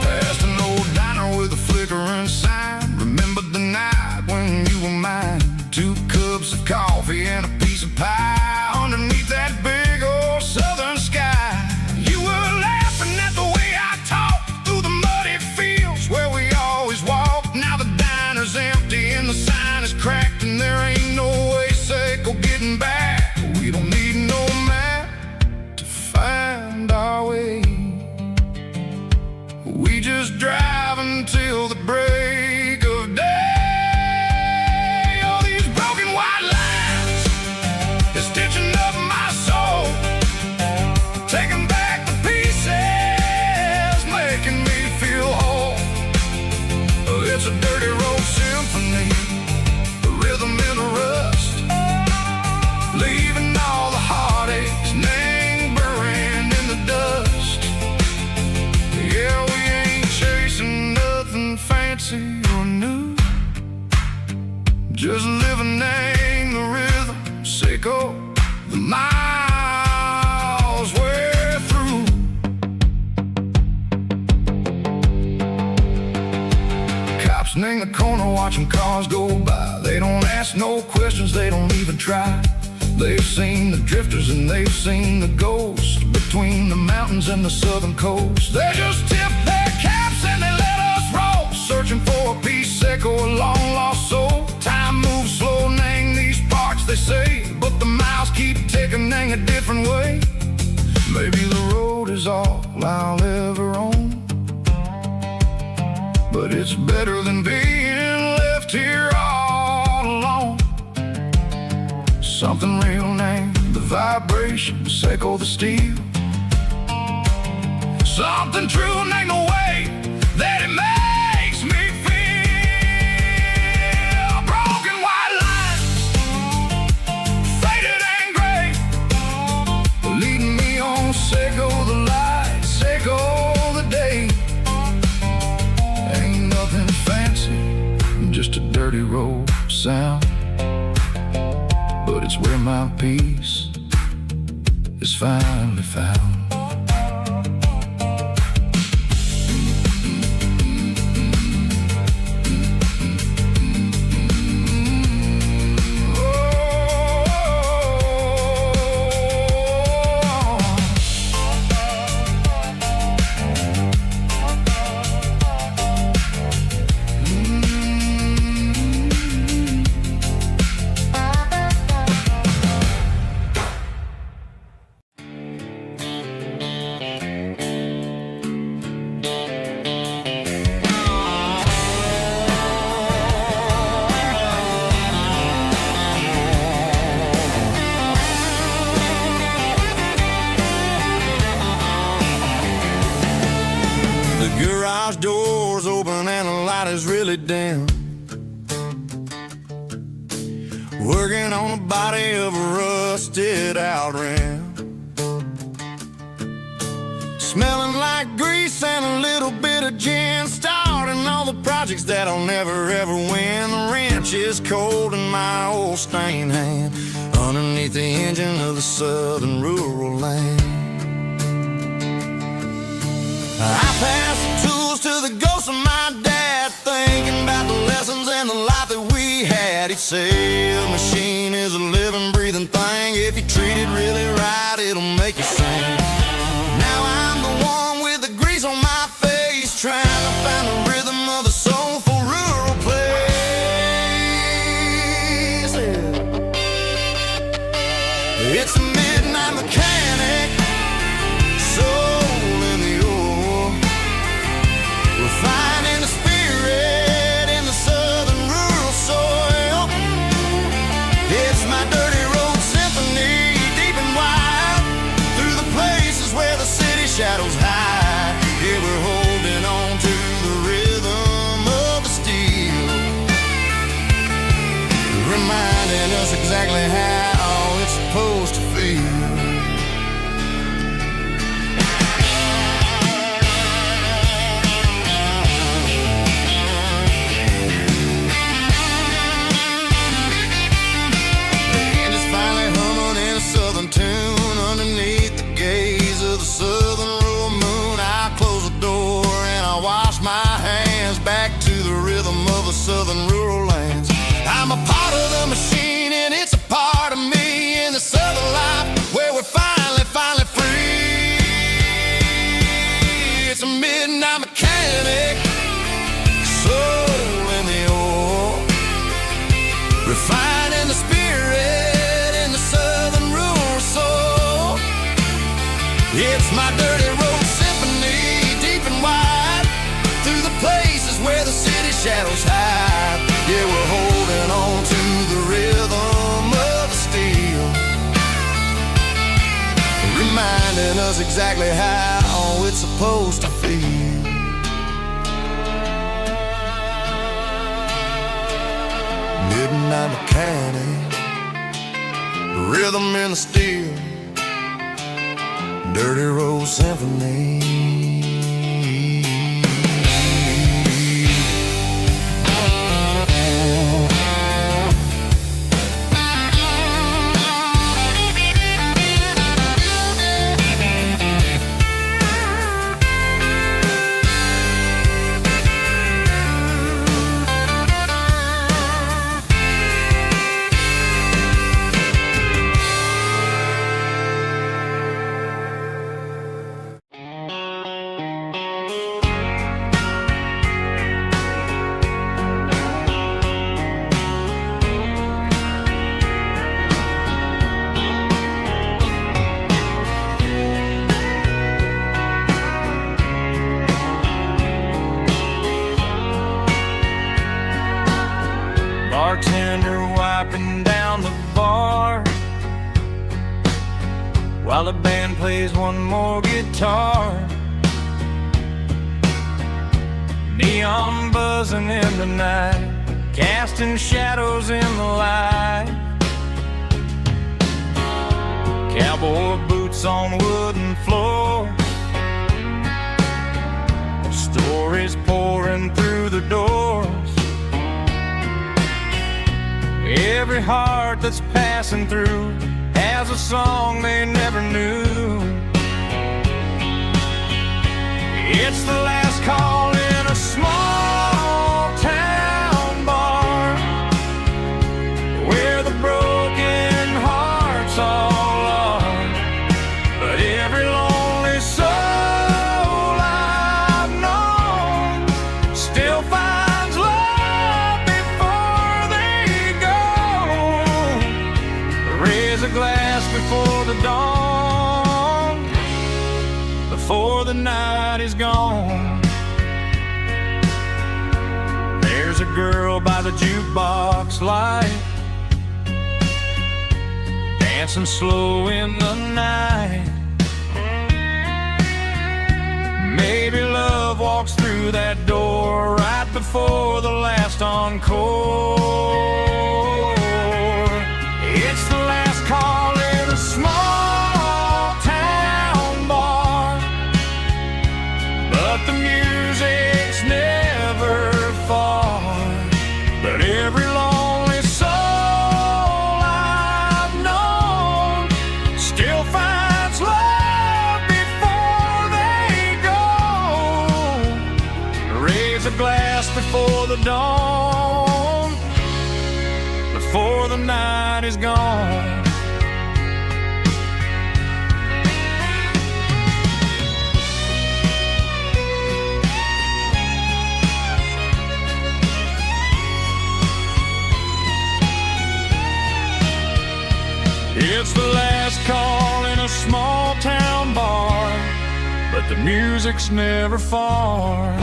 Past an old diner with a flickering sign. Remember the night when you were mine. 2 cups of coffee and a piece of pie underneath that big old southern sky. You were laughing at the way I talked through the muddy fields where we always walked. Now the diner's empty and the sign is cracked, and there ain't no way safe or getting back. We don't need no map to find our way. We just drive until the break of day. Stitching up my soul, taking back the pieces, making me feel whole. It's a dirty road symphony, the rhythm in the rust, leaving all the heartaches lingering in the dust. Yeah, we ain't chasing nothing fancy or new, just living in the rhythm, sicko. The miles we're through. Cops in the corner watching cars go by. They don't ask no questions, they don't even try. They've seen the drifters and they've seen the ghosts between the mountains and the southern coast. They just tip their caps and they let us roll, searching for a piece sick or a long lost soul. Time moves slow, nang these parts they say, but the miles keep ticking a different way. Maybe the road is all I'll ever own, but it's better than being left here all alone. Something real named the vibration, echo the steel. Something true named the way that it makes me feel. Broken white lines, faded and gray, leading me on, Seco the light, Seco the day. Ain't nothing fancy, just a dirty road sound, but it's where my peace is finally found. The garage door's open and the light is really dim. Working on the body of a rusted out rim. Smelling like grease and a little bit of gin. Starting all the projects that I'll never ever win. The wrench is cold in my old stained hand underneath the engine of the southern rural land. I pass the tools to the ghost of my dad, thinking about the lessons and the life that we had. He'd say a machine is a living, breathing thing. If you treat it really right, it'll make you sing. Now I'm the one with the grease on my face, trying to find the rhythm of the soulful rural place. It's a midnight mechanic, soul in the ore, refining the spirit in the southern rural soil. It's my dirty road symphony, deep and wide, through the places where the city shadows hide. Yeah, we're holding on to the rhythm of the steel, reminding us exactly how it's supposed to feel. Southern tune underneath the gaze of the southern rural moon. I close the door and I wash my hands back to the rhythm of the southern rural lands. I'm a part of the machine and it's a part of me in the southern life where we're finally free. It's a midnight mechanic, soul in the ore, refining the spirit. It's my dirty road symphony, deep and wide, through the places where the city shadows hide. Yeah, we're holding on to the rhythm of the steel, reminding us exactly how it's supposed to feel. Midnight mechanic, rhythm in the steel, dirty road symphony. Bartender wiping down the bar while the band plays one more guitar. Neon buzzing in the night, casting shadows in the light. Cowboy boots on wooden floors, stories pouring through the doors. Every heart that's passing through has a song they never knew. It's the last call in a small town bar where the broken hearts all are. But every lonely soul I've known still finds love before they go. Raise a glass before the dawn, before the night is gone. There's a girl by the jukebox light, dancing slow in the night. Maybe love walks walks through that door right before the last encore. It's the last call in a small town bar, but the music's never far. But every lonely soul I've known still finds love before they go. Raise a glass before the dawn, before the night is gone. It's the last call in a small town bar, but the music's never far.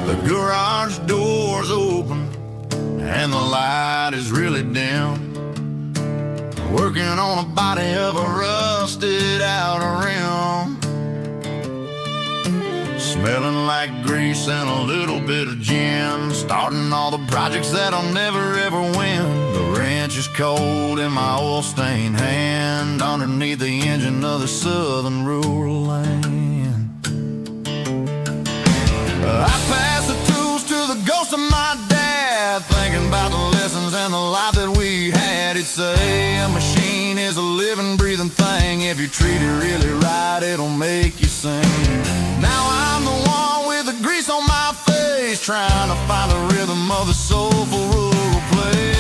The garage door's open and the light is really dim. Working on a body of a rusted out rim, smelling like grease and a little bit of gin. Starting all the projects that I'll never ever win. The wrench is cold in my oil-stained hand, underneath the engine of the southern rural land. I pass the tools to the ghost of my dad, thinking about the lessons and the life that we had. He'd say a machine is a living, breathing thing. If you treat it really right, it'll make you sing. Now I'm the one with the grease on my face, trying to find the rhythm of the soulful rural place.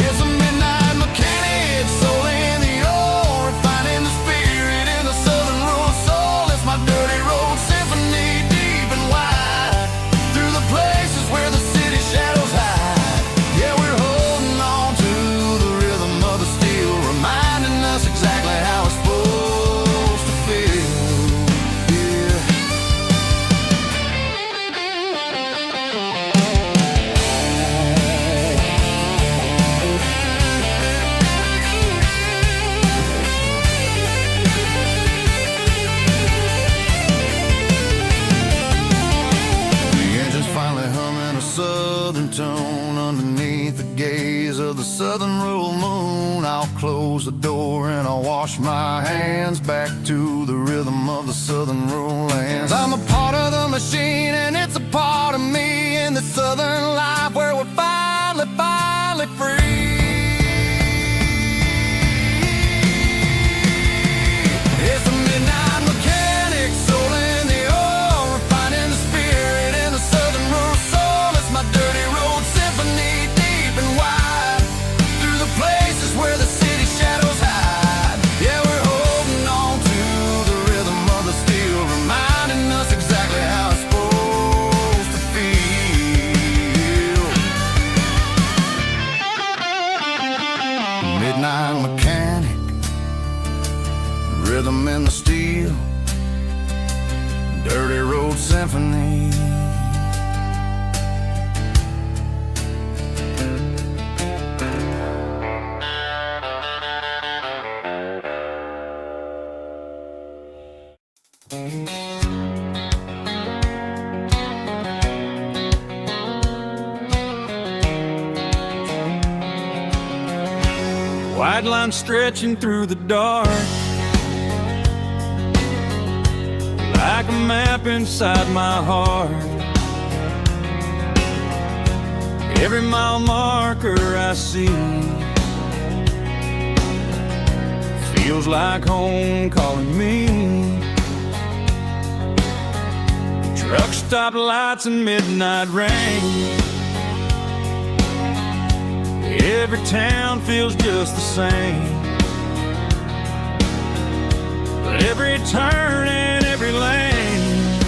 It's a midnight mechanic, soul in the ore, refining the spirit in the southern rural soul. It's my dirty road symphony, deep and wide, through the places where the city shadows hide. Yeah, we're holding on to the rhythm of the steel, reminding us exactly how it's supposed to feel. Yeah. The engine's finally humming a southern tone underneath the gaze of the southern rural moon. I'll close the door and I'll wash my hands, back to the rhythm of the southern rural lands. I'm a part of the machine and it's a part of me, in the southern life where we're finally free. It's a midnight mechanic, soul in the ore, refining the spirit in the southern rural soul. It's my dirty road symphony, deep and wide, through the places where the city shadows hide. Yeah, we're holding on to the rhythm of the steel, reminding us exactly how it's supposed to feel. Midnight mechanic, rhythm in the steel, dirty road symphony. White line stretching through the dark, like a map inside my heart. Every mile marker I see feels like home calling me. Truck stop lights and midnight rain. Every town feels just the same, but every turn and every lane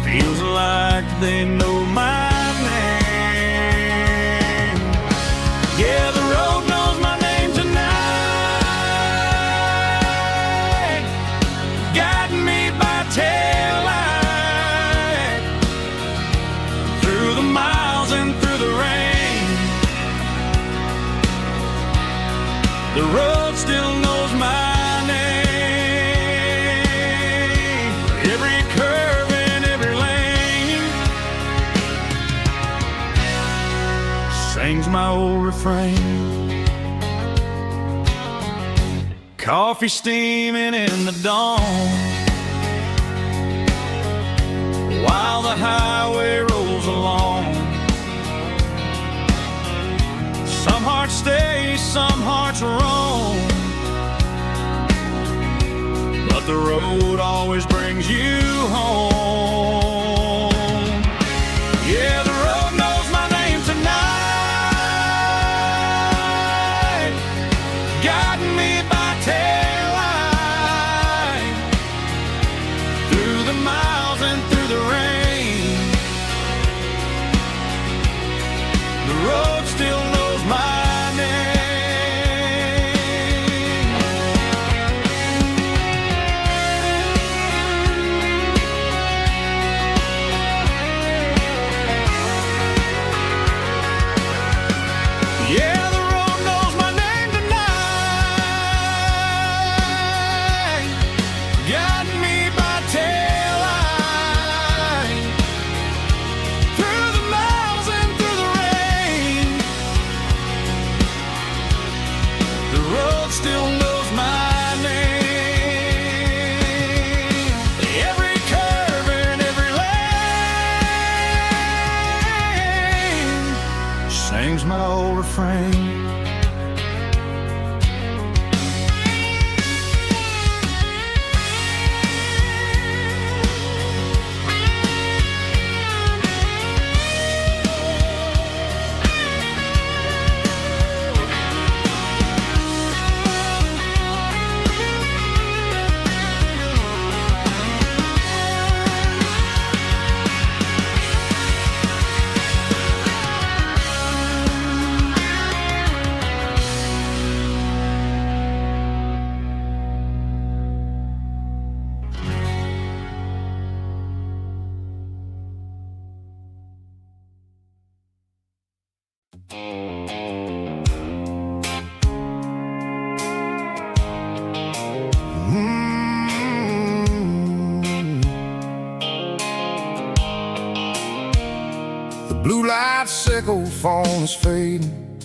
feels like they know my name. Yeah, the road knows my name tonight, guiding me by taillight through the miles and through the rain. The road still knows my name. Every curve and every lane sings my old refrain. Coffee steaming in the dawn, while the highway rolls along. Some hearts stay, some hearts roam, but the road always brings you home. Yeah, the road knows my name tonight, guiding me by taillight through the miles and through the rain. The road still knows my name. Yeah, the road knows my name tonight, guiding me by taillight through the miles and through the rain. The road still knows my name. Every curve and every lane sings my old refrain. The blue light sickle phone is fading,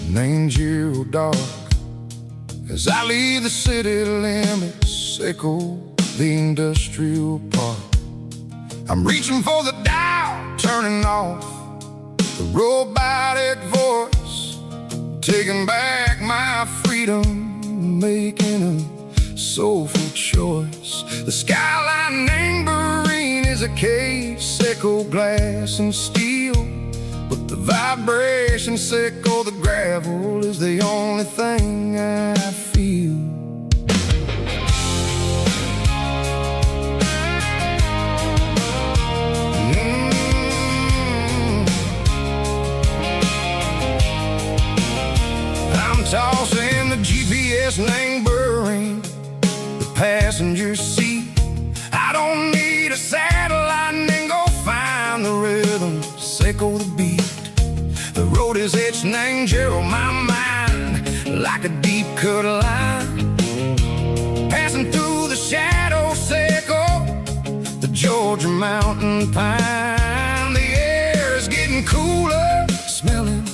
named zero dark. As I leave the city limits, sickle the industrial park. I'm reaching for the dial, turning off the robotic voice, taking back my freedom, making a soulful choice. The skyline named Marine is a cage, sickle glass and steel, but the vibration sickle the gravel is the only thing I feel. I'm tossing the GPS named Burring, the passenger seat. I don't need a satellite and go find the rhythm, sickle the beat. The road is etched named Gerald, my mind, like a deep cut line. Passing through the shadow sickle, the Georgia mountain pine. The air is getting cooler, smelling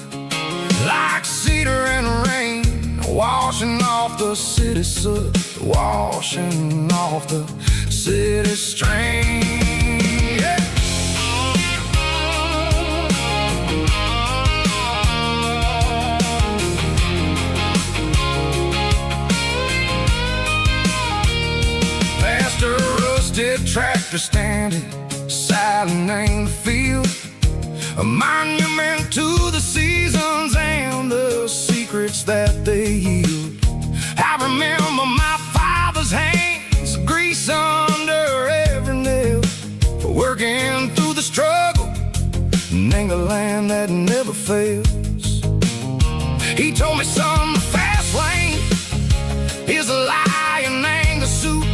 like cedar and rain, washing off the city soot, washing off the city strain. Yeah. Past a rusted tractor standing silent in the field, a monument to the seasons and the secrets that they yield. I remember my father's hands, grease under every nail, for working through the struggle and the land that never fails. He told me, son, the fast lane is a lie and the suit.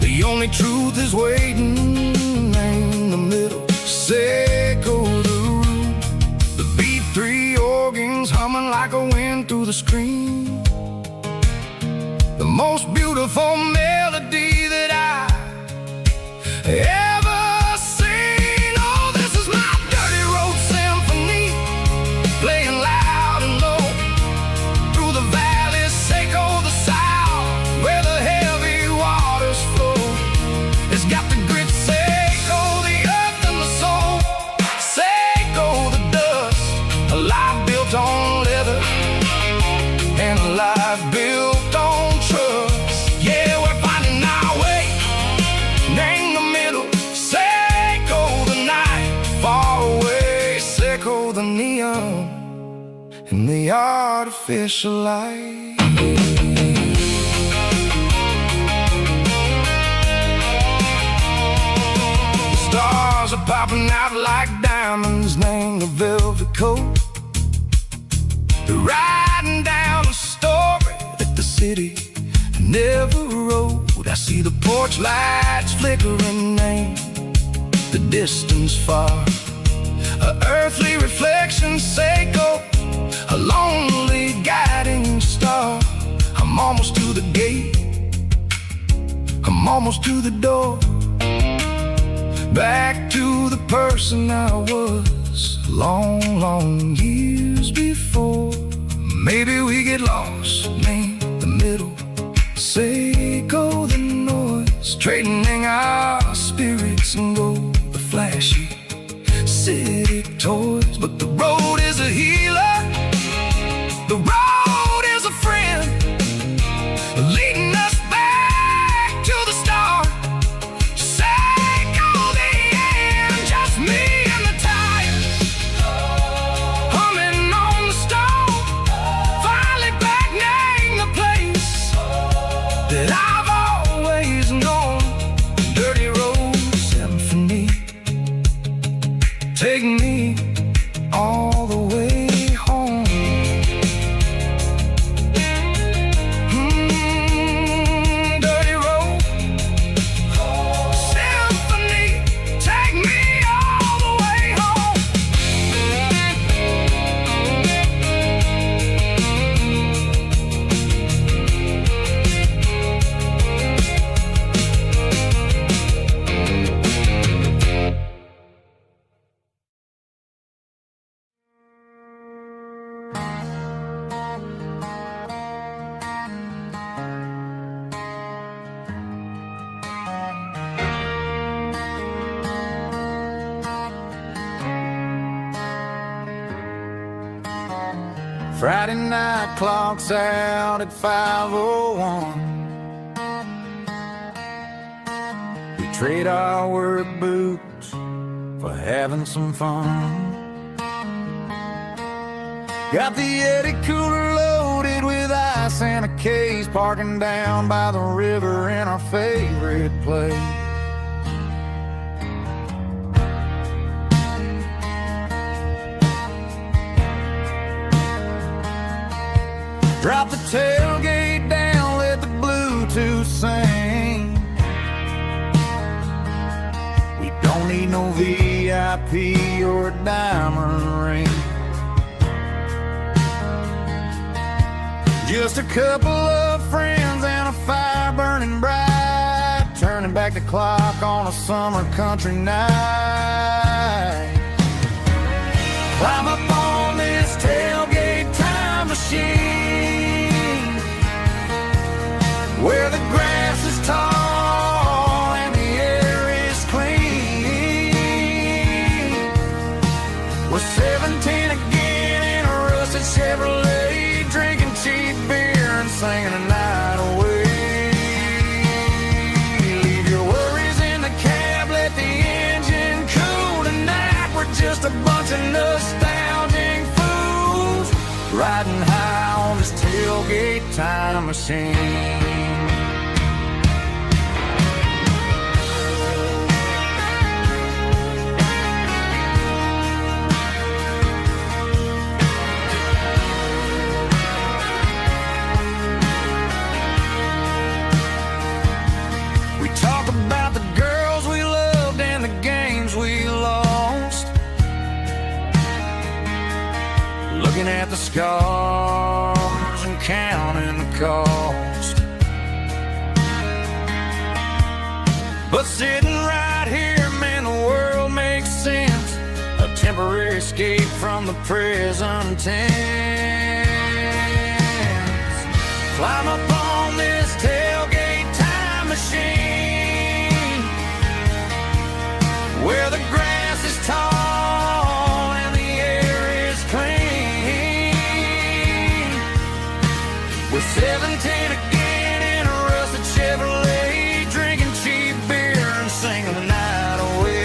The only truth is waiting in the middle. Seco the root, the B3 organs humming like a wind through the screen. The most beautiful melody that I ever seen. Oh, this is my dirty road symphony, playing loud and low through the valleys, Seco the south, where the heavy waters flow. It's got the grit, Seco the earth and the soul, Seco the dust, a life built on leather and a life built on trust. Yeah, we're finding our way in the middle. Seco the night, far away. Seco the neon and the artificial light. The stars are popping out like diamonds, named the velvet coat. They're riding down a story that the city never wrote. I see the porch lights flickering in the distance far, a earthly reflection, Seco, a lonely guiding star. I'm almost to the gate, I'm almost to the door, back to the person I was long, long years before. Maybe we get lost in the middle, Seco the noise, trading our spirits and go the flashy city toys. But the road is a healer, the road is a friend, leading us back to the start. Seco the end, just me and the tires, humming on the stove, finally back name the place that I've always known. Dirty road symphony, take me all the way home. Dirty road symphony, take me all the way home. Friday night clocks out at 5:01. We trade our work boots for having some fun. Got the Yeti cooler loaded with ice and a case, parking down by the river in our favorite place. Drop the tailgate down, let the Bluetooth sing. We don't need no VIP or a diamond ring. Just a couple of friends and a fire burning bright, turning back the clock on a summer country night. Climb up on this tailgate time machine, where the grass is tall and the air is clean. We're 17 again in a rusted Chevrolet, drinking cheap beer and singing the night away. Leave your worries in tailgate time machine. We talk about the girls we loved and the games we lost, looking at the scars and counting the cost. But sitting right here, man, the world makes sense. A temporary escape from the present tense. Climb up on this tailgate time machine, where the grass is tall and the air is clean. With 17 again in a rusted Chevrolet, drinking cheap beer and singing the night away.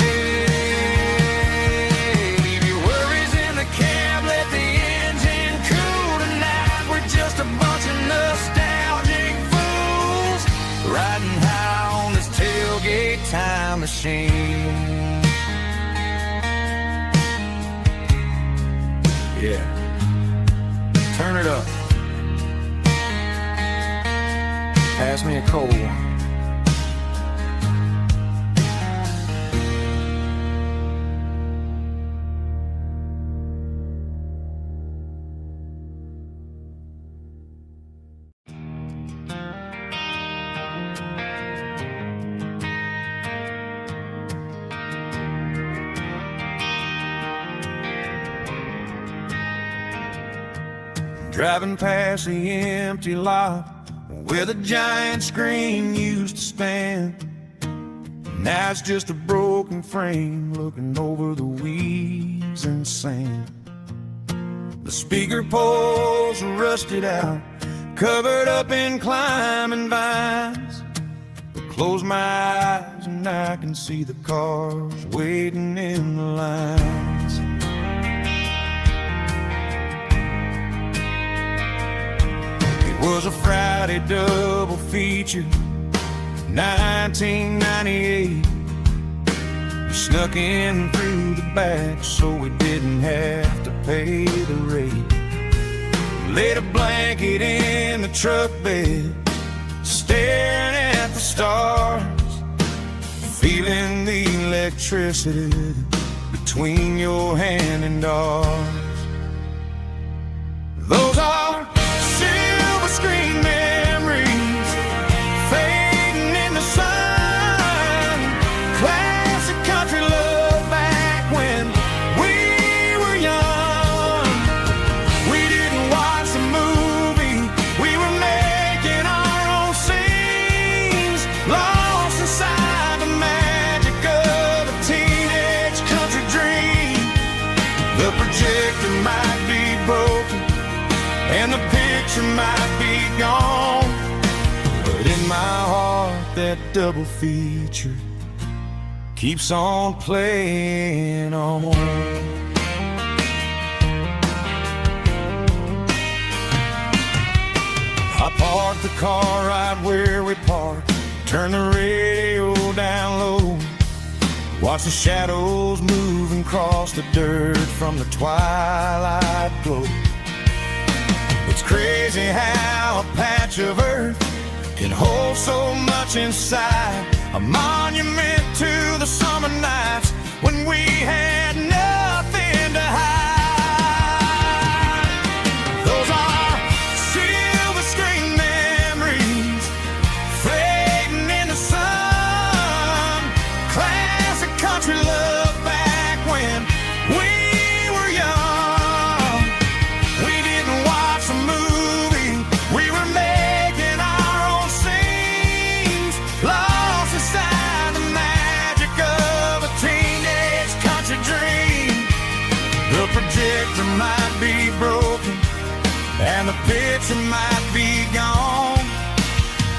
Leave your worries in the cab, let the engine cool tonight. We're just a bunch of nostalgic fools riding high on this tailgate time machine. Yeah, turn it up. Pass me a cold one. Driving past the empty lot where the giant screen used to stand. Now it's just a broken frame looking over the weeds and sand. The speaker poles are rusted out, covered up in climbing vines. I close my eyes and I can see the cars waiting in the lines. It was a Friday double feature, 1998. We snuck in through the back so we didn't have to pay the rate. Laid a blanket in the truck bed, staring at the stars, feeling the electricity between your hand and ours. Those are silver screen memories fading in the sun. Classic country love back when we were young. We didn't watch the movie, we were making our own scenes, lost inside the magic of a teenage country dream. The projector might be broken and the picture might be gone, but in my heart that double feature keeps on playing on. I parked the car right where we parked, turned the radio down low, watched the shadows moving across the dirt from the twilight glow. It's crazy how a patch of earth can hold so much inside, a monument to the summer nights when we had nothing to hide. Those are silver screen memories fading in the sun. Classic country love back when we were young. We didn't watch the movie, we were making our own scenes, lost inside the magic of a teenage country dream. The projector might be broken and the picture might be gone,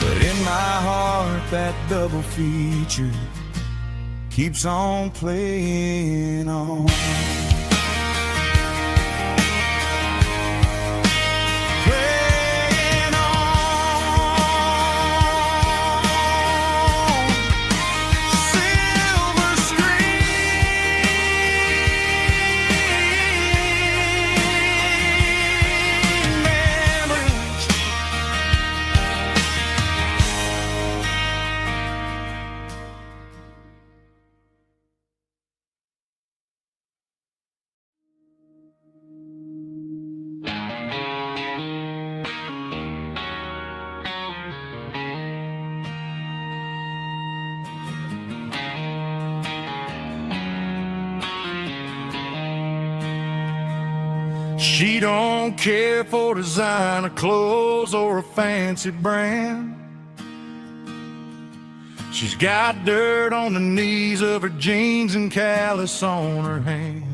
but in my heart that double feature keeps on playing on. Playing on. She don't care for designer clothes or a fancy brand. She's got dirt on the knees of her jeans and callus on her hand.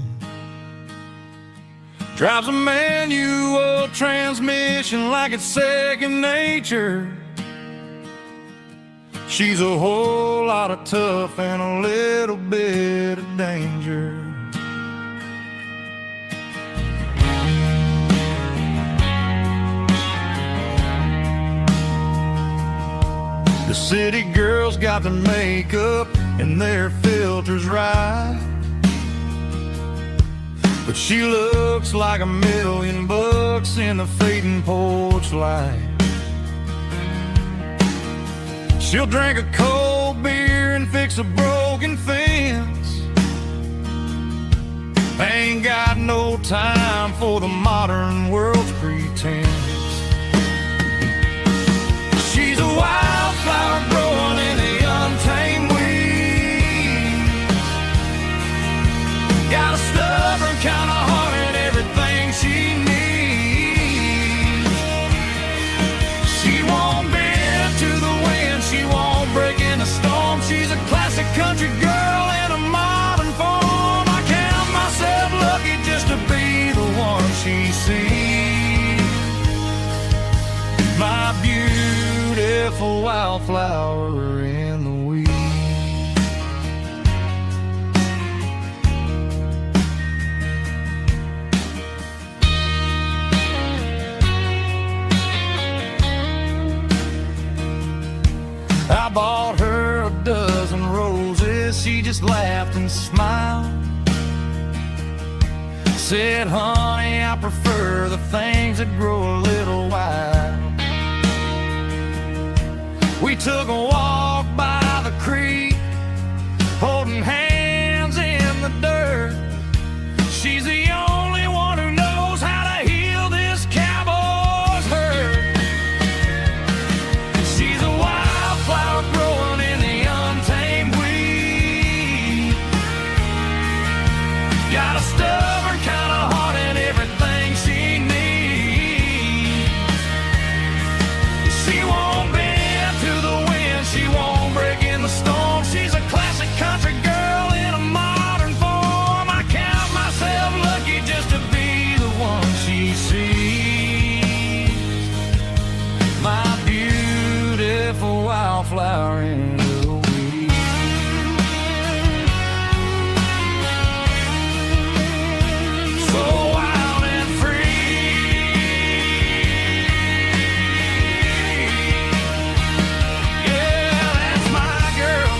Drives a manual transmission like it's second nature. She's a whole lot of tough and a little bit of danger. The city girls got their makeup and their filters right, but she looks like $1,000,000 in the fading porch light. She'll drink a cold beer and fix a broken fence. Ain't got no time for the modern world's pretense. She's a wildflower growing in the untamed weeds. Got a stubborn kind of heart and everything she needs. She won't bend to the wind, she won't break in the storm. She's a classic country girl in a modern form. I count myself lucky just to be the one she sees. My beautiful wildflower in the weeds. I bought her a dozen roses, she just laughed and smiled. Said, honey, I prefer the things that grow a little wild. We took a walk by the creek, holding hands in the dirt. She's the only one who knows how to heal this cowboy's hurt. She's a wildflower growing in the untamed weed. Got a stubborn kind of heart and everything she needs. She won't bend to the wind, she won't break in the storm. She's a classic country girl in a modern form. I count myself lucky just to be the one she sees. My beautiful wildflower in the weeds. So wild and free. Yeah, that's my girl.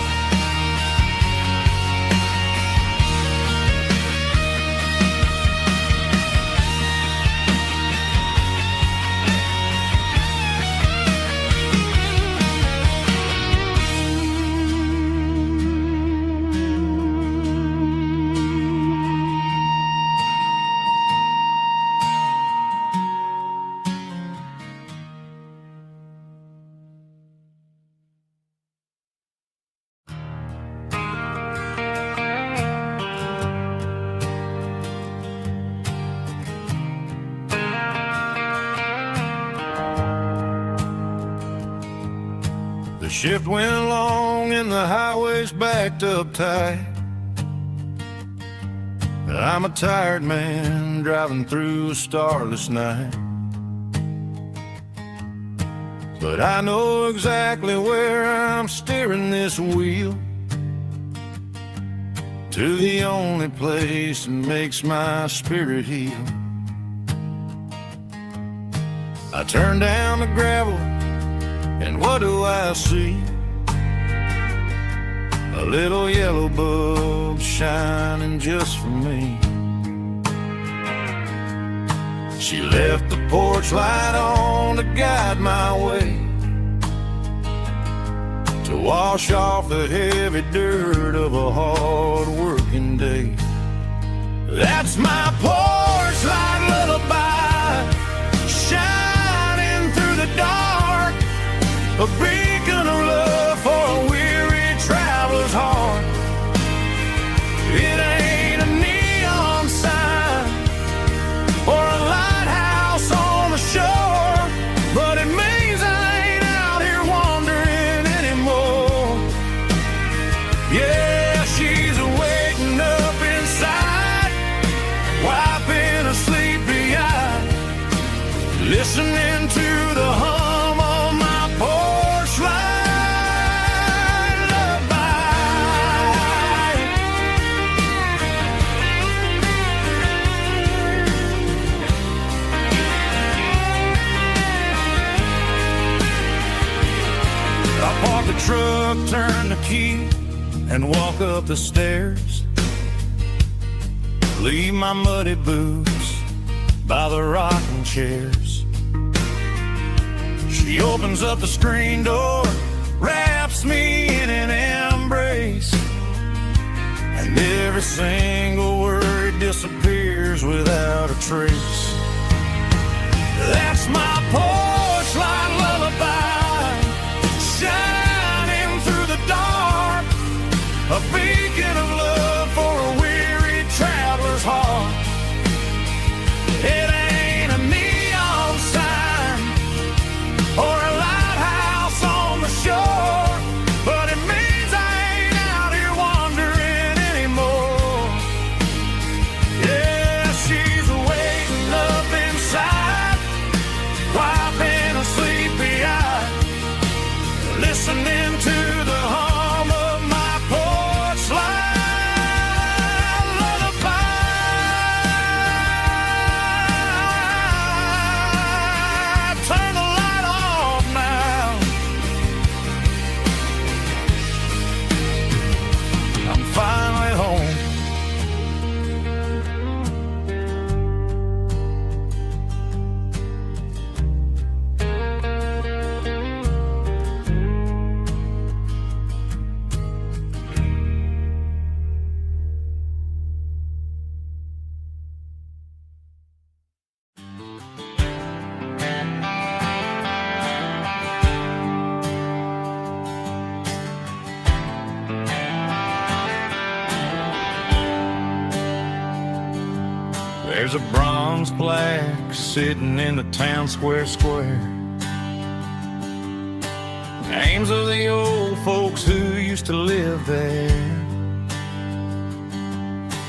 The shift went long and the highway's backed up tight. I'm a tired man driving through a starless night. But I know exactly where I'm steering this wheel, to the only place that makes my spirit heal. I turn down the gravel, and what do I see? A little yellow bulb shining just for me. She left the porch light on to guide my way, to wash off the heavy dirt of a hard-working day. That's my porch light lullaby, shining through the dark, a beacon of love for a weary traveler's heart. It ain't a neon sign or a light listening to the hum of my porch light lullaby. I park the truck, turn the key, and walk up the stairs. Leave my muddy boots by the rocking chairs. She opens up the screen door, wraps me in an embrace, and every single word disappears without a trace. That's my porch light lullaby, shining through the dark, a beacon of love for a weary traveler's heart. It ain't a neon sign or a lighthouse on the shore, but it means I ain't out here wandering anymore. Yeah, she's waiting up inside, wiping a sleepy eye, listening to the hum of my porch light lullaby. Turn the light off now. I'm finally home. There's a bronze plaque sitting in the town square. Names of the old folks who used to live there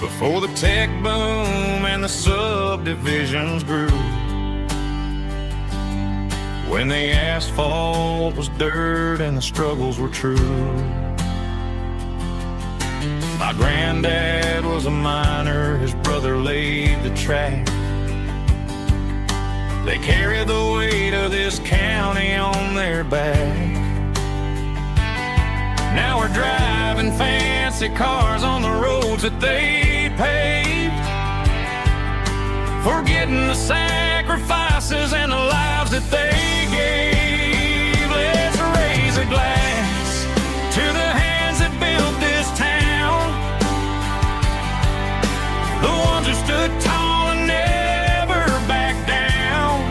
before the tech boom and the subdivisions grew, when the asphalt was dirt and the struggles were true. My granddad was a miner, his brother laid the track. They carried the weight of this county on their back. Now we're driving fancy cars on the roads that they paved, forgetting the sacrifices and the lives that they gave. Let's raise a glass to the hands that built this town, the ones who stood tall and never backed down.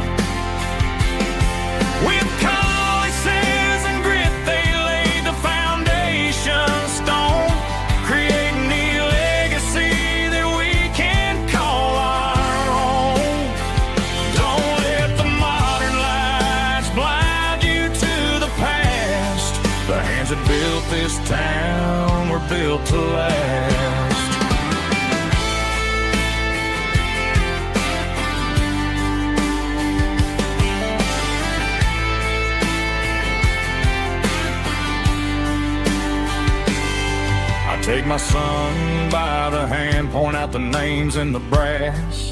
With calluses and grit, they laid the foundation stone, creating the legacy that we can call our own. Don't let the modern lights blind you to the past. The hands that built this town were built to last. Take my son by the hand, point out the names in the brass.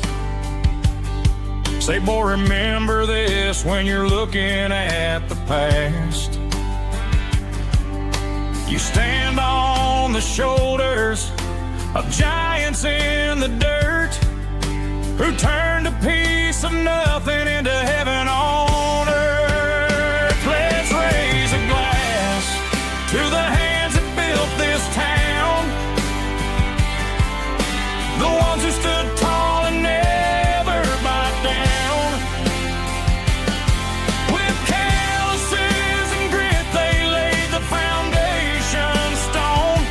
Say, boy, remember this when you're looking at the past. You stand on the shoulders of giants in the dirt, who turned a piece of nothing into heaven on earth. Let's raise a glass to the hands that built this town, the ones who stood tall and never backed down. With calluses and grit, they laid the foundation stone,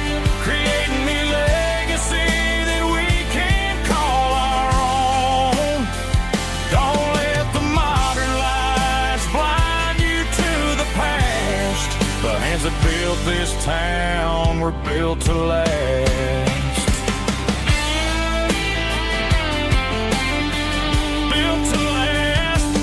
creating the legacy that we can call our own. Don't let the modern lights blind you to the past. The hands that built this town were built to last. Built to last.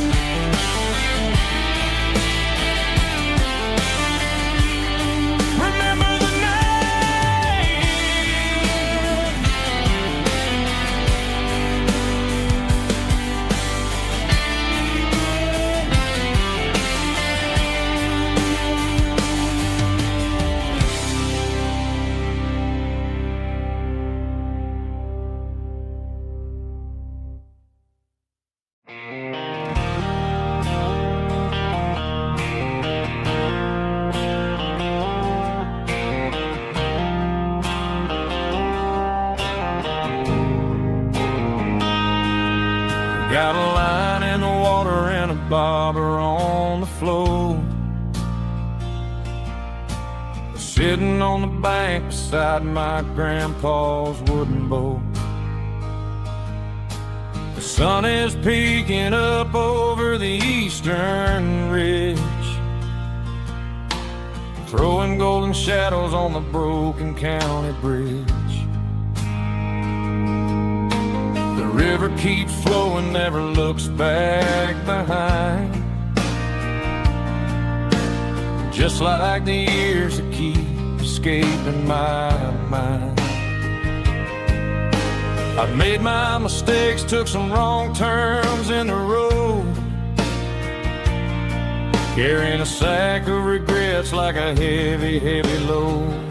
Got a line in the water and a bobber on the floor. Sitting on the bank beside my grandpa's wooden boat. The sun is peeking up over the eastern ridge, throwing golden shadows on the broken county bridge. The river keeps flowing, never looks back behind, just like the years that keep escaping my mind. I've made my mistakes, took some wrong turns in the road, carrying a sack of regrets like a heavy, heavy load.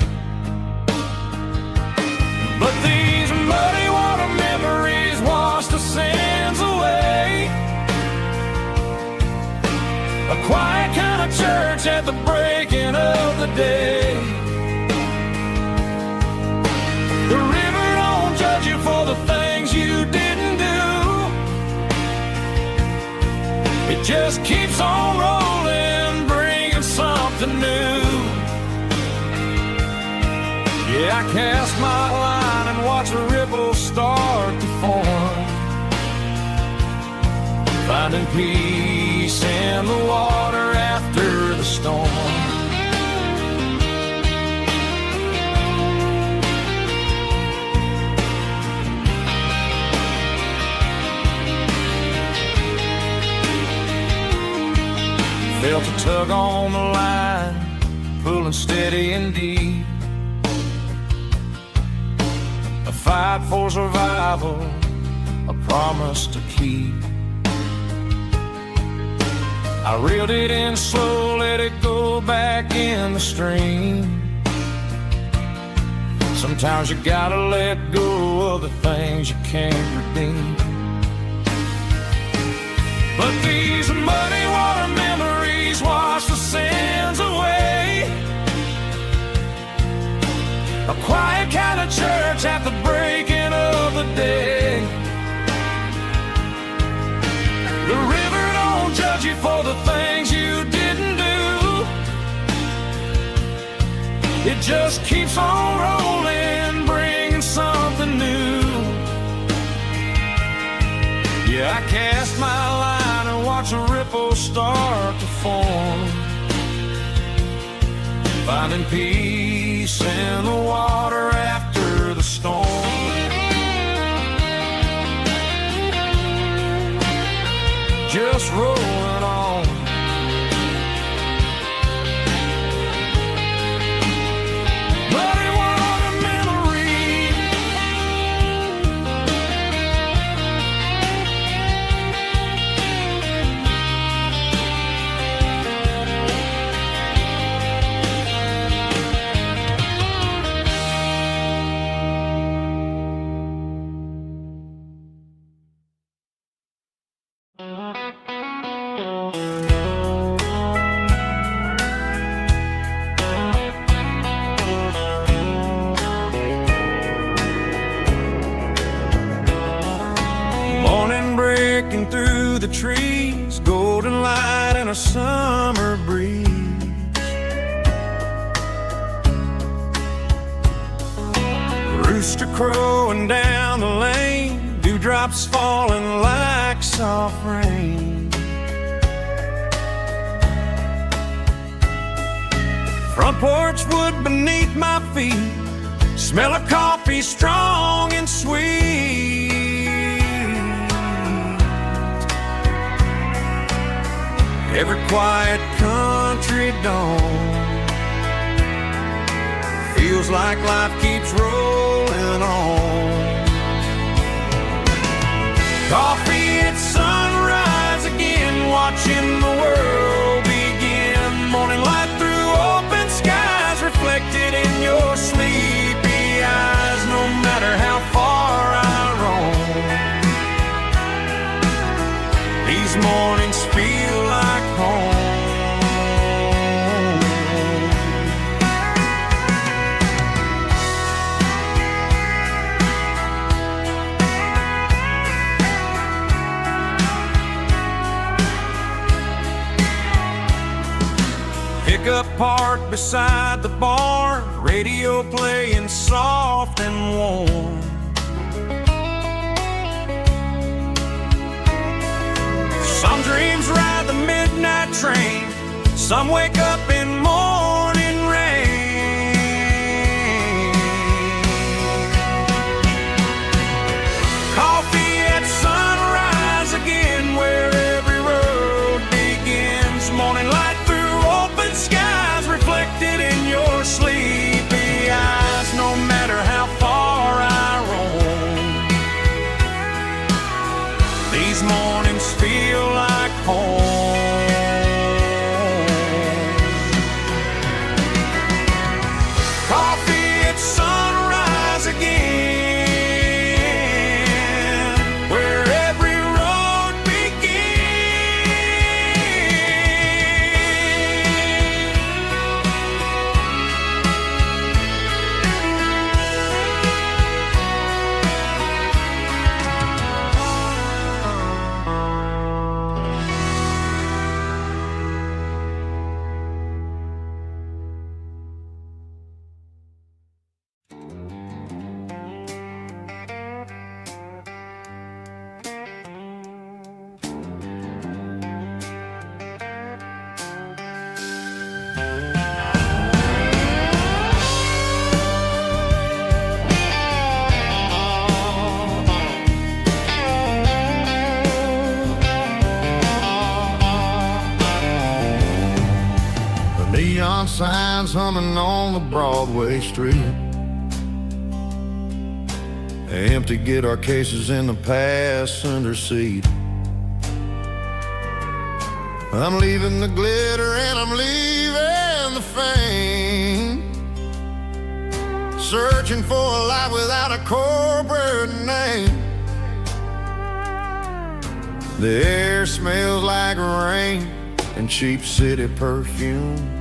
But these muddy water memories wash the sins away. A quiet kind of church at the breaking of the day. The river don't judge you for the things you didn't do. It just keeps on rolling, bringing something new. Yeah, I cast my line and watch a ripple start to form, finding peace in the water after the storm. Felt a tug on the line, pulling steady and deep. A fight for survival, a promise to keep. I reeled it in slow, let it go back in the stream. Sometimes you gotta let go of the things you can't redeem. But these muddy water memories wash the sins away. A quiet kind of church at the breaking of the day. The river don't judge you for the things you didn't do. It just keeps on rolling, bringing something new. Yeah, I cast my line and watch a ripple start to form, finding peace in the water after the storm. Just rolling on. Muddy water memory. Morning breaking through the trees, golden light and a summer breeze. Rooster crowing down the lane, dewdrops falling like soft rain. Front porch wood beneath my feet, smell of coffee strong and sweet. Every quiet country dawn feels like life keeps rolling on. Coffee at sunrise again, watching the world begin. Morning light through open skies, reflected in your sleepy eyes. No matter how far I roam, these mornings feel like home. parked beside the barn, radio playing soft and warm. Some dreams ride the midnight train, some wake up in morning rain. Coffee at sunrise again, where every road begins. Morning light through open skies, reflected in your sleepy eyes. No matter how far I roam, these mornings feel like home. Coffee at sunrise again, where every road Neon signs humming on the Broadway street. Empty guitar cases in the passenger seat. I'm leaving the glitter and I'm leaving the fame, searching for a life without a corporate name. The air smells like rain and cheap city perfume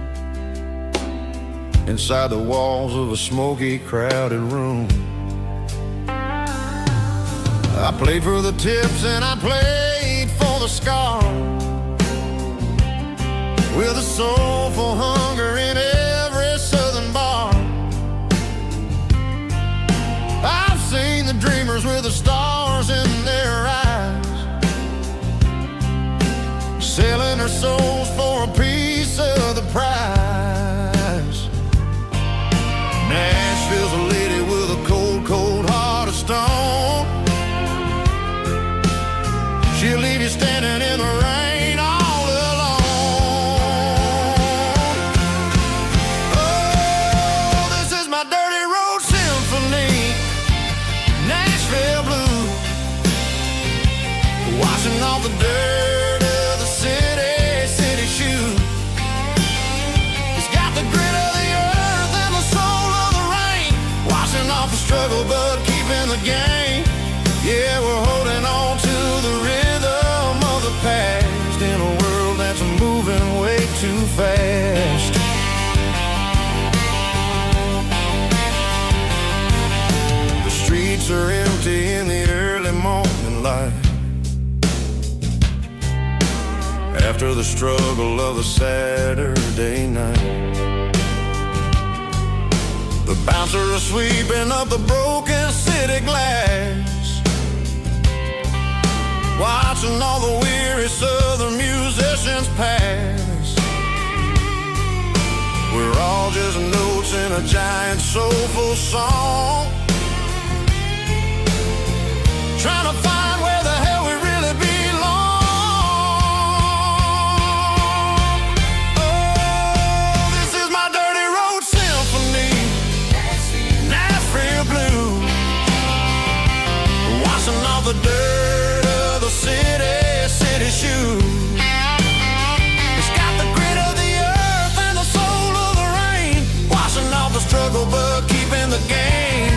inside the walls of a smoky, crowded room. I played for the tips and I played for the scars, with a soulful hunger in every southern bar. I've seen the dreamers with the stars in their eyes, selling their souls for a piece of the prize. Nashville's a lady with a cold, cold heart of stone. She'll leave you standing in the rain all alone. Oh, this is my dirty road symphony, Nashville blues, washing off the dirt of the city shoes. It's got the grit of the earth and the soul of the rain, washing off the struggle but keeping the game. Yeah, we're holding on to the rhythm of the past in a world that's moving way too fast. The streets are empty in the early morning light, after the struggle of the Saturday night. The bouncers are sweeping up the broken city glass, watching all the weary southern musicians pass. We're all just notes in a giant soulful song, trying to find where the hell we really belong. Oh, this is my dirty road symphony, Nashville blues, washing off the dirt of the city shoes. It's got the grit of the earth and the soul of the rain, washing off the struggle but keeping the game.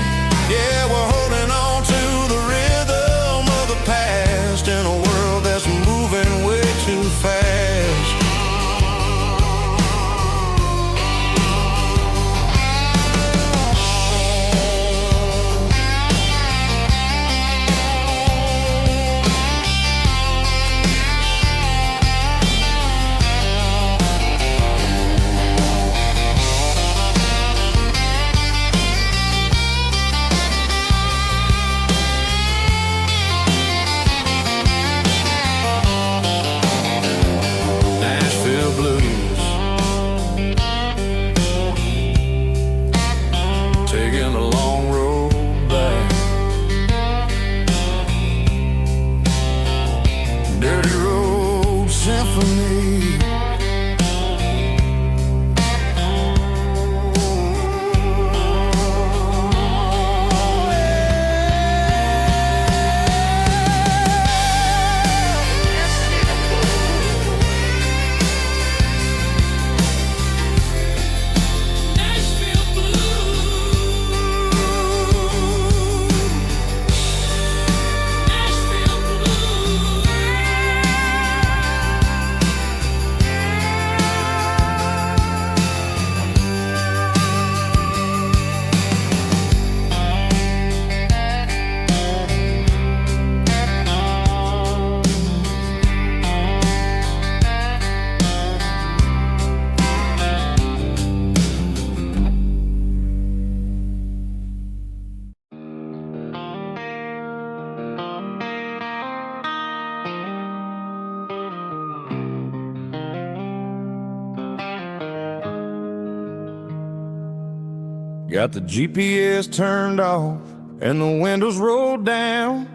Got the GPS turned off and the windows rolled down,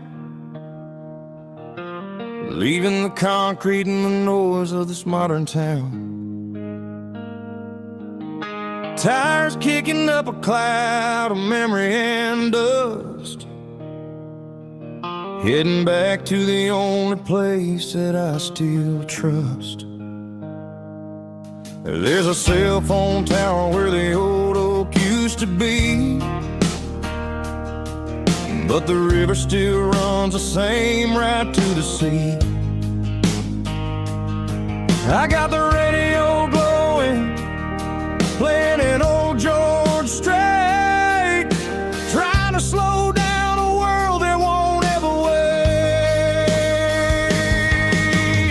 leaving the concrete and the noise of this modern town. Tires kicking up a cloud of memory and dust, heading back to the only place that I still trust. There's a cell phone tower where the old oak used to be, but the river still runs the same right to the sea. I got the radio glowing, playing an old George Strait, trying to slow down a world that won't ever wait.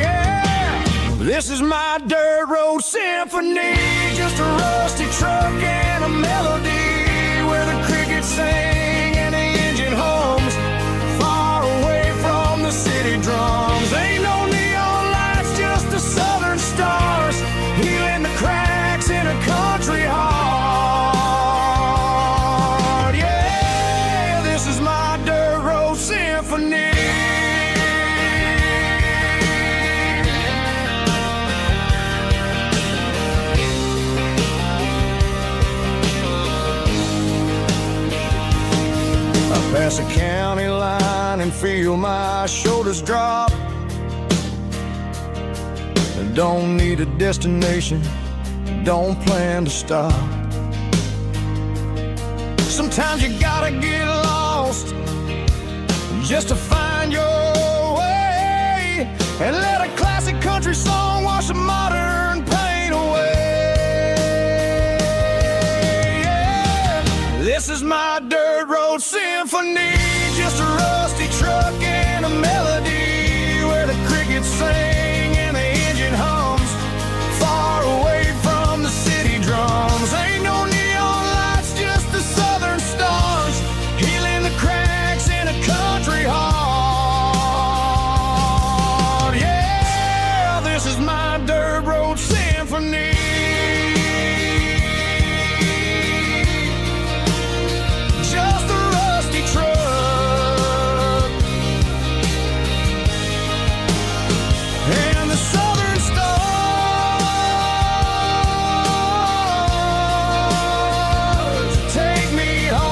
Yeah. This is my dirt road symphony, just a rusty truck and a melody where the crickets sing and the engine hums, far away from the city drums. Ain't no neon lights, just the southern stars, healing the cracks in a country heart. Yeah, this is my dirt road symphony. Pass a county line and feel my shoulders drop. Don't need a destination, don't plan to stop. Sometimes you gotta get lost just to find your way, and let a classic country song wash a modern pain away. Yeah. This is my dirt road symphony, just a rusty truck and a melody where the crickets sing and the engine hums, far away from the city drums. Ain't no neon lights, just the southern stars, healing the cracks in a country heart. Yeah, this is my dirt road symphony. Just a rusty truck and the southern stars take me home.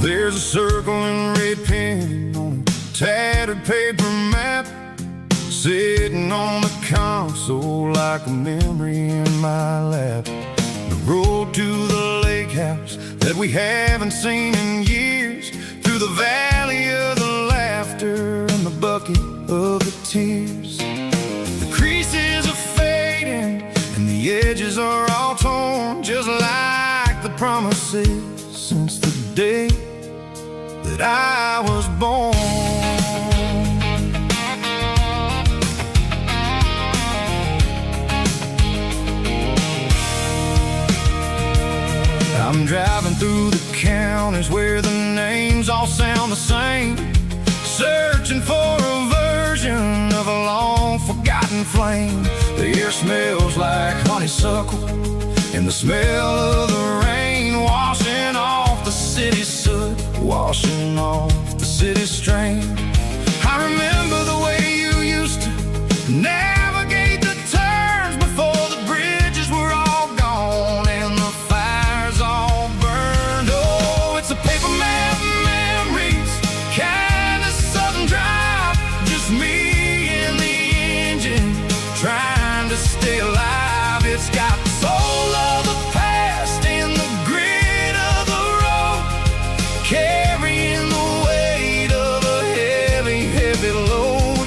There's a circle in red pen on a tattered paper map, sitting on the console like a memory in my lap. The road to the lake house that we haven't seen in years, through the valley of the laughter and the bucket of the tears. The creases are fading and the edges are all torn, just like the promises since the day that I was born. I'm driving through the counties where the names all sound the same, searching for a version of a long forgotten flame. The air smells like honeysuckle and the smell of the rain, washing off the city's soot, washing off the city's strain. I remember the way you used to navigate the turns before the bridges were all gone and the fires all burned. Oh, it's a paper map memories, kind of southern drive, just me and the engine trying to stay alive. It's got the soul of the past and the grit of the road, carrying the weight of a heavy, heavy load.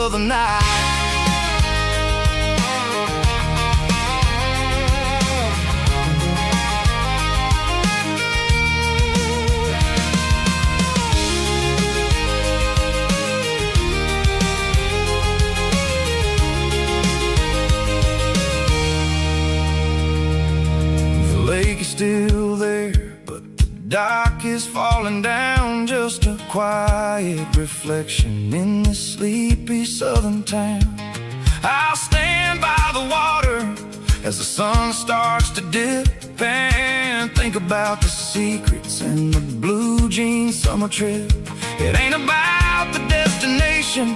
of the night. Still there, but the dock is falling down. Just a quiet reflection in this sleepy southern town. I'll stand by the water as the sun starts to dip and think about the secrets and the blue jean summer trip. It ain't about the destination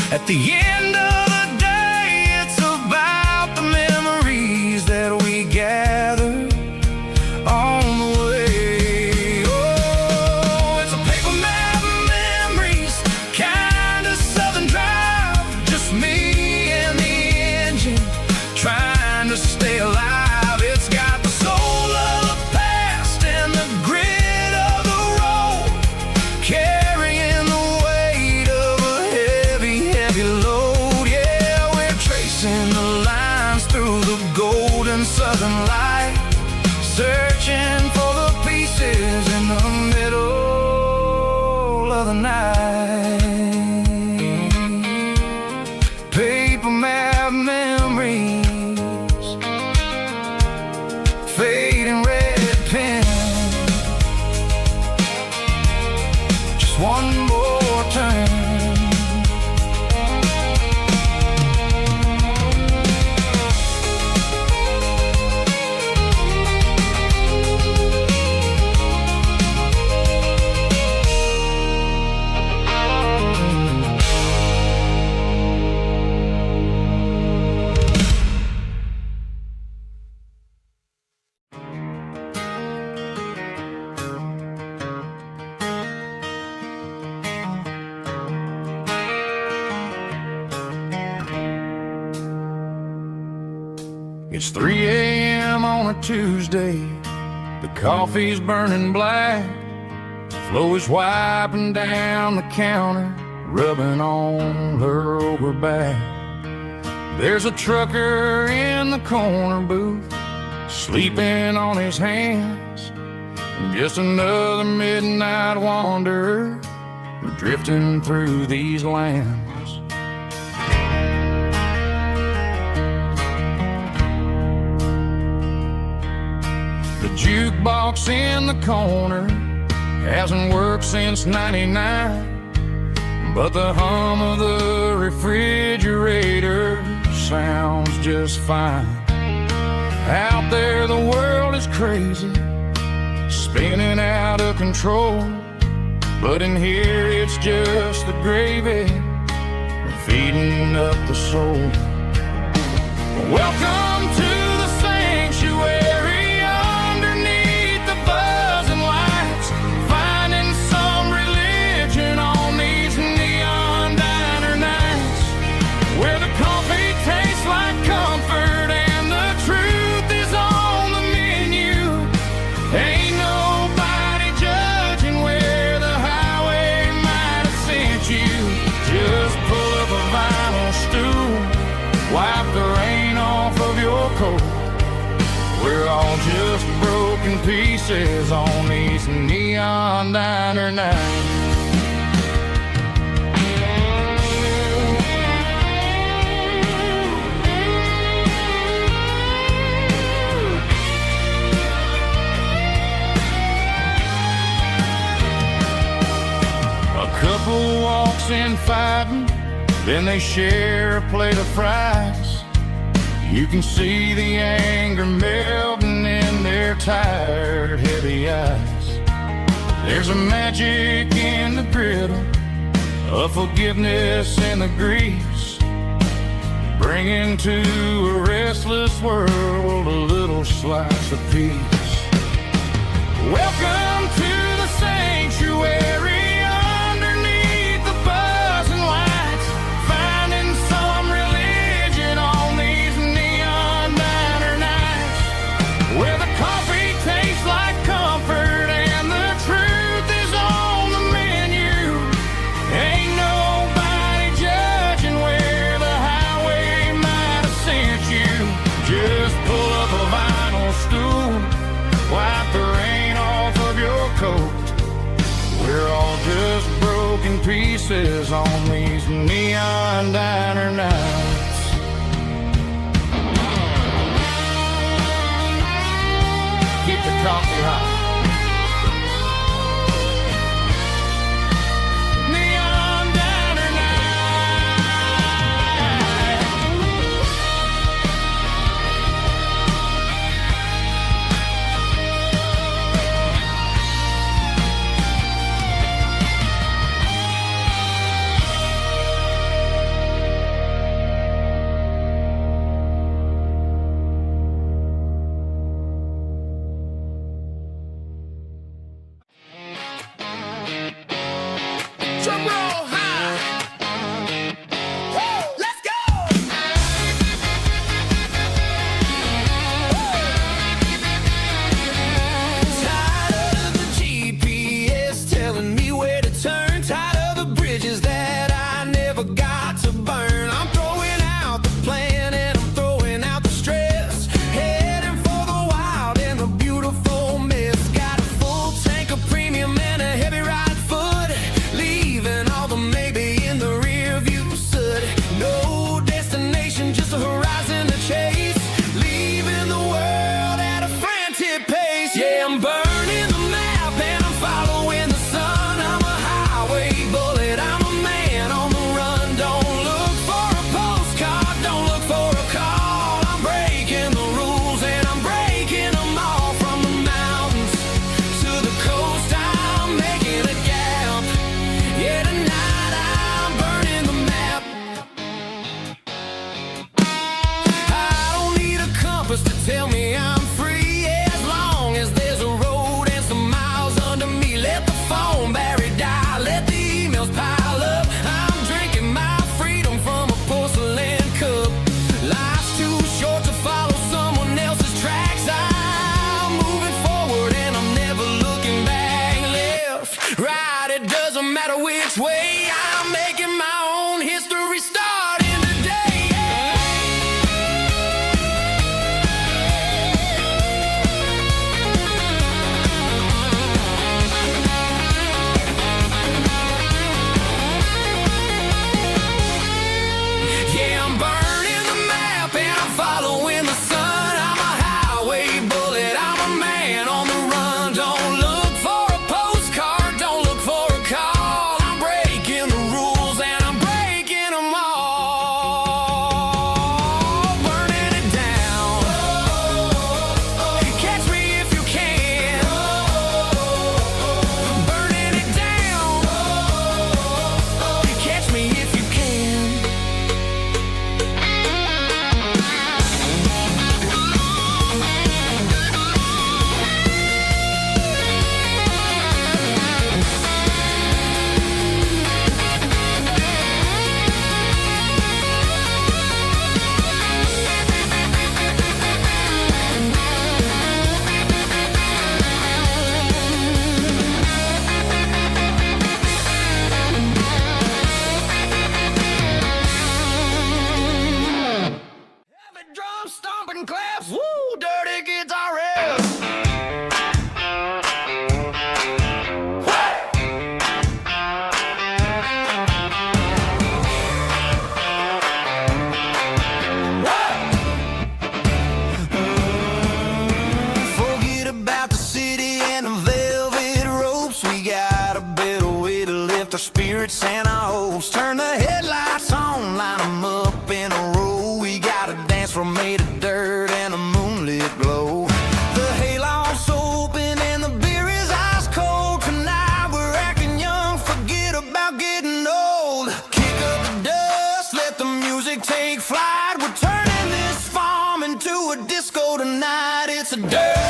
at the end of the day. It's about the memories that we gather on the way. Oh, it's a paper map of memories, kind of southern drive. Just me and the engine, trying to stay alive. It's got the soul of the past and the grit of the road, carrying the weight of a heavy, heavy load. Yeah, we're tracing the lines through the golden southern light, searching for the pieces in the middle of the night. Paper map memories, fading red pen. Just one more turn. It's 3 a.m. on a Tuesday. The coffee's burning black. Flo is wiping down the counter, rubbing on her over back. There's a trucker in the corner booth, sleeping on his hands. Just another midnight wanderer, drifting through these lands. The jukebox in the corner hasn't worked since '99, but the hum of the refrigerator sounds just fine. Out there the world is crazy, spinning out of control, but in here it's just the gravy feeding up the soul. Welcome to the sanctuary underneath the buzzing lights, finding some religion on these neon diner nights, where the coffee tastes like comfort and the truth is on the menu. Ain't nobody judging where the highway might have sent you. Just pull up a vinyl stool, wipe the rain off of your coat. We're all just broken pieces on these neon diner nights. A couple walks in fighting, then they share a plate of fries. You can see the anger melting in their tired, heavy eyes. There's a magic in the griddle, a forgiveness in the grease, bringing to a restless world a little slice of peace. Welcome to the sanctuary. Where neon diner nights. Keep the coffee hot. Neon diner Drum roll high. Woo, let's go. Tired of the GPS telling me where to turn. Tired of the bridges that I never got to burn. I'm throwing out the plan and I'm throwing out the stress. Heading for the wild and the beautiful mess. Got a full tank of premium and a heavy right foot. Leaving all the maybe in the rear view soot. No destination, just a horizon to chase. Leaving the world at a frantic pace. Yeah, I'm burning the map and I'm following the sun. I'm a highway bullet, I'm a man on the run. Don't look for a postcard, don't look for a call. I'm breaking the rules and I'm breaking them all. From the mountains to the coast, I'm making a gap. Yeah, tonight I'm burning the map. I don't need a compass to tell me I'm free. As long as there's a road and some miles under me. Let the phone battery die, let the emails pile up. I'm drinking my freedom from a porcelain cup. Life's too short to follow someone else's tracks. I'm moving forward and I'm never looking back. Left, right, it doesn't matter which way. I'm making my own history starting today. Yeah, I'm burning the map and I'm following the sun. I'm a highway bullet, I'm a man on the run. Don't look for a postcard, don't look for a call. I'm breaking the rules and I'm breaking them all. Burning it down. Catch me if you can. Burning it down. Catch me if you can. Heavy drum stomping claps, woo, dirty guitar riffs. Forget about the city and the velvet ropes. We got a better way to lift our spirits and our hopes. Turn the headlights on, line them up in a row. We got a dance floor made of dirt and a moonlit glow. The hayloft's open and the beer is ice cold. Tonight we're acting young, forget about getting old. Kick up the dust, let the music take flight. We're turning this farm into a disco tonight. It's a dirt